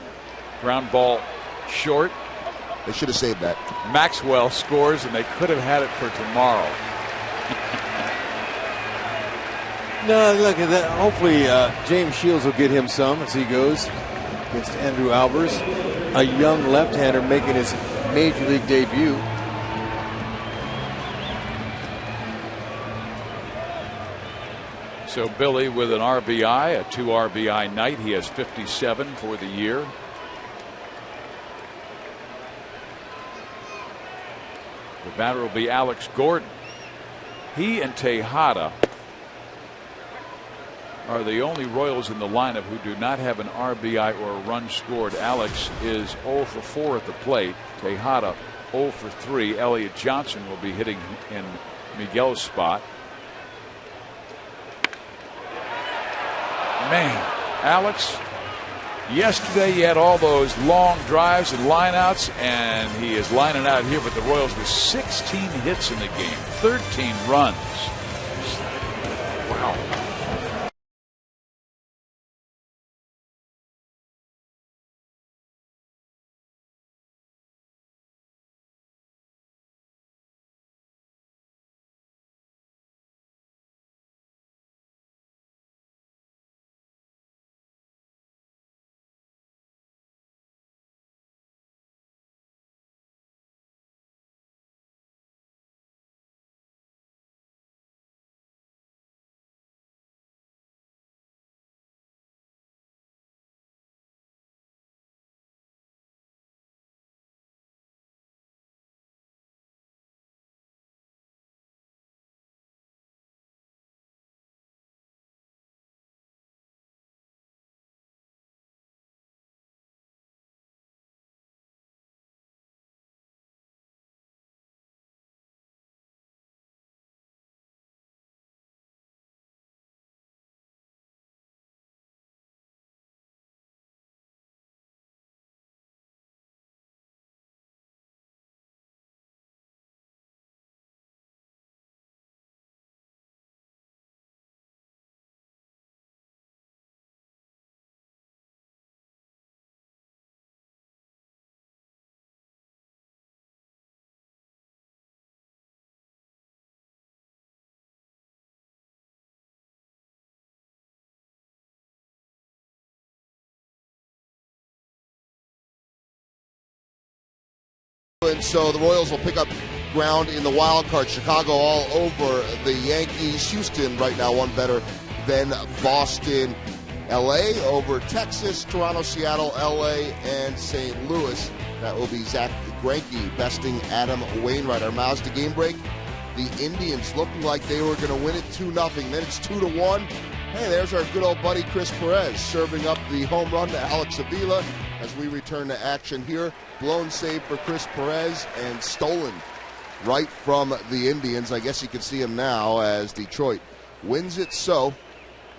Ground ball short. They should have saved that. Maxwell scores, and they could have had it for tomorrow. No, look at that. Hopefully, James Shields will get him some as he goes against Andrew Albers, a young left-hander making his major league debut. So Billy with an RBI, a 2 RBI night. He has 57 for the year. The batter will be Alex Gordon. He and Tejada are the only Royals in the lineup who do not have an RBI or a run scored. Alex is 0 for 4 at the plate. Tejada 0 for 3. Elliott Johnson will be hitting in Miguel's spot. Man, Alex, yesterday he had all those long drives and lineouts, and he is lining out here, but the Royals with 16 hits in the game, 13 runs. Wow. And so the Royals will pick up ground in the wild card. Chicago all over the Yankees. Houston right now one better than Boston. LA over Texas, Toronto, Seattle, LA, and St. Louis. That will be Zach Greinke besting Adam Wainwright. Our Mazda game break. The Indians looking like they were going to win it 2-0. Then it's 2-1. Hey, there's our good old buddy Chris Perez serving up the home run to Alex Avila as we return to action here. Blown save for Chris Perez and stolen right from the Indians. I guess you can see him now as Detroit wins it. So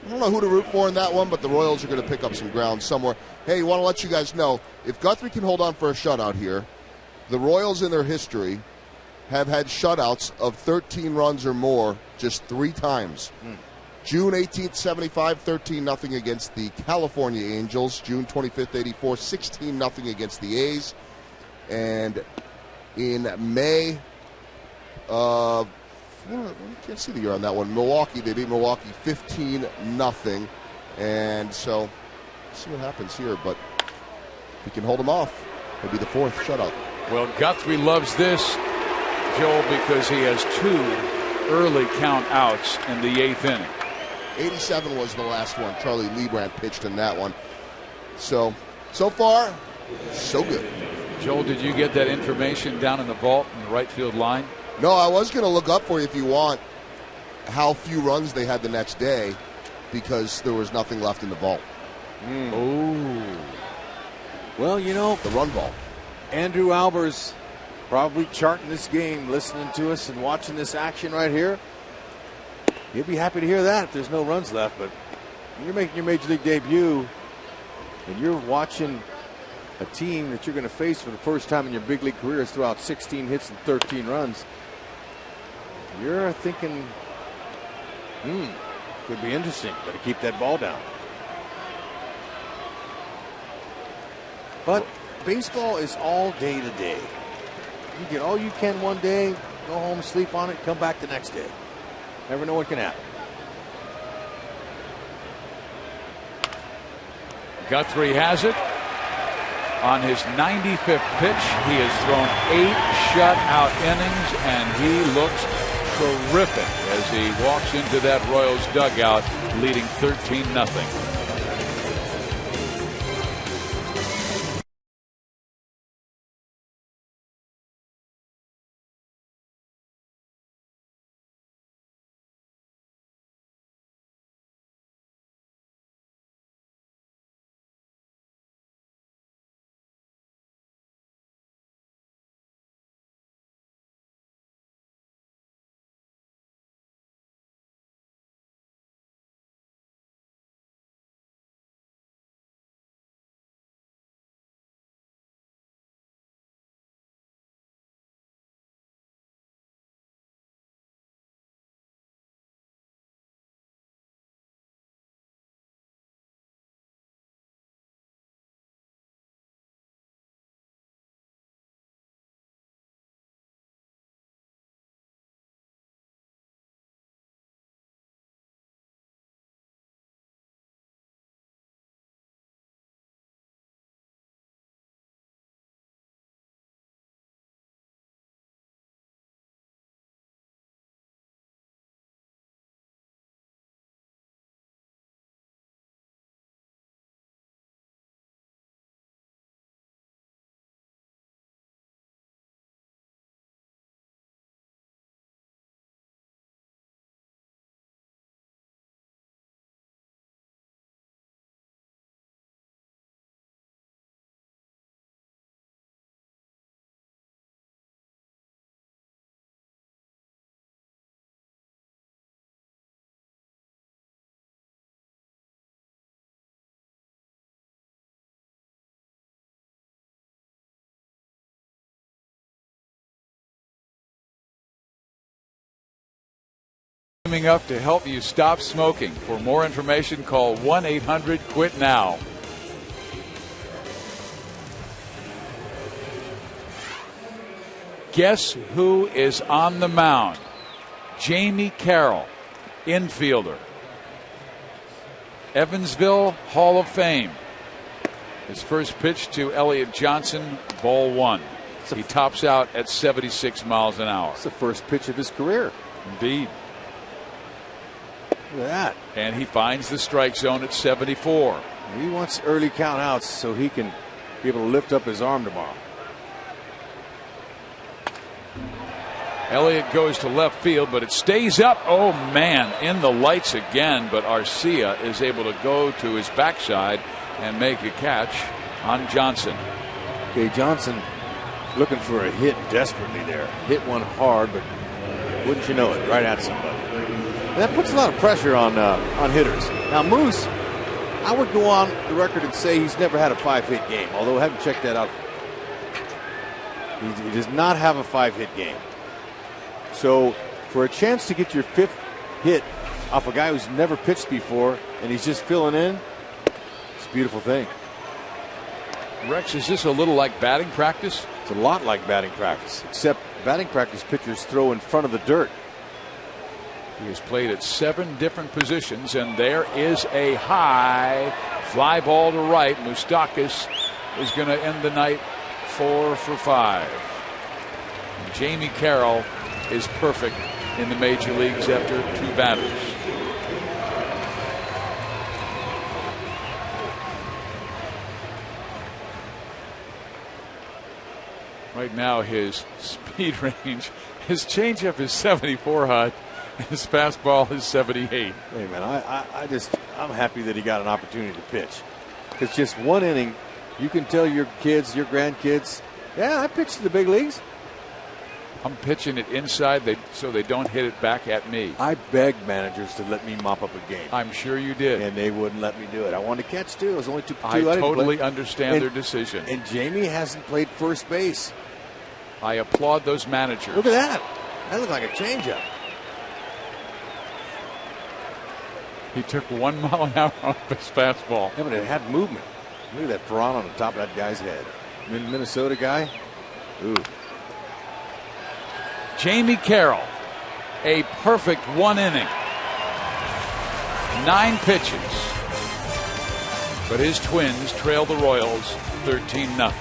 I don't know who to root for in that one, but the Royals are going to pick up some ground somewhere. Hey, want to let you guys know, if Guthrie can hold on for a shutout here, the Royals in their history have had shutouts of 13 runs or more just 3 times. June 18th, 75, 13-0 against the California Angels. June 25th, 84, 16-0 against the A's. And in May of, I can't see the year on that one, Milwaukee, they beat Milwaukee 15-0. And so, let's see what happens here. But if we can hold them off, it'll be the 4th shutout. Well, Guthrie loves this, Joel, because he has 2 early count outs in the 8th inning. 87 was the last one. Charlie Leibrandt pitched in that one. So far, so good. Joel, did you get that information down in the vault in the right field line? No, I was going to look up for you if you want how few runs they had the next day because there was nothing left in the vault. Oh. Well, you know, the run vault. Andrew Albers probably charting this game, listening to us and watching this action right here. He'll be happy to hear that if there's no runs left. But when you're making your Major League debut and you're watching a team that you're going to face for the first time in your big league career is throughout 16 hits and 13 runs, you're thinking, could be interesting. Got to keep that ball down. But baseball is all day to day. You get all you can one day, go home, sleep on it, come back the next day. Never know what can happen. Guthrie has it. On his 95th pitch, he has thrown 8 shutout innings, and he looks terrific as he walks into that Royals dugout leading 13-0. Coming up to help you stop smoking. For more information, call 1-800-QUIT-NOW. Guess who is on the mound? Jamie Carroll, infielder. Evansville Hall of Fame. His first pitch to Elliott Johnson, ball 1. He tops out at 76 miles an hour. It's the first pitch of his career. Indeed. Look at that. And he finds the strike zone at 74. He wants early count outs so he can be able to lift up his arm tomorrow. Elliott goes to left field, but it stays up. Oh, man, in the lights again. But Arcia is able to go to his backside and make a catch on Johnson. Okay, Johnson looking for a hit desperately there. Hit one hard, but wouldn't you know it, right at somebody. And that puts a lot of pressure on hitters. Now, Moose, I would go on the record and say he's never had a 5-hit game, although I haven't checked that out. He does not have a 5-hit game. So for a chance to get your 5th hit off a guy who's never pitched before and he's just filling in, it's a beautiful thing. Rex, is this a little like batting practice? It's a lot like batting practice, except batting practice pitchers throw in front of the dirt. He has played at 7 different positions, and there is a high fly ball to right. Moustakas is going to end the night 4 for 5. Jamie Carroll is perfect in the major leagues after 2 batters. Right now his speed range, his changeup is 74 hot, and his fastball is 78. Hey man, I'm happy that he got an opportunity to pitch. Because just 1 inning, you can tell your kids, your grandkids, yeah, I pitched to the big leagues. I'm pitching it inside so they don't hit it back at me. I begged managers to let me mop up a game. I'm sure you did. And they wouldn't let me do it. I wanted to catch too. It was only 2. I totally understand their decision. And Jamie hasn't played first base. I applaud those managers. Look at that. That looked like a changeup. He took 1 mile an hour off his fastball. Yeah, but it had movement. Look at that piranha on the top of that guy's head. Minnesota guy. Ooh. Jamie Carroll, a perfect 1 inning. 9 pitches. But his Twins trail the Royals 13-0.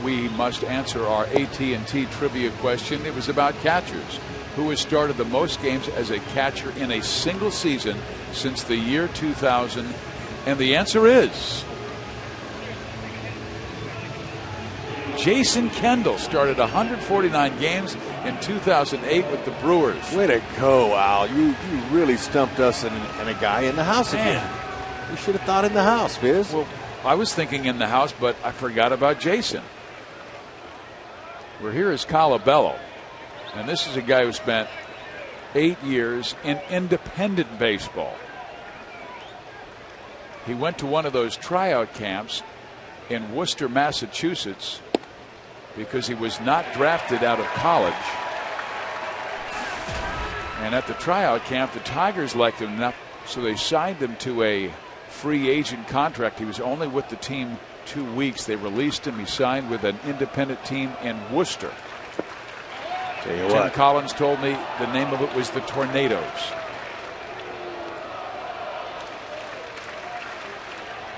We must answer our AT&T trivia question. It was about catchers. Who has started the most games as a catcher in a single season since the year 2000? And the answer is Jason Kendall. Started 149 games in 2008 with the Brewers. Way to go, Al. You really stumped us and a guy in the house again. We should have thought in the house, Fizz. Well, I was thinking in the house, but I forgot about Jason. We're here as Colabello, and this is a guy who spent 8 years in independent baseball. He went to one of those tryout camps in Worcester, Massachusetts, because he was not drafted out of college. And at the tryout camp, the Tigers liked him enough, so they signed him to a free agent contract. He was only with the team 2 weeks. They released him. He signed with an independent team in Worcester. Tim Collins told me the name of it was the Tornadoes.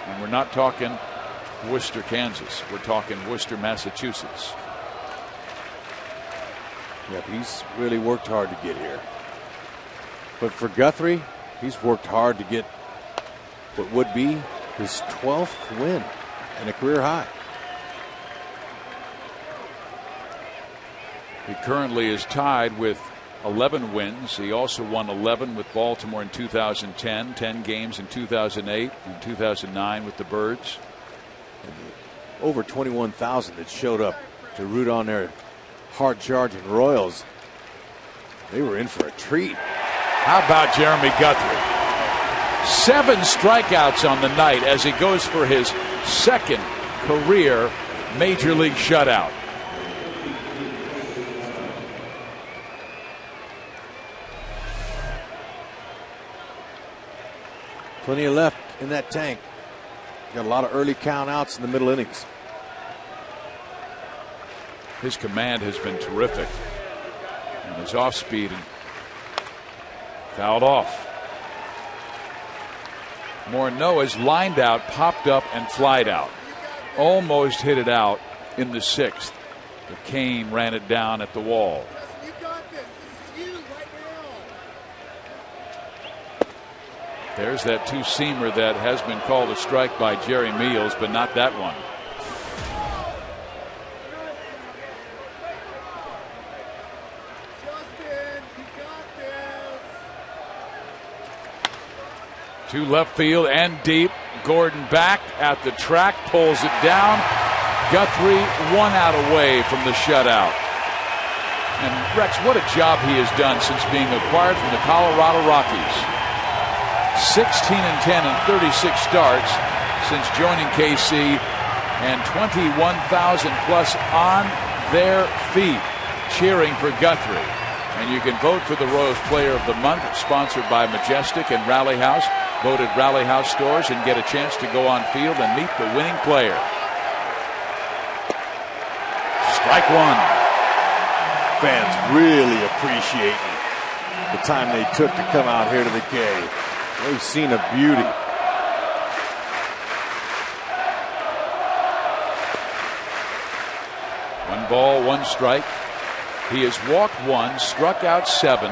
And we're not talking Worcester, Kansas. We're talking Worcester, Massachusetts. Yep, he's really worked hard to get here. But for Guthrie, he's worked hard to get what would be his 12th win and a career high. He currently is tied with 11 wins. He also won 11 with Baltimore in 2010, 10 games in 2008, and 2009 with the Birds. Over 21,000 that showed up to root on their hard-charging Royals. They were in for a treat. How about Jeremy Guthrie? 7 strikeouts on the night as he goes for his second career Major League shutout. Plenty of left in that tank. Got a lot of early count outs in the middle innings. His command has been terrific. And his off speed and fouled off. Morneau is lined out, popped up, and flied out. Almost hit it out in the 6th. But Kane ran it down at the wall. There's that two-seamer that has been called a strike by Jerry Meals, but not that one. To left field and deep. Gordon back at the track, pulls it down. Guthrie 1 out away from the shutout. And Rex, what a job he has done since being acquired from the Colorado Rockies. 16-10 in 36 starts since joining KC, and 21,000 plus on their feet cheering for Guthrie. And you can vote for the Royals Player of the Month, sponsored by Majestic and Rally House. Vote at Rally House stores and get a chance to go on field and meet the winning player. Strike one. Fans really appreciating the time they took to come out here to the K. They've seen a beauty. One ball, one strike. He has walked 1, struck out 7.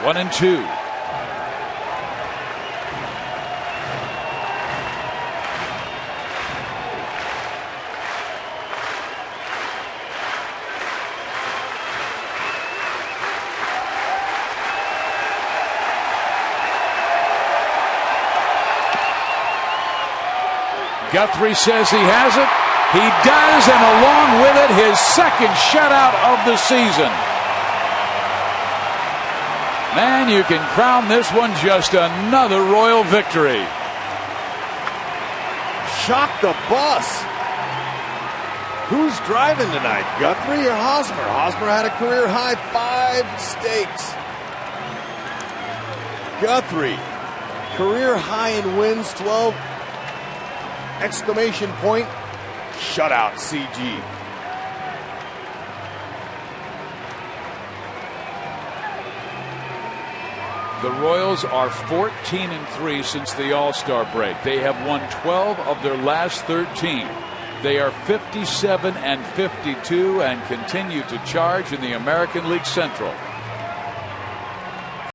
One and 2. Guthrie says he has it. He does, and along with it, his second shutout of the season. Man, you can crown this one just another Royal victory. Shock the bus. Who's driving tonight, Guthrie or Hosmer? Hosmer had a career high 5 stakes. Guthrie, career high in wins, 12. Exclamation point, shutout CG. The Royals are 14-3 since the All-Star break. They have won 12 of their last 13. They are 57-52 and continue to charge in the American League Central.